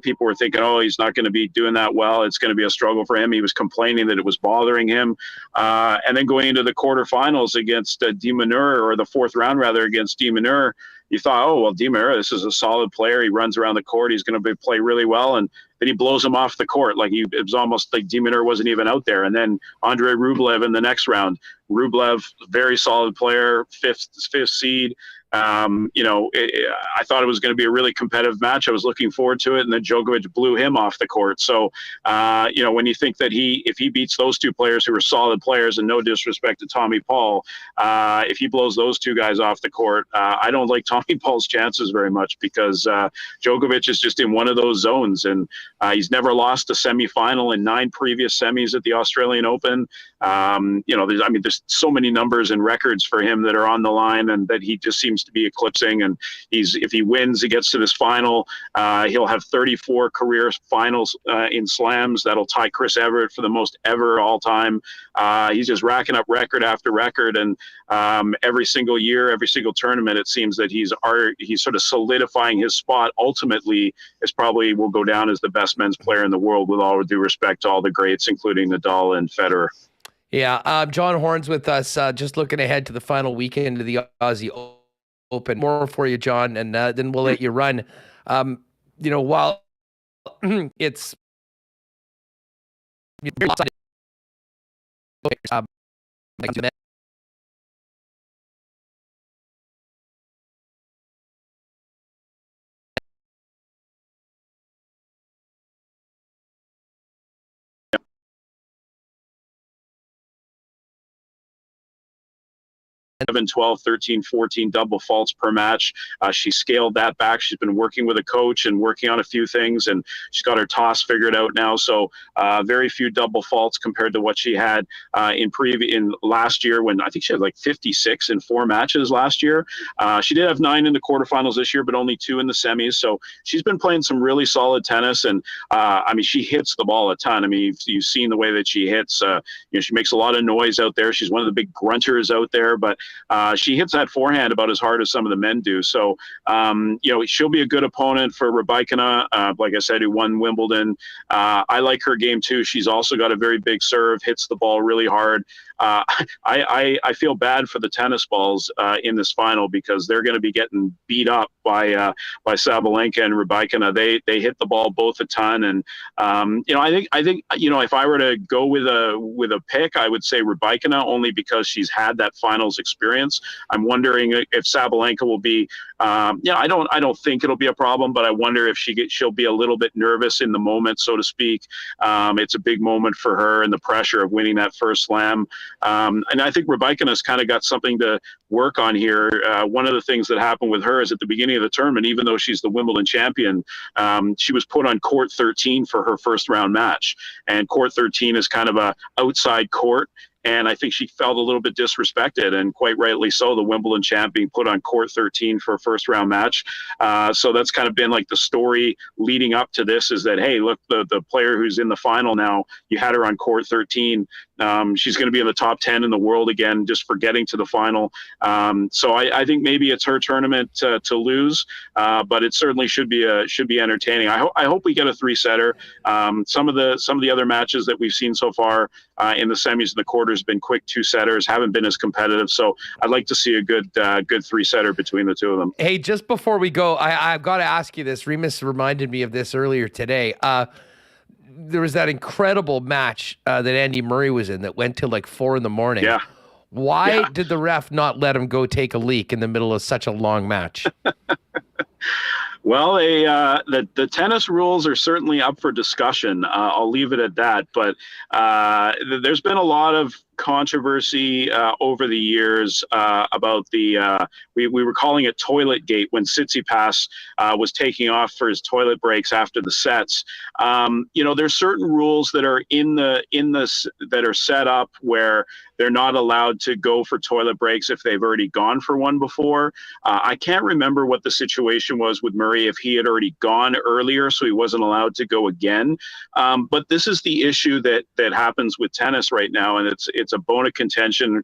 People were thinking, he's not going to be doing that well. It's going to be a struggle for him. He was complaining that it was bothering him. And then going into the quarterfinals against De Minaur, or the fourth round rather, against De Minaur, you thought, De Minaur, this is a solid player. He runs around the court. He's going to play really well. And then he blows him off the court. It was almost like De Minaur wasn't even out there. And then Andrei Rublev in the next round. Rublev, very solid player, fifth seed. I thought it was going to be a really competitive match. I was looking forward to it, and then Djokovic blew him off the court. So, when you think that if he beats those two players who are solid players, and no disrespect to Tommy Paul, if he blows those two guys off the court, I don't like Tommy Paul's chances very much, because Djokovic is just in one of those zones, and he's never lost a semifinal in 9 previous semis at the Australian Open. There's so many numbers and records for him that are on the line, and that he just seems to be eclipsing. And if he wins, he gets to this final, he'll have 34 career finals in slams. That'll tie Chris Evert for the most ever all time. He's just racking up record after record, and every single year, every single tournament, it seems that he's sort of solidifying his spot. Ultimately, is probably will go down as the best men's player in the world, with all due respect to all the greats, including Nadal and Federer. Yeah, John Horn's with us, just looking ahead to the final weekend of the Aussie Open. More for you, John, and then we'll let you run. While it's 11, 12, 13, 14 double faults per match. She scaled that back. She's been working with a coach and working on a few things, and she's got her toss figured out now. So very few double faults compared to what she had in last year, when I think she had like 56 in 4 matches last year. She did have 9 in the quarterfinals this year, but only 2 in the semis. So she's been playing some really solid tennis, and I mean, she hits the ball a ton. I mean, you've seen the way that she hits. She makes a lot of noise out there. She's one of the big grunters out there, but she hits that forehand about as hard as some of the men do. So, she'll be a good opponent for Rybakina, like I said, who won Wimbledon. I like her game too. She's also got a very big serve, hits the ball really hard. I feel bad for the tennis balls in this final, because they're going to be getting beat up by Sabalenka and Rybakina. They hit the ball both a ton, and I think if I were to go with a pick, I would say Rybakina, only because she's had that finals experience. I'm wondering if Sabalenka will be. I don't think it'll be a problem, but I wonder if she'll be a little bit nervous in the moment, so to speak. It's a big moment for her, and the pressure of winning that first slam. And I think Rybakina's kind of got something to work on here. One of the things that happened with her is at the beginning of the tournament, even though she's the Wimbledon champion, she was put on court 13 for her first round match. And court 13 is kind of a outside court. And I think she felt a little bit disrespected, and quite rightly so. The Wimbledon champ being put on court 13 for a first round match. So that's kind of been like the story leading up to this, is that, hey, look, the player who's in the final now, you had her on court 13. She's going to be in the top 10 in the world again, just for getting to the final. So I think maybe it's her tournament to lose, but it certainly should be entertaining. I hope we get a 3-setter. Some of the other matches that we've seen so far in the semis and the quarters been quick 2-setters, haven't been as competitive. So I'd like to see a good 3-setter between the two of them. Hey, just before we go, I've got to ask you this. Remis reminded me of this earlier today. There was that incredible match that Andy Murray was in that went till like 4 a.m. Yeah. Why did the ref not let him go take a leak in the middle of such a long match? Well, the tennis rules are certainly up for discussion. I'll leave it at that. But there's been a lot of controversy over the years about the we were calling it toilet gate when Tsitsipas was taking off for his toilet breaks after the sets. There's certain rules that are that are set up where they're not allowed to go for toilet breaks if they've already gone for one before. I can't remember what the situation was with Murray, if he had already gone earlier, so he wasn't allowed to go again. But this is the issue that happens with tennis right now, and it's a bone of contention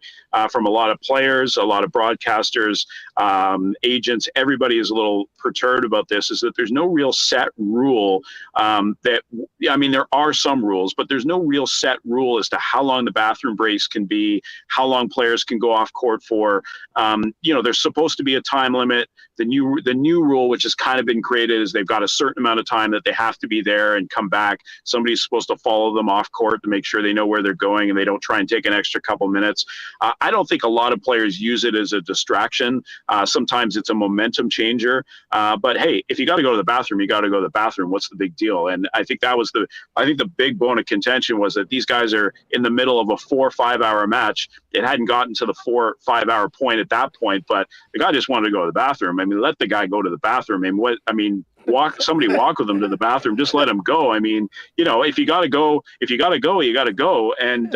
from a lot of players, a lot of broadcasters, agents. Everybody is a little perturbed about this, is that there's no real set rule there are some rules, but there's no real set rule as to how long the bathroom breaks can be, how long players can go off court for. There's supposed to be a time limit. The new rule, which has kind of been created, is they've got a certain amount of time that they have to be there and come back. Somebody's supposed to follow them off court to make sure they know where they're going and they don't try and take an extra couple minutes. I don't think a lot of players use it as a distraction. Sometimes it's a momentum changer. But hey, if you got to go to the bathroom, you got to go to the bathroom. What's the big deal? And I think the big bone of contention was that these guys are in the middle of a 4 or 5 hour match. It hadn't gotten to the 4 or 5 hour point at that point, but the guy just wanted to go to the bathroom. I mean, let the guy go to the bathroom. Somebody walk with him to the bathroom. Just let him go. I mean, if you got to go, you got to go. And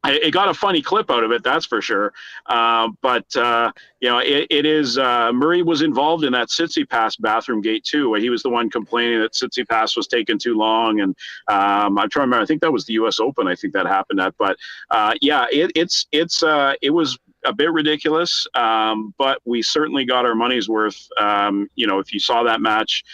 it got a funny clip out of it, that's for sure. It is Murray was involved in that Tsitsipas bathroom gate too. He was the one complaining that Tsitsipas was taking too long, and I'm trying to remember. I think that was the U.S. Open. I think that happened at. But it was a bit ridiculous, but we certainly got our money's worth. If you saw that match,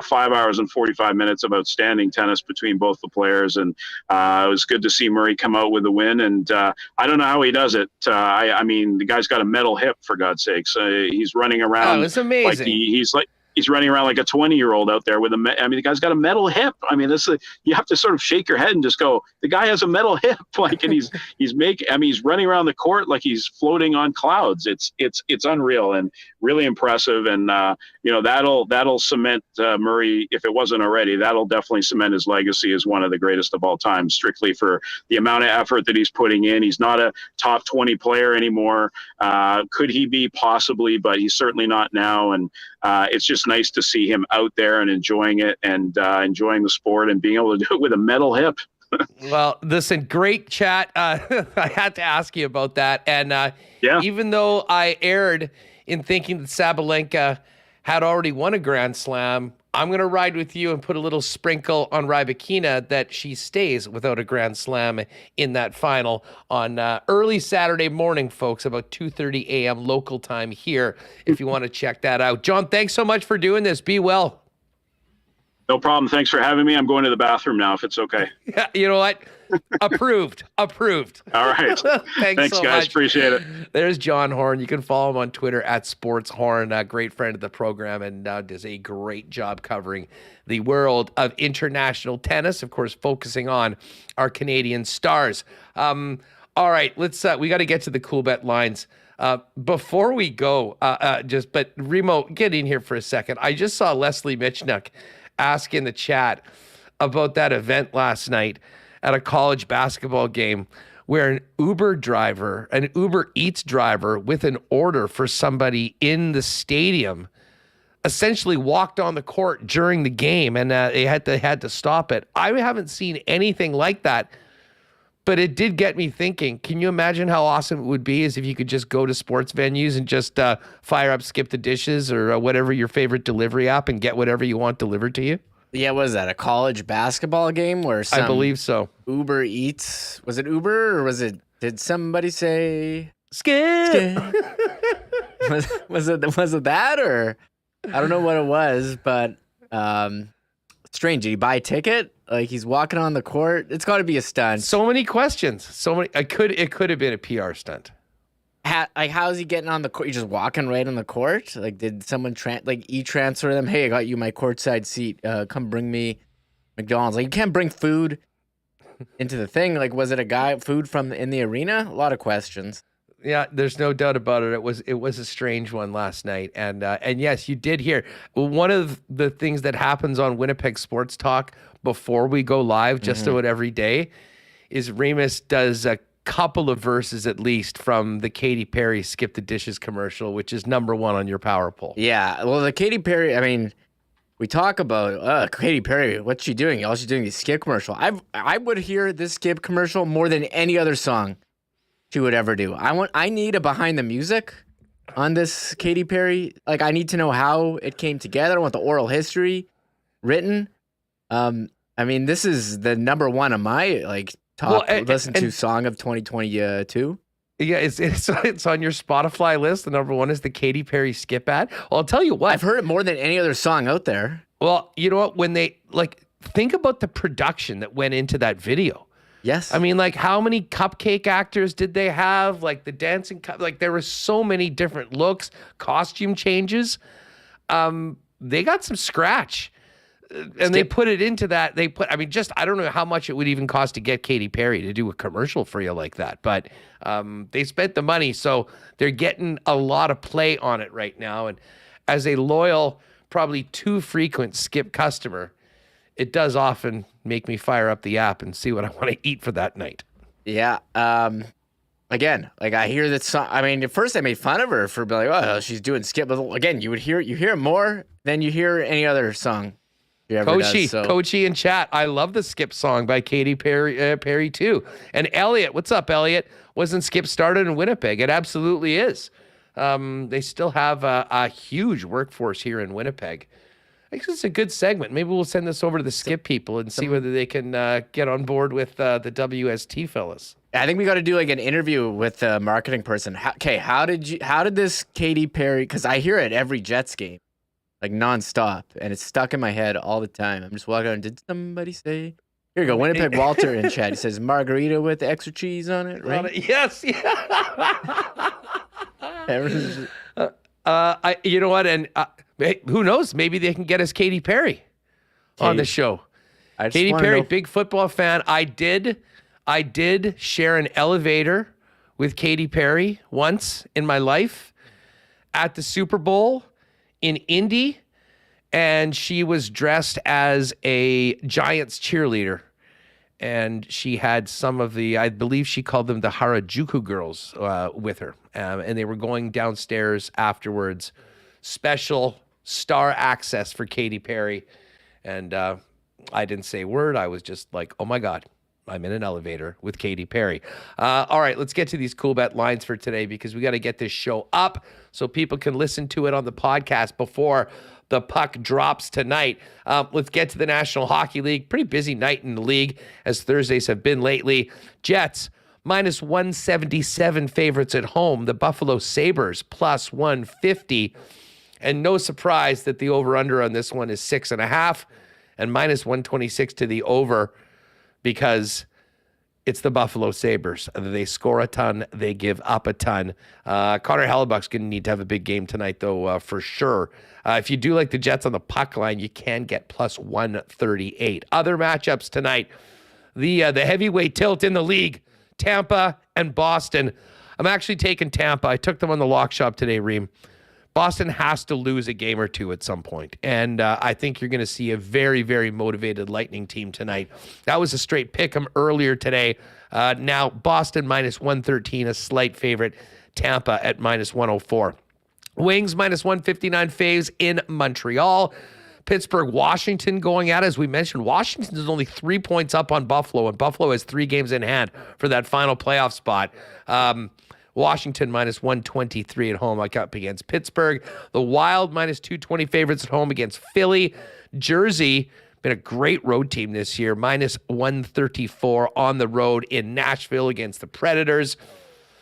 5 hours and 45 minutes of outstanding tennis between both the players, and it was good to see Murray come out with a win. And I don't know how he does it. The guy's got a metal hip, for God's sakes. He's running around. Oh, it's amazing. He's like he's running around like a 20-year-old out there with the guy's got a metal hip. I mean, you have to sort of shake your head and just go, the guy has a metal hip. Like, and he's running around the court like he's floating on clouds. It's unreal and really impressive. And, that'll cement Murray, if it wasn't already, that'll definitely cement his legacy as one of the greatest of all time, strictly for the amount of effort that he's putting in. He's not a top 20 player anymore. Could he be? Possibly, but he's certainly not now. And it's just nice to see him out there and enjoying it and enjoying the sport and being able to do it with a metal hip. Well, listen, great chat. I had to ask you about that. And even though I erred in thinking that Sabalenka had already won a Grand Slam, I'm going to ride with you and put a little sprinkle on Rybakina that she stays without a Grand Slam in that final on early Saturday morning, folks, about 2:30 a.m. local time here, if you want to check that out. John, thanks so much for doing this. Be well. No problem. Thanks for having me. I'm going to the bathroom now, if it's okay. Yeah, you know what? Approved. All right. Thanks so guys. much. Appreciate it. There's John Horn. You can follow him on Twitter at SportsHorn, a great friend of the program, and does a great job covering the world of international tennis, of course, focusing on our Canadian stars. All right, we got to get to the Coolbet lines. Before we go, but Remo, get in here for a second. I just saw Leslie Mitchnuck ask in the chat about that event last night at a college basketball game where an Uber Eats driver with an order for somebody in the stadium essentially walked on the court during the game, and they had to stop it. I haven't seen anything like that, but it did get me thinking. Can you imagine how awesome it would be if you could just go to sports venues and just fire up Skip the Dishes or whatever your favorite delivery app and get whatever you want delivered to you? Yeah, was that a college basketball game where I believe so. Uber Eats? Was it Uber or did somebody say Skip? was it that, or I don't know what it was, but strange. Did he buy a ticket? Like, he's walking on the court. It's got to be a stunt. So many questions. It could have been a PR stunt. How is he getting on the court? You're just walking right on the court? Like, did someone e-transfer them? Hey, I got you my courtside seat. Come bring me McDonald's. Like, you can't bring food into the thing. Like, was it a guy food from in the arena? A lot of questions. Yeah, there's no doubt about it. It was a strange one last night, and yes, you did hear one of the things that happens on Winnipeg Sports Talk before we go live, just about every day, is Remis does a couple of verses at least from the Katy Perry "Skip the Dishes" commercial, which is number one on your power poll. Yeah, well, the Katy Perry. I mean, we talk about Katy Perry. What's she doing? All she's doing is Skip commercial. I would hear this Skip commercial more than any other song she would ever do. I need a behind the music on this Katy Perry. Like, I need to know how it came together. I want the oral history written. I mean, this is the number one of my top listen to song of 2022. Yeah, it's on your Spotify list. The number one is the Katy Perry Skip ad. Well, I'll tell you what. I've heard it more than any other song out there. Well, you know what? When they think about the production that went into that video. Yes. I mean, how many cupcake actors did they have? Like, the dancing there were so many different looks, costume changes. They got some scratch. And they put it into that. I don't know how much it would even cost to get Katy Perry to do a commercial for you like that. But they spent the money, so they're getting a lot of play on it right now. And as a loyal, probably too frequent Skip customer, it does often make me fire up the app and see what I want to eat for that night. Yeah. Again, I hear that song. I mean, at first I made fun of her for being like, oh, she's doing Skip. But again, you hear it more than you hear any other song. Coachy in chat. I love the Skip song by Katy Perry too. And Elliot, what's up, Elliot? Wasn't Skip started in Winnipeg? It absolutely is. They still have a huge workforce here in Winnipeg. I guess it's a good segment. Maybe we'll send this over to the Skip people and see whether they can get on board with the WST fellas. I think we got to do an interview with the marketing person. How did this Katy Perry? Because I hear it every Jets game, nonstop, and it's stuck in my head all the time. I'm just walking around. Did somebody say? Here you go, Winnipeg Walter in chat. He says margarita with extra cheese on it, right? Yes. Yeah. You know what? And Who knows? Maybe they can get us Katy Perry on the show. Katy Perry, big football fan. I did share an elevator with Katy Perry once in my life at the Super Bowl in Indy, and she was dressed as a Giants cheerleader. And she had some of the, I believe she called them the Harajuku girls with her. And they were going downstairs afterwards. Special star access for Katy Perry. And I didn't say a word. I was just like, oh my God, I'm in an elevator with Katy Perry. All right, let's get to these Coolbet lines for today because we got to get this show up so people can listen to it on the podcast before the puck drops tonight. Let's get to the National Hockey League. Pretty busy night in the league as Thursdays have been lately. Jets, minus 177 favorites at home. The Buffalo Sabres, plus 150. And no surprise that the over-under on this one is 6.5 and minus 126 to the over because it's the Buffalo Sabres. They score a ton. They give up a ton. Connor Hellebuck's going to need to have a big game tonight, though, for sure. If you do like the Jets on the puck line, you can get plus 138. Other matchups tonight, the heavyweight tilt in the league, Tampa and Boston. I'm actually taking Tampa. I took them on the lock shop today, Reem. Boston has to lose a game or two at some point. And I think you're going to see a very, very motivated Lightning team tonight. That was a straight pick 'em earlier today. Now, Boston minus 113, a slight favorite. Tampa at minus 104. Wings minus 159 faves in Montreal. Pittsburgh, Washington going at it. As we mentioned, Washington is only 3 points up on Buffalo, and Buffalo has 3 games in hand for that final playoff spot. Washington minus 123 at home up against Pittsburgh. The Wild minus 220 favorites at home against Philly. Jersey, been a great road team this year, minus 134 on the road in Nashville against the Predators.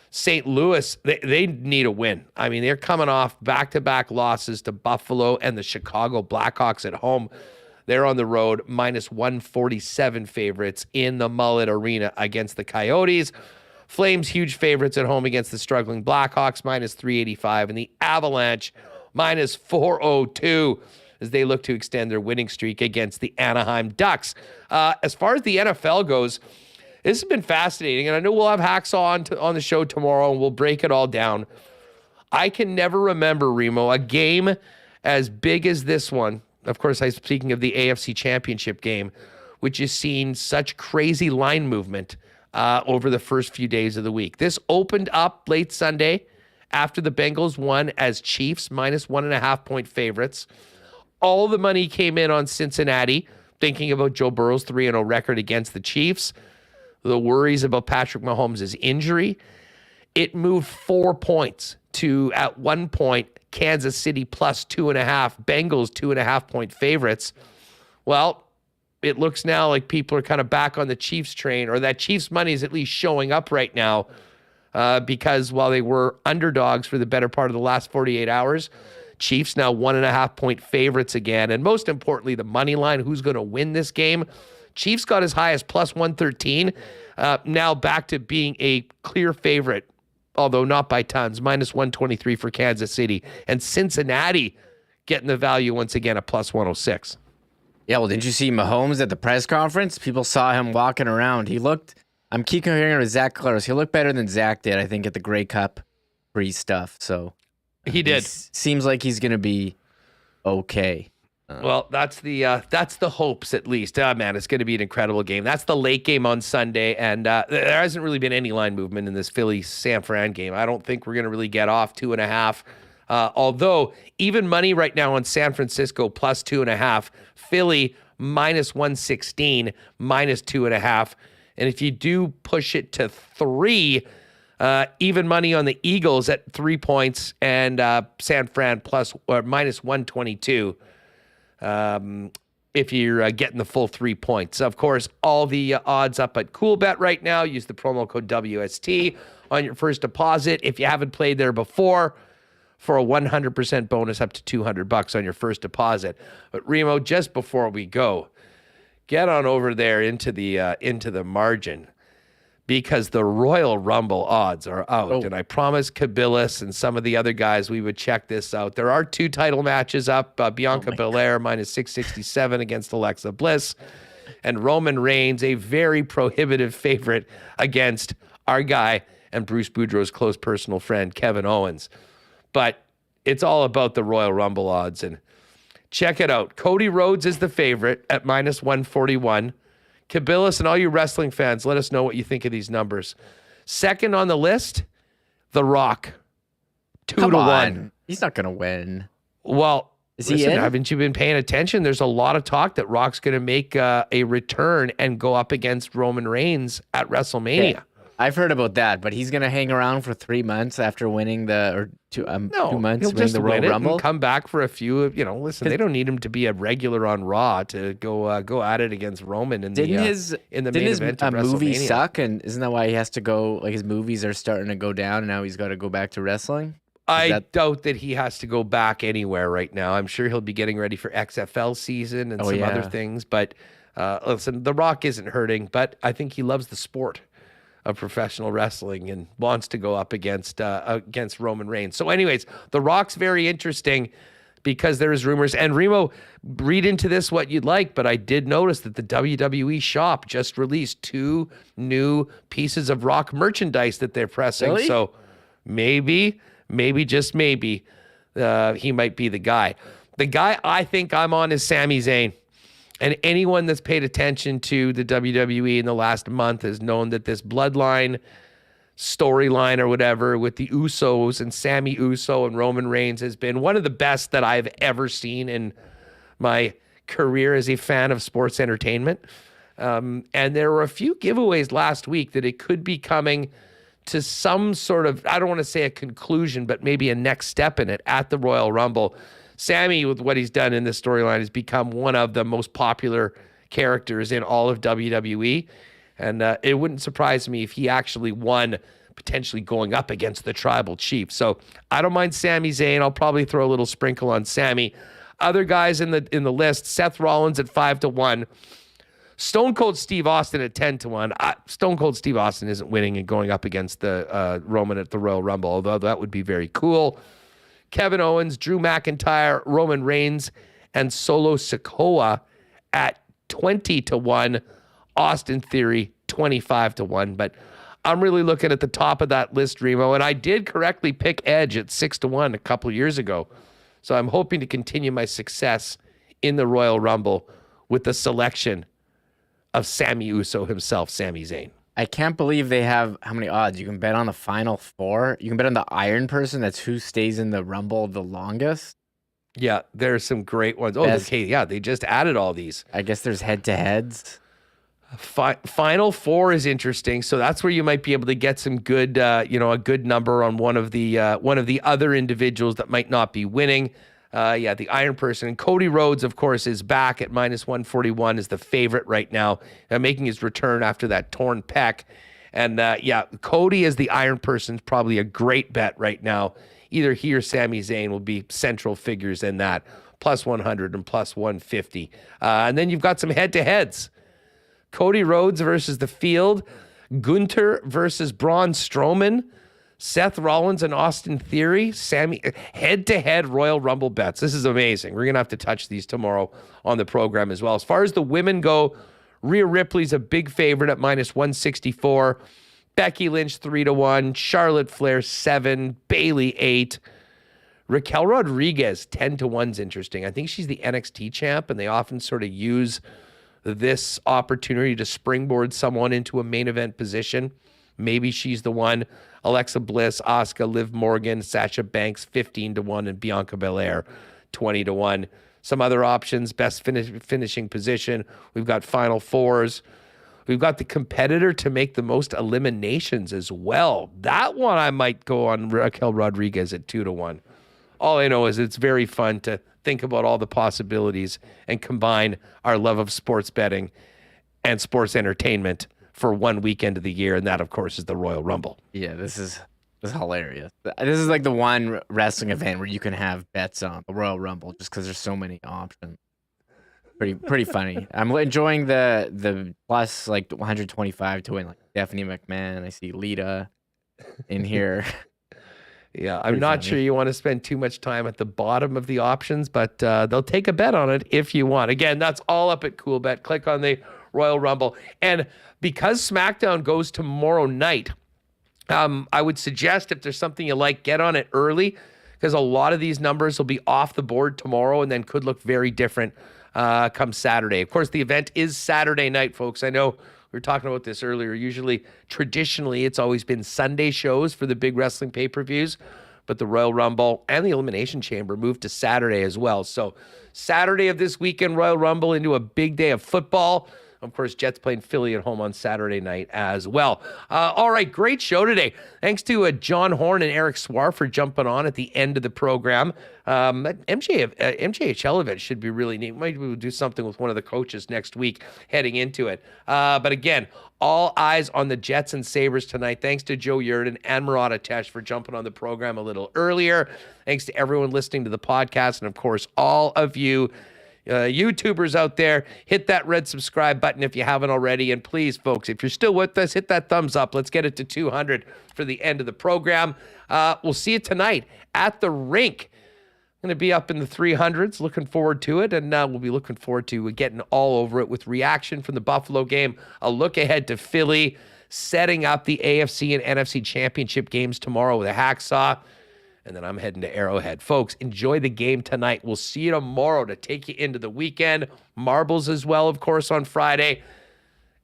St. Louis, they need a win. I mean, they're coming off back-to-back losses to Buffalo and the Chicago Blackhawks at home. They're on the road, minus 147 favorites in the Mullet Arena against the Coyotes. Flames, huge favorites at home against the struggling Blackhawks, minus 385. And the Avalanche, minus 402 as they look to extend their winning streak against the Anaheim Ducks. As far as the NFL goes, this has been fascinating, and I know we'll have Hacksaw on the show tomorrow, and we'll break it all down. I can never remember, Remo, a game as big as this one. Of course, I'm speaking of the AFC Championship game, which has seen such crazy line movement over the first few days of the week. This opened up late Sunday after the Bengals won as Chiefs, minus 1.5 point favorites. All the money came in on Cincinnati, thinking about Joe Burrow's 3-0 record against the Chiefs. The worries about Patrick Mahomes' injury. It moved 4 points to, at one point, Kansas City plus 2.5, Bengals 2.5 point favorites. Well, it looks now like people are kind of back on the Chiefs train, or that Chiefs money is at least showing up right now because while they were underdogs for the better part of the last 48 hours, Chiefs now 1.5 point favorites again. And most importantly, the money line, who's going to win this game? Chiefs got as high as plus 113, now back to being a clear favorite, although not by tons, minus 123 for Kansas City. And Cincinnati getting the value once again at plus 106. Yeah, well, didn't you see Mahomes at the press conference? People saw him walking around. He looked, I'm keep comparing him to Zach Collaros. He looked better than Zach did, I think, at the Grey Cup pre-stuff. So he did. Seems like he's going to be okay. Well, that's the hopes at least. Man, it's going to be an incredible game. That's the late game on Sunday, and there hasn't really been any line movement in this Philly-San Fran game. I don't think we're going to really get off 2.5. Although, even money right now on San Francisco plus 2.5, Philly minus 116, minus 2.5. And if you do push it to 3, even money on the Eagles at 3 points and San Fran plus or minus 122. If you're getting the full 3 points. Of course, all the odds up at Coolbet right now. Use the promo code WST on your first deposit. If you haven't played there before, for a 100% bonus up to $200 on your first deposit. But Remo, just before we go, get on over there into the margin, because the Royal Rumble odds are out. Oh. And I promised Kabilis and some of the other guys we would check this out. There are 2 title matches up. Bianca Belair minus 667 against Alexa Bliss. And Roman Reigns, a very prohibitive favorite against our guy and Bruce Boudreau's close personal friend, Kevin Owens. But it's all about the Royal Rumble odds. And check it out. Cody Rhodes is the favorite at minus 141. Kabilis and all you wrestling fans, let us know what you think of these numbers. Second on the list, The Rock. 2 to 1. He's not going to win. Well, he listen, in? haven't you been paying attention? There's a lot of talk that Rock's going to make a return and go up against Roman Reigns at WrestleMania. Yeah, I've heard about that, but he's going to hang around for 3 months after winning 2 months he'll winning just the win Royal it Rumble. and come back for a few. Listen, they don't need him to be a regular on Raw to go at it against Roman in the main event of movie WrestleMania. suck? And isn't that why he has to go? Like his movies are starting to go down, and now he's got to go back to wrestling. I doubt that he has to go back anywhere right now. I'm sure he'll be getting ready for XFL season and some other things. But listen, The Rock isn't hurting, but I think he loves the sport of professional wrestling and wants to go up against Roman Reigns. So anyways, The Rock's very interesting because there's rumors. And Remo, read into this what you'd like, but I did notice that the WWE shop just released 2 new pieces of Rock merchandise that they're pressing. Really? So maybe, just maybe, he might be the guy. The guy I think I'm on is Sami Zayn. And anyone that's paid attention to the WWE in the last month has known that this bloodline storyline or whatever with the Usos and Sami Uso and Roman Reigns has been one of the best that I've ever seen in my career as a fan of sports entertainment. And there were a few giveaways last week that it could be coming to some sort of, I don't want to say a conclusion, but maybe a next step in it at the Royal Rumble. Sammy, with what he's done in this storyline, has become one of the most popular characters in all of WWE. And it wouldn't surprise me if he actually won, potentially going up against the Tribal Chief. So I don't mind Sami Zayn. I'll probably throw a little sprinkle on Sammy. Other guys in the list, Seth Rollins at 5 to 1. Stone Cold Steve Austin at 10 to 1. Stone Cold Steve Austin isn't winning and going up against the Roman at the Royal Rumble, although that would be very cool. Kevin Owens, Drew McIntyre, Roman Reigns, and Solo Sikoa at 20 to 1. Austin Theory, 25 to 1. But I'm really looking at the top of that list, Remo, and I did correctly pick Edge at 6 to 1 a couple years ago. So I'm hoping to continue my success in the Royal Rumble with the selection of Sami Uso himself, Sami Zayn. I can't believe they have how many odds. You can bet on the final 4. You can bet on the Iron Person. That's who stays in the Rumble the longest. Yeah, there's some great ones. Oh, okay, yeah, they just added all these. I guess there's head-to-heads. Final 4 is interesting. So that's where you might be able to get some good, a good number on one of the other individuals that might not be winning. The Iron Person. And Cody Rhodes, of course, is back at minus 141 is the favorite right now, making his return after that torn pec. And Cody as the Iron Person is probably a great bet right now. Either he or Sami Zayn will be central figures in that, plus 100 and plus 150. And then you've got some head-to-heads. Cody Rhodes versus The Field, Gunther versus Braun Strowman, Seth Rollins and Austin Theory, head-to-head Royal Rumble bets. This is amazing. We're going to have to touch these tomorrow on the program as well. As far as the women go, Rhea Ripley's a big favorite at minus 164. Becky Lynch 3 to 1. Charlotte Flair 7. Bayley 8. Raquel Rodriguez 10 to 1's interesting. I think she's the NXT champ, and they often sort of use this opportunity to springboard someone into a main event position. Maybe she's the one. Alexa Bliss, Asuka, Liv Morgan, Sasha Banks 15 to 1, and Bianca Belair 20 to 1. Some other options, best finishing position. We've got final 4s. We've got the competitor to make the most eliminations as well. That one I might go on Raquel Rodriguez at 2 to 1. All I know is it's very fun to think about all the possibilities and combine our love of sports betting and sports entertainment for one weekend of the year, and that, of course, is the Royal Rumble. Yeah, this is hilarious. This is like the one wrestling event where you can have bets on the Royal Rumble just because there's so many options. pretty funny. I'm enjoying the plus like 125 to win like Stephanie McMahon. I see Lita in here. Yeah, I'm not sure you want to spend too much time at the bottom of the options, but they'll take a bet on it if you want. Again, that's all up at Coolbet. Click on the Royal Rumble. And because SmackDown goes tomorrow night, I would suggest if there's something you like, get on it early, because a lot of these numbers will be off the board tomorrow and then could look very different come Saturday. Of course, the event is Saturday night, folks. I know we were talking about this earlier. Usually, traditionally, it's always been Sunday shows for the big wrestling pay-per-views, but the Royal Rumble and the Elimination Chamber moved to Saturday as well. So Saturday of this weekend, Royal Rumble into a big day of football. Of course, Jets playing Philly at home on Saturday night as well. All right, great show today. Thanks to John Horn and Erik Swar for jumping on at the end of the program. MJHL event should be really neat. Maybe we'll do something with one of the coaches next week heading into it. But again, all eyes on the Jets and Sabres tonight. Thanks to Joe Yerdon and Murat for jumping on the program a little earlier. Thanks to everyone listening to the podcast. And of course, all of you YouTubers out there, hit that red subscribe button if you haven't already. And please, folks, if you're still with us, hit that thumbs up. Let's get it to 200 for the end of the program. We'll see you tonight at the rink. Going to be up in the 300s. Looking forward to it. And we'll be looking forward to getting all over it with reaction from the Buffalo game. A look ahead to Philly, setting up the AFC and NFC championship games tomorrow with a hacksaw. And then I'm heading to Arrowhead. Folks, enjoy the game tonight. We'll see you tomorrow to take you into the weekend. Marbles as well, of course, on Friday.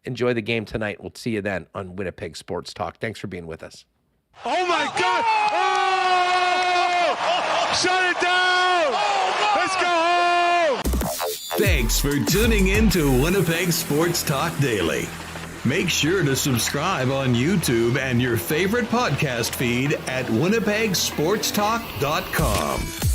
Enjoy the game tonight. We'll see you then on Winnipeg Sports Talk. Thanks for being with us. Oh, my God! Oh! Shut it down! Let's go home! Thanks for tuning in to Winnipeg Sports Talk Daily. Make sure to subscribe on YouTube and your favorite podcast feed at winnipegsportstalk.com.